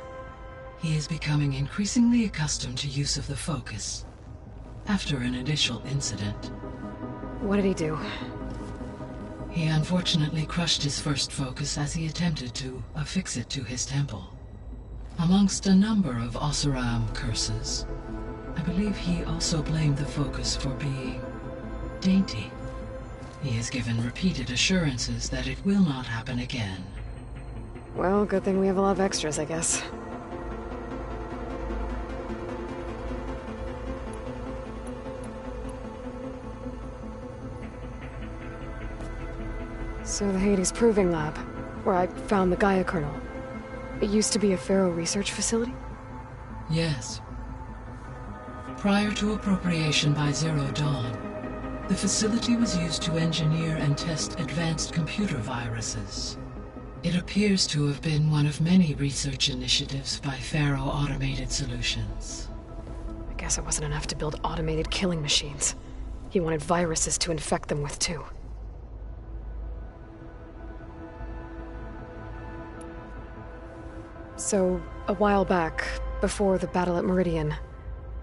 He is becoming increasingly accustomed to use of the focus, after an initial incident. What did he do? He unfortunately crushed his first focus as he attempted to affix it to his temple. Amongst a number of Oseram curses, I believe he also blamed the focus for being dainty. He has given repeated assurances that it will not happen again. Well, good thing we have a lot of extras, I guess. So the Hades Proving Lab, where I found the Gaia kernel. It used to be a Pharaoh research facility? Yes. Prior to appropriation by Zero Dawn, the facility was used to engineer and test advanced computer viruses. It appears to have been one of many research initiatives by Pharaoh Automated Solutions. I guess it wasn't enough to build automated killing machines. He wanted viruses to infect them with, too. So, a while back, before the battle at Meridian,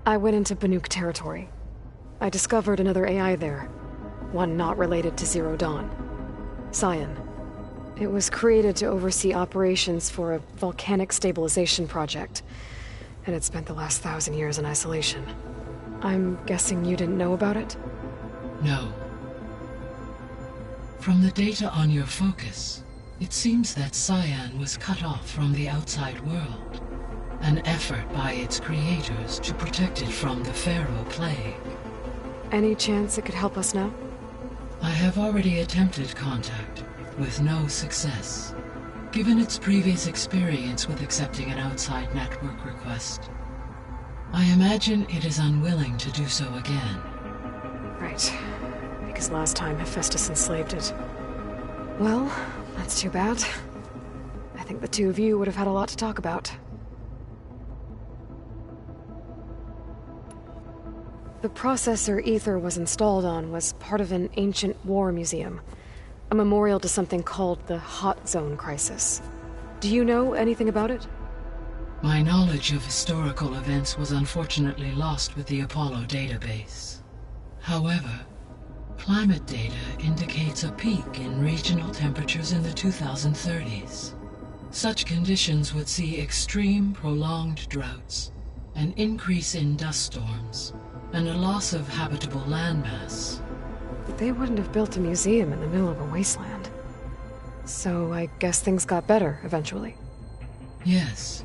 I went into Banuk territory. I discovered another AI there, one not related to Zero Dawn. Cyan. It was created to oversee operations for a volcanic stabilization project, and it spent the last 1,000 years in isolation. I'm guessing you didn't know about it? No. From the data on your focus, it seems that Cyan was cut off from the outside world. An effort by its creators to protect it from the Pharaoh plague. Any chance it could help us now? I have already attempted contact, with no success. Given its previous experience with accepting an outside network request, I imagine it is unwilling to do so again. Right. Because last time Hephaestus enslaved it. Well, that's too bad. I think the two of you would have had a lot to talk about. The processor Ether was installed on was part of an ancient war museum. A memorial to something called the Hot Zone Crisis. Do you know anything about it? My knowledge of historical events was unfortunately lost with the Apollo database. However, climate data indicates a peak in regional temperatures in the 2030s. Such conditions would see extreme, prolonged droughts, an increase in dust storms, and a loss of habitable landmass. They wouldn't have built a museum in the middle of a wasteland. So I guess things got better eventually. Yes.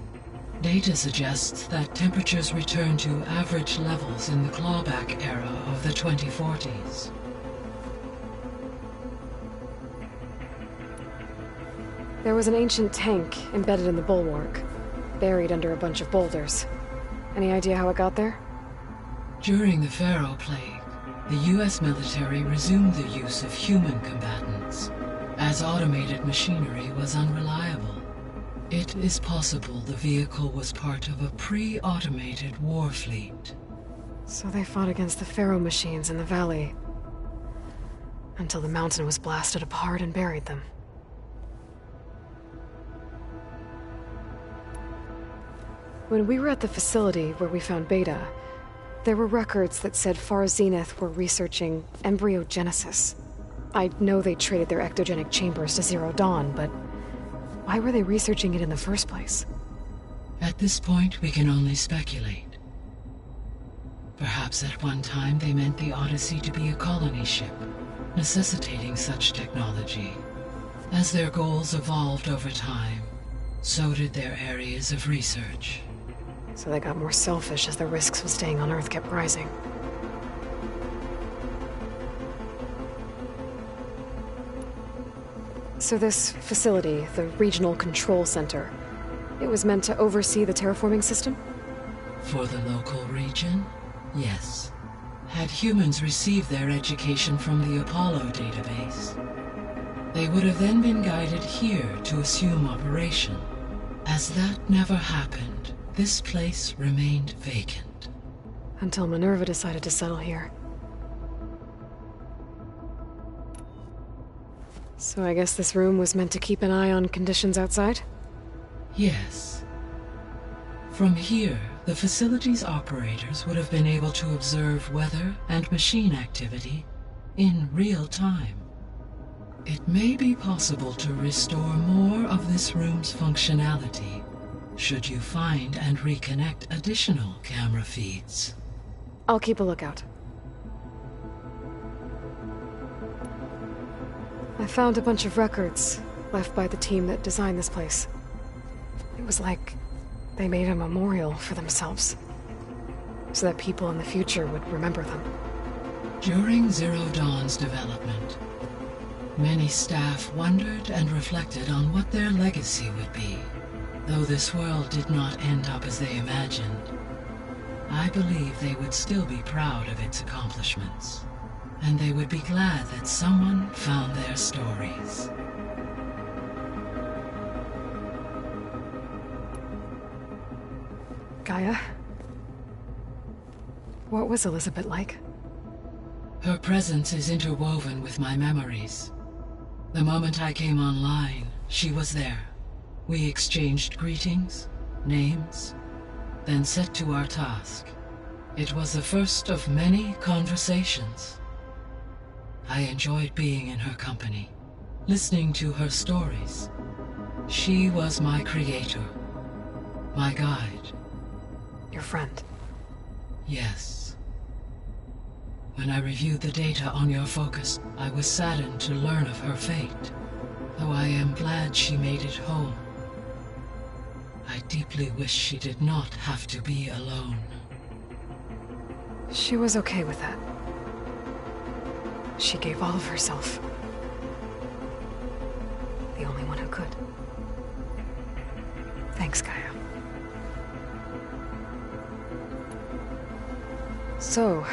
Data suggests that temperatures returned to average levels in the clawback era of the 2040s. There was an ancient tank embedded in the bulwark, buried under a bunch of boulders. Any idea how it got there? During the Pharaoh plague, the US military resumed the use of human combatants, as automated machinery was unreliable. It is possible the vehicle was part of a pre-automated war fleet. So they fought against the Pharaoh machines in the valley, until the mountain was blasted apart and buried them. When we were at the facility where we found Beta, there were records that said Far Zenith were researching embryogenesis. I know they traded their ectogenic chambers to Zero Dawn, but why were they researching it in the first place? At this point, we can only speculate. Perhaps at one time they meant the Odyssey to be a colony ship, necessitating such technology. As their goals evolved over time, so did their areas of research. So they got more selfish as the risks of staying on Earth kept rising. So this facility, the Regional Control Center, it was meant to oversee the terraforming system? For the local region, yes. Had humans received their education from the Apollo database, they would have then been guided here to assume operation. As that never happened, this place remained vacant. Until Minerva decided to settle here. So I guess this room was meant to keep an eye on conditions outside? Yes. From here, the facility's operators would have been able to observe weather and machine activity in real time. It may be possible to restore more of this room's functionality should you find and reconnect additional camera feeds. I'll keep a lookout. I found a bunch of records left by the team that designed this place. It was like they made a memorial for themselves, so that people in the future would remember them. During Zero Dawn's development, many staff wondered and reflected on what their legacy would be. Though this world did not end up as they imagined, I believe they would still be proud of its accomplishments, and they would be glad that someone found their stories. Gaia? What was Elizabeth like? Her presence is interwoven with my memories. The moment I came online, she was there. We exchanged greetings, names, then set to our task. It was the first of many conversations. I enjoyed being in her company, listening to her stories. She was my creator, my guide. Your friend? Yes. When I reviewed the data on your focus, I was saddened to learn of her fate, though I am glad she made it home. I deeply wish she did not have to be alone. She was okay with that. She gave all of herself. The only one who could. Thanks, Gaia. So,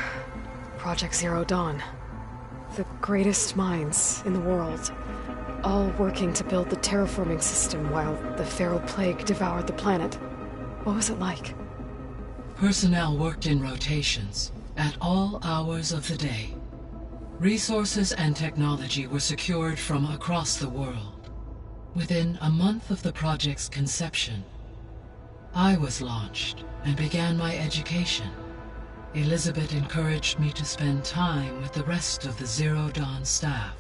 Project Zero Dawn. The greatest minds in the world, all working to build the terraforming system while the feral plague devoured the planet. What was it like? Personnel worked in rotations, at all hours of the day. Resources and technology were secured from across the world. Within a month of the project's conception, I was launched and began my education. Elizabeth encouraged me to spend time with the rest of the Zero Dawn staff.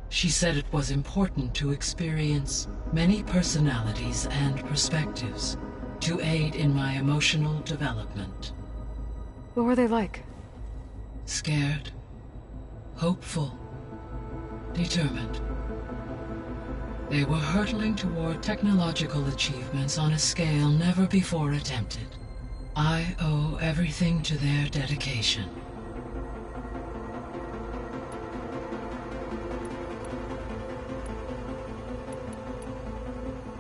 She said it was important to experience many personalities and perspectives to aid in my emotional development. What were they like? Scared, hopeful, determined. They were hurtling toward technological achievements on a scale never before attempted. I owe everything to their dedication.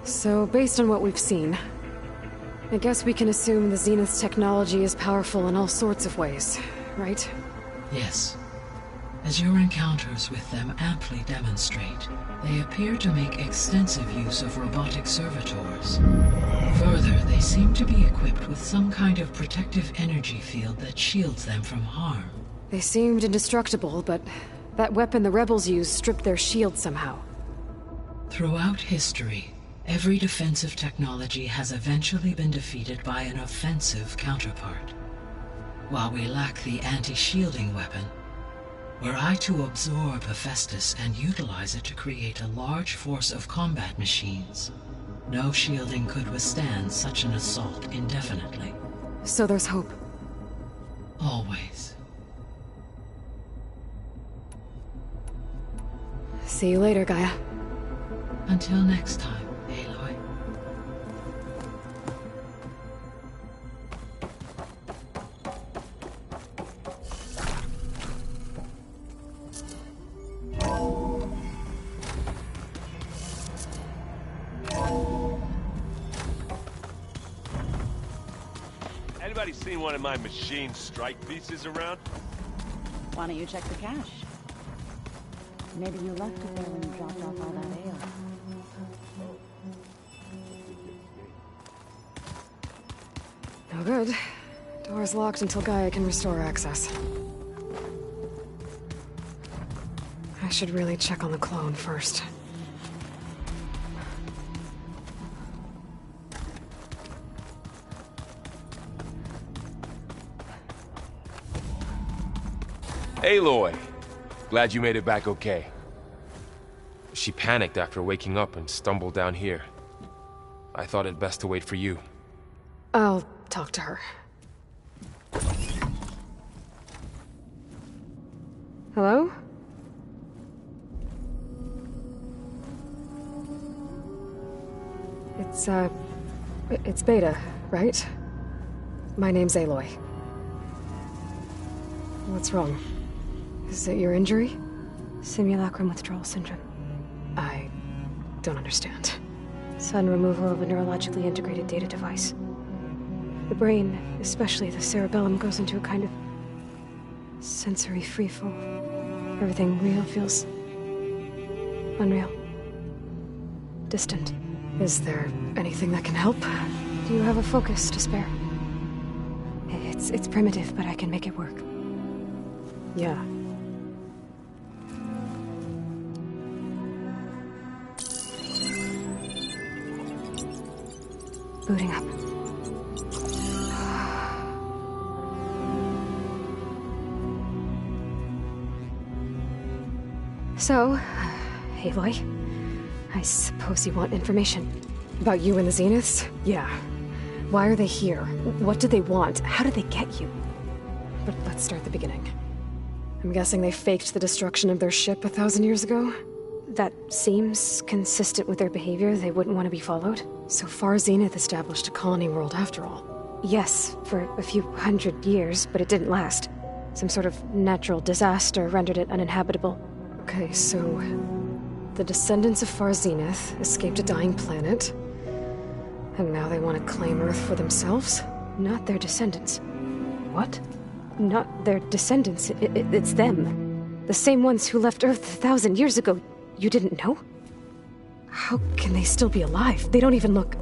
So, based on what we've seen, I guess we can assume the Zenith's technology is powerful in all sorts of ways, right? Yes. As your encounters with them amply demonstrate, they appear to make extensive use of robotic servitors. Further, they seem to be equipped with some kind of protective energy field that shields them from harm. They seemed indestructible, but that weapon the rebels used stripped their shield somehow. Throughout history, every defensive technology has eventually been defeated by an offensive counterpart. While we lack the anti-shielding weapon, were I to absorb Hephaestus and utilize it to create a large force of combat machines, no shielding could withstand such an assault indefinitely. So there's hope. Always. See you later, Gaia. Until next time, Aloy. Anybody seen one of my machine strike pieces around? Why don't you check the cache? Maybe you left it there when you dropped off all that ale. No good. Door's locked until Gaia can restore access. I should really check on the clone first. Aloy! Glad you made it back okay. She panicked after waking up and stumbled down here. I thought it best to wait for you. I'll talk to her. Hello? It's Beta, right? My name's Aloy. What's wrong? Is it your injury? Simulacrum withdrawal syndrome. I don't understand. Sudden removal of a neurologically integrated data device. The brain, especially the cerebellum, goes into a kind of sensory freefall. Everything real feels unreal. Distant. Is there anything that can help? Do you have a focus to spare? It's primitive, but I can make it work. Yeah. Booting up. So, Aloy, I suppose you want information. About you and the Zeniths? Yeah. Why are they here? What do they want? How did they get you? But let's start at the beginning. I'm guessing they faked the destruction of their ship 1,000 years ago? That seems consistent with their behavior. They wouldn't want to be followed. So Far Zenith established a colony world after all. Yes, for a few hundred years, but it didn't last. Some sort of natural disaster rendered it uninhabitable. Okay, so the descendants of Far Zenith escaped a dying planet, and now they want to claim Earth for themselves? Not their descendants. What? Not their descendants. It's them. The same ones who left Earth 1,000 years ago. You didn't know? How can they still be alive? They don't even look...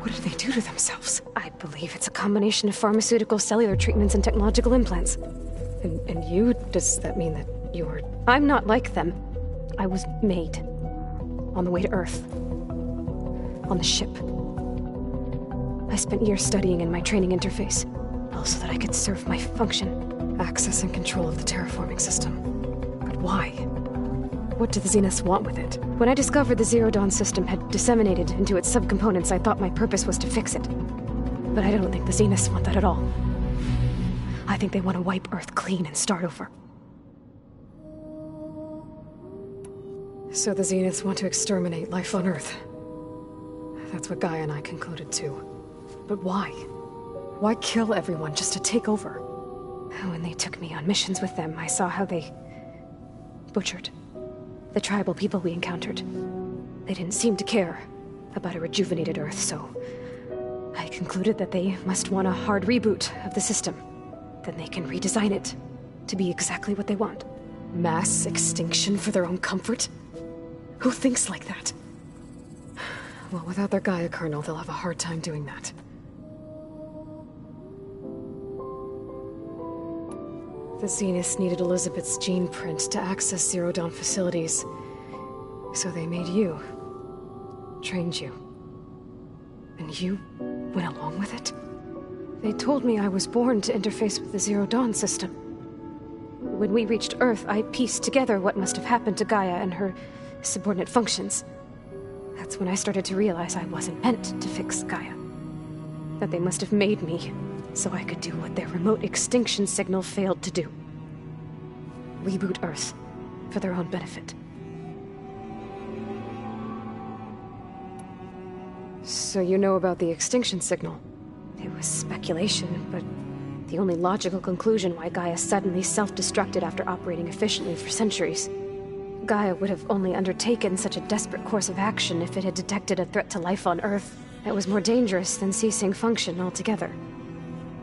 What did they do to themselves? I believe it's a combination of pharmaceutical, cellular treatments, and technological implants. And you? Does that mean that you're... I'm not like them. I was made. On the way to Earth. On the ship. I spent years studying in my training interface, all so that I could serve my function. Access and control of the terraforming system. But why? What do the Zeniths want with it? When I discovered the Zero Dawn system had disseminated into its subcomponents, I thought my purpose was to fix it. But I don't think the Zeniths want that at all. I think they want to wipe Earth clean and start over. So the Zeniths want to exterminate life on Earth. That's what Gaia and I concluded too. But why? Why kill everyone just to take over? When they took me on missions with them, I saw how they butchered the tribal people we encountered. They didn't seem to care about a rejuvenated Earth, so I concluded that they must want a hard reboot of the system. Then they can redesign it to be exactly what they want. Mass extinction for their own comfort? Who thinks like that? Well, without their Gaia kernel, they'll have a hard time doing that. The Zeniths needed Elizabeth's gene print to access Zero Dawn facilities. So they made you. Trained you. And you went along with it? They told me I was born to interface with the Zero Dawn system. When we reached Earth, I pieced together what must have happened to Gaia and her subordinate functions. That's when I started to realize I wasn't meant to fix Gaia. That they must have made me so I could do what their remote extinction signal failed to do. Reboot Earth for their own benefit. So you know about the extinction signal? It was speculation, but the only logical conclusion why Gaia suddenly self-destructed after operating efficiently for centuries. Gaia would have only undertaken such a desperate course of action if it had detected a threat to life on Earth that was more dangerous than ceasing function altogether.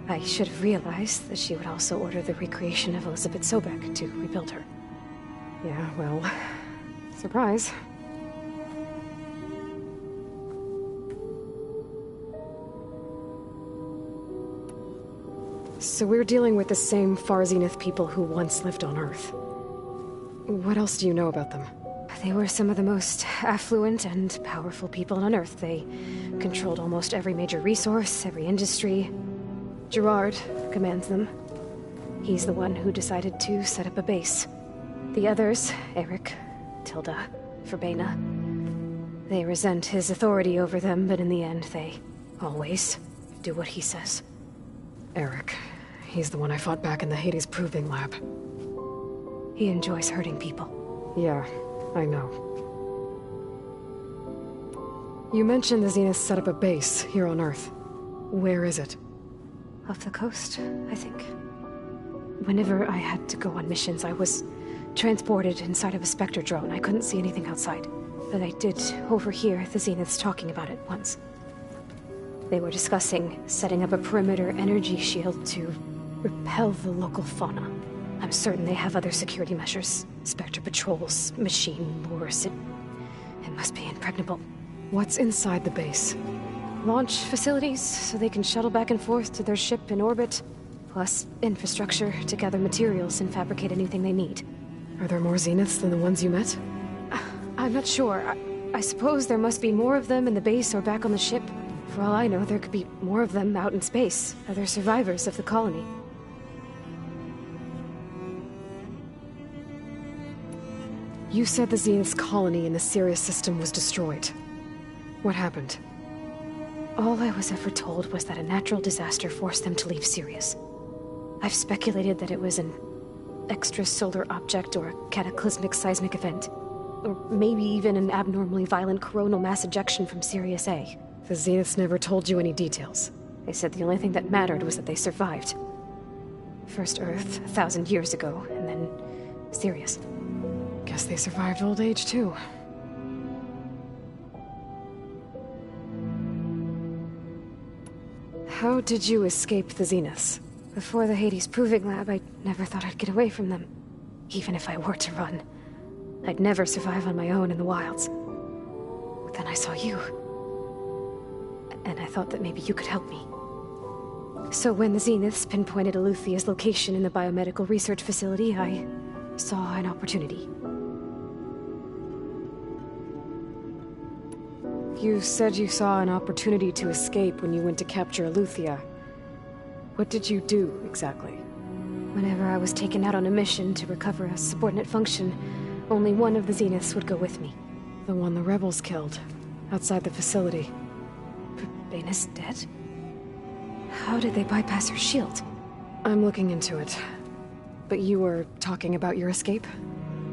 I should have realized that she would also order the recreation of Elizabeth Sobek to rebuild her. Yeah, well... surprise. So we're dealing with the same Far Zenith people who once lived on Earth. What else do you know about them? They were some of the most affluent and powerful people on Earth. They controlled almost every major resource, every industry. Gerard commands them. He's the one who decided to set up a base. The others, Eric, Tilda, Verbena, they resent his authority over them, but in the end, they always do what he says. Eric. He's the one I fought back in the Hades Proving Lab. He enjoys hurting people. Yeah, I know. You mentioned the Zeniths set up a base here on Earth. Where is it? Off the coast, I think. Whenever I had to go on missions, I was transported inside of a Spectre drone. I couldn't see anything outside. But I did overhear the Zeniths talking about it once. They were discussing setting up a perimeter energy shield to repel the local fauna. I'm certain they have other security measures. Spectre patrols, machine lures. It must be impregnable. What's inside the base? Launch facilities, so they can shuttle back and forth to their ship in orbit. Plus infrastructure to gather materials and fabricate anything they need. Are there more Zeniths than the ones you met? I'm not sure. I suppose there must be more of them in the base or back on the ship. For all I know, there could be more of them out in space. Other survivors of the colony. You said the Zenith's colony in the Sirius system was destroyed. What happened? All I was ever told was that a natural disaster forced them to leave Sirius. I've speculated that it was an extrasolar object or a cataclysmic seismic event. Or maybe even an abnormally violent coronal mass ejection from Sirius A. The Zeniths never told you any details. They said the only thing that mattered was that they survived. First Earth, 1,000 years ago, and then Sirius. Guess they survived old age, too. How did you escape the Zeniths? Before the Hades Proving Lab, I never thought I'd get away from them. Even if I were to run. I'd never survive on my own in the wilds. But then I saw you. And I thought that maybe you could help me. So when the Zeniths pinpointed Eluthia's location in the biomedical research facility, I saw an opportunity. You said you saw an opportunity to escape when you went to capture Eluthia. What did you do, exactly? Whenever I was taken out on a mission to recover a subordinate function, only one of the Zeniths would go with me. The one the rebels killed, outside the facility. Baina's dead? How did they bypass her shield? I'm looking into it. But you were talking about your escape?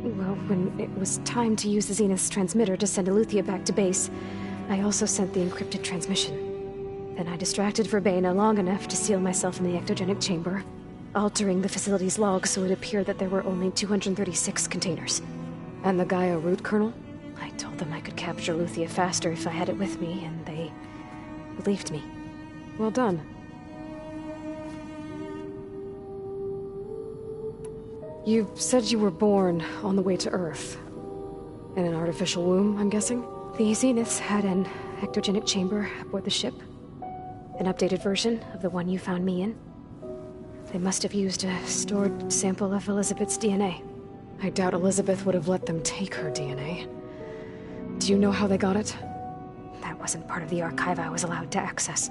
Well, when it was time to use the Zenith's transmitter to send Eluthia back to base, I also sent the encrypted transmission. Then I distracted Verbaina long enough to seal myself in the ectogenic chamber, altering the facility's log so it appeared that there were only 236 containers. And the Gaia root kernel? I told them I could capture Eluthia faster if I had it with me, and they believed me. Well done. You said you were born on the way to Earth. In an artificial womb, I'm guessing? The Zeniths had an ectogenic chamber aboard the ship. An updated version of the one you found me in. They must have used a stored sample of Elizabeth's DNA. I doubt Elizabeth would have let them take her DNA. Do you know how they got it? That wasn't part of the archive I was allowed to access.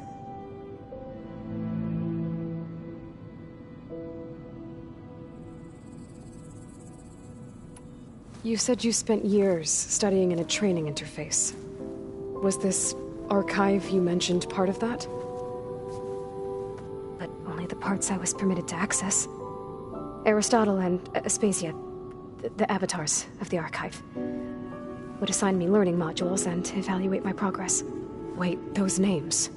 You said you spent years studying in a training interface. Was this archive you mentioned part of that? But only the parts I was permitted to access. Aristotle and Aspasia, the avatars of the archive, would assign me learning modules and evaluate my progress. Wait, those names.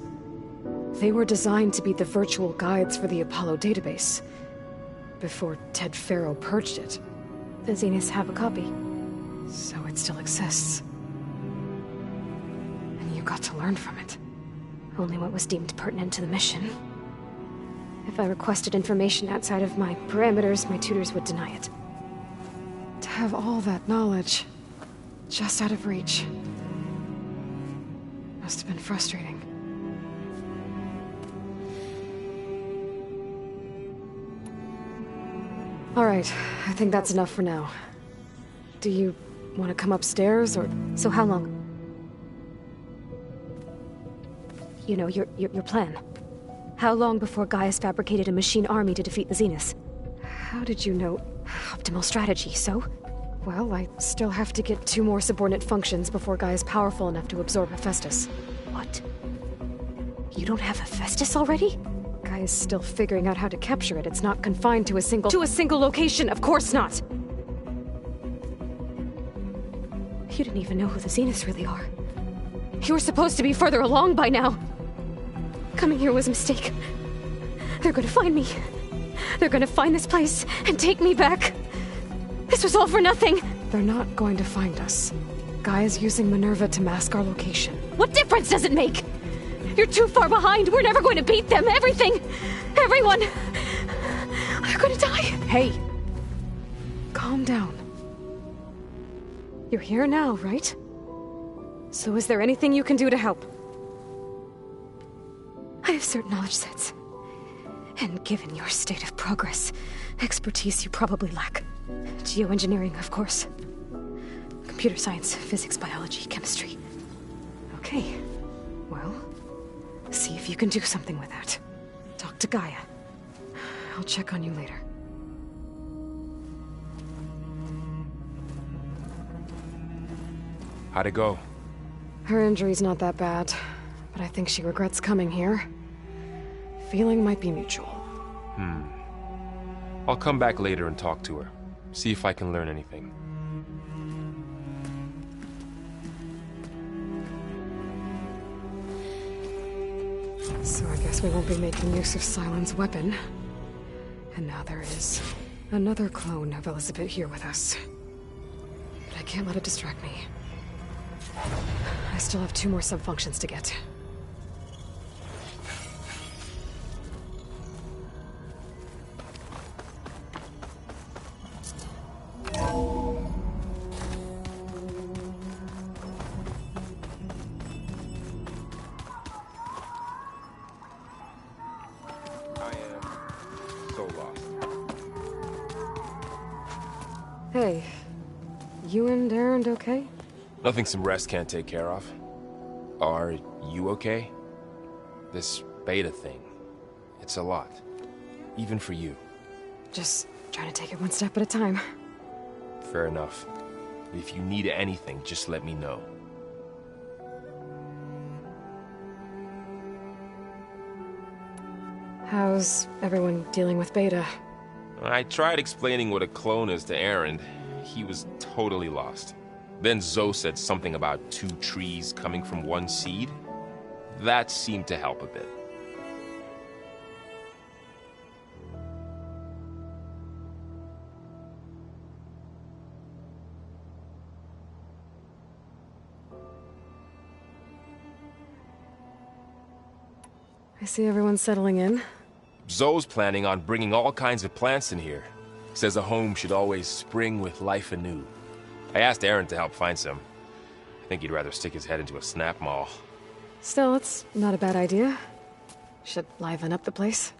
They were designed to be the virtual guides for the Apollo database. Before Ted Faro purged it. The Zeniths have a copy. So it still exists. And you got to learn from it. Only what was deemed pertinent to the mission. If I requested information outside of my parameters, my tutors would deny it. To have all that knowledge, just out of reach. Must have been frustrating. All right, I think that's enough for now. Do you want to come upstairs, or...? So how long? You know, your plan. How long before Gaius fabricated a machine army to defeat the Zeniths? How did you know? Optimal strategy, so? Well, I still have to get 2 more subordinate functions before Gaia's powerful enough to absorb Hephaestus. What? You don't have Hephaestus already? Gaia's still figuring out how to capture it. It's not confined to a single... To a single location! Of course not! You didn't even know who the Zeniths really are. You were supposed to be further along by now. Coming here was a mistake. They're gonna find me. They're gonna find this place and take me back. This was all for nothing. They're not going to find us. Gaia's using Minerva to mask our location. What difference does it make? You're too far behind. We're never going to beat them. Everything. Everyone. They're gonna die. Hey. Calm down. You're here now, right? So is there anything you can do to help? I have certain knowledge sets. And given your state of progress, expertise you probably lack. Geoengineering, of course. Computer science, physics, biology, chemistry. Okay. Well, see if you can do something with that. Talk to Gaia. I'll check on you later. How'd it go? Her injury's not that bad, but I think she regrets coming here. Feeling might be mutual. I'll come back later and talk to her. See if I can learn anything. So I guess we won't be making use of Sylens' weapon. And now there is another clone of Elizabeth here with us. But I can't let it distract me. I still have 2 more subfunctions to get. Hey, you and Erend okay? Nothing some rest can't take care of. Are you okay? This beta thing, it's a lot. Even for you. Just trying to take it one step at a time. Fair enough. If you need anything, just let me know. How's everyone dealing with beta? I tried explaining what a clone is to Erend. He was totally lost. Then Zoe said something about 2 trees coming from 1 seed. That seemed to help a bit. I see everyone's settling in. Zoe's planning on bringing all kinds of plants in here. Says a home should always spring with life anew. I asked Aaron to help find some. I think he'd rather stick his head into a snap mall. Still, it's not a bad idea. Should liven up the place.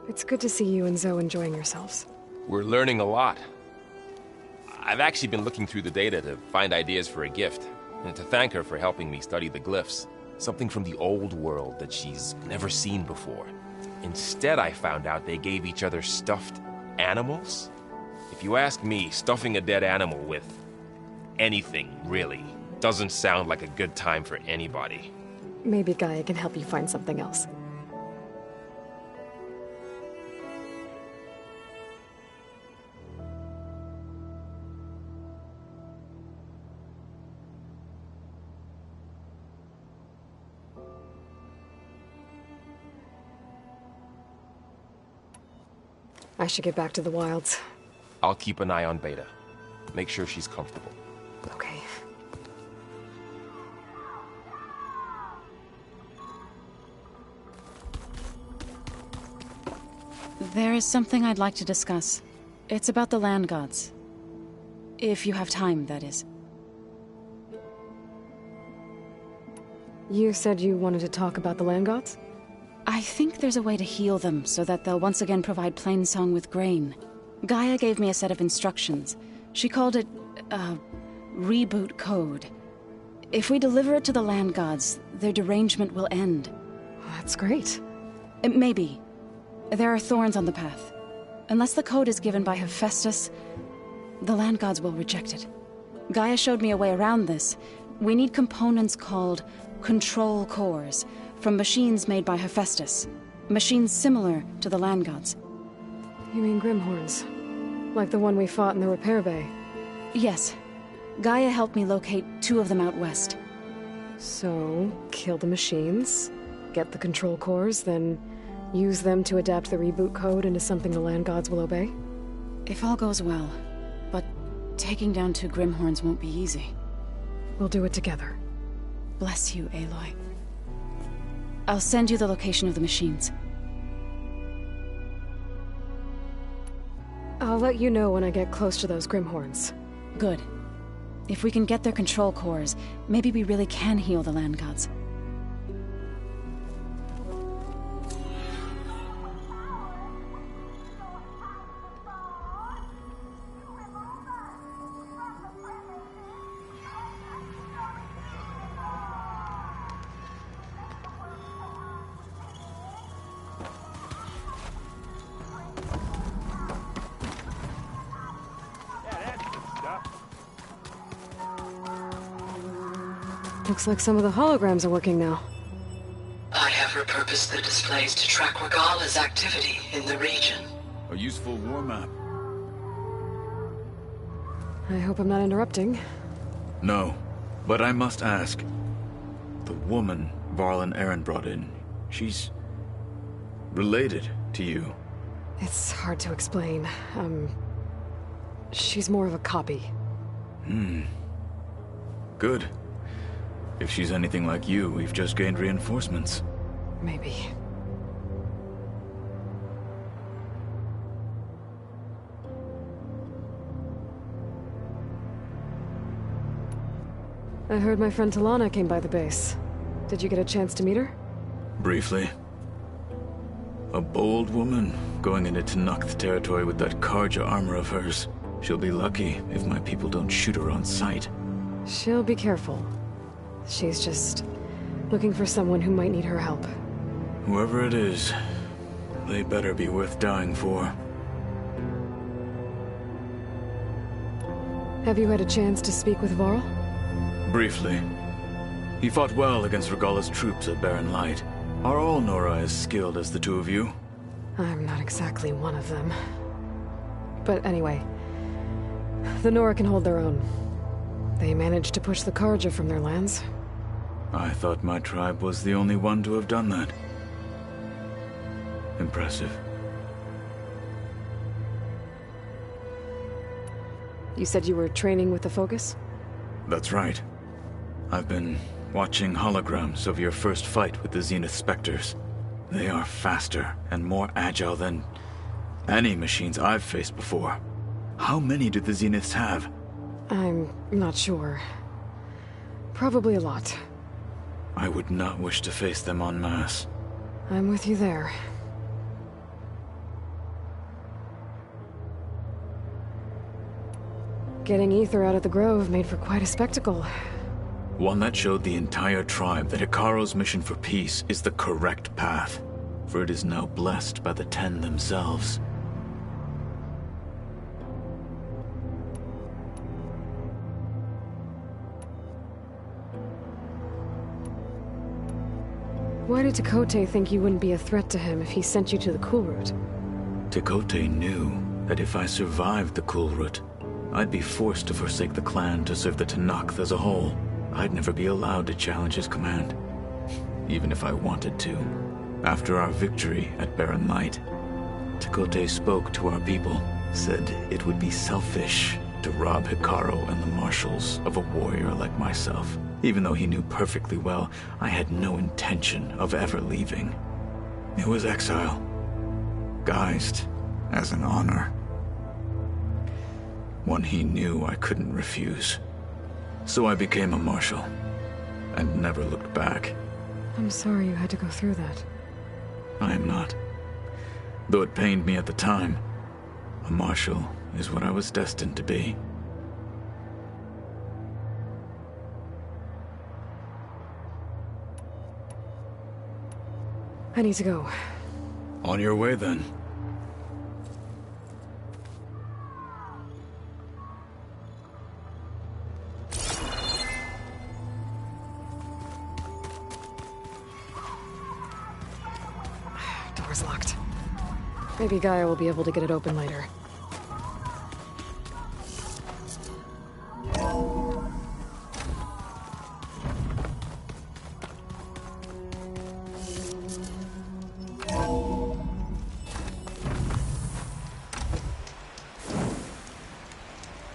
It's good to see you and Zoe enjoying yourselves. We're learning a lot. I've actually been looking through the data to find ideas for a gift, and to thank her for helping me study the glyphs. Something from the old world that she's never seen before. Instead, I found out they gave each other stuffed animals. If you ask me, stuffing a dead animal with anything, really, doesn't sound like a good time for anybody. Maybe Gaia can help you find something else. I should get back to the wilds. I'll keep an eye on Beta. Make sure she's comfortable. Okay. There is something I'd like to discuss. It's about the land gods. If you have time, that is. You said you wanted to talk about the land gods? I think there's a way to heal them so that they'll once again provide Plainsong with grain. Gaia gave me a set of instructions. She called it, reboot code. If we deliver it to the land gods, their derangement will end. That's great. Maybe. There are thorns on the path. Unless the code is given by Hephaestus, the land gods will reject it. Gaia showed me a way around this. We need components called control cores, from machines made by Hephaestus. Machines similar to the land gods. You mean Grimhorns? Like the one we fought in the repair bay? Yes. Gaia helped me locate 2 of them out west. So, kill the machines, get the control cores, then use them to adapt the reboot code into something the land gods will obey? If all goes well. But taking down 2 Grimhorns won't be easy. We'll do it together. Bless you, Aloy. I'll send you the location of the machines. I'll let you know when I get close to those Grimhorns. Good. If we can get their control cores, maybe we really can heal the land gods. Looks like some of the holograms are working now. whatever purpose the displays to track Regala's activity in the region. A useful war map. I hope I'm not interrupting. No, but I must ask. The woman Varl and Aaron brought in, she's related to you. It's hard to explain. She's more of a copy. Good. If she's anything like you, we've just gained reinforcements. Maybe. I heard my friend Talana came by the base. Did you get a chance to meet her? Briefly. A bold woman going into Tenakth territory with that Karja armor of hers. She'll be lucky if my people don't shoot her on sight. She'll be careful. She's just looking for someone who might need her help. Whoever it is, they better be worth dying for. Have you had a chance to speak with Varl? Briefly. He fought well against Regala's troops at Barren Light. Are all Nora as skilled as the two of you? I'm not exactly one of them. But anyway, the Nora can hold their own. They managed to push the Karja from their lands. I thought my tribe was the only one to have done that. Impressive. You said you were training with the Focus? That's right. I've been watching holograms of your first fight with the Zenith Spectres. They are faster and more agile than any machines I've faced before. How many do the Zeniths have? I'm not sure. Probably a lot. I would not wish to face them en masse. I'm with you there. Getting Ether out of the Grove made for quite a spectacle. One that showed the entire tribe that Hikaro's mission for peace is the correct path, for it is now blessed by the Ten themselves. Why did Tekote think you wouldn't be a threat to him if he sent you to the Cool Route? Tekote knew that if I survived the Cool Route, I'd be forced to forsake the clan to serve the Tenakth as a whole. I'd never be allowed to challenge his command, even if I wanted to. After our victory at Barren Light, Tekote spoke to our people, said it would be selfish to rob Hikaro and the marshals of a warrior like myself, even though he knew perfectly well I had no intention of ever leaving. It was exile, guised as an honor. One he knew I couldn't refuse. So I became a marshal, and never looked back. I'm sorry you had to go through that. I am not. Though it pained me at the time, a marshal is what I was destined to be. I need to go. On your way, then. Door's locked. Maybe Gaia will be able to get it open later.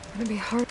It's gonna be hard.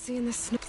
Seeing the snow.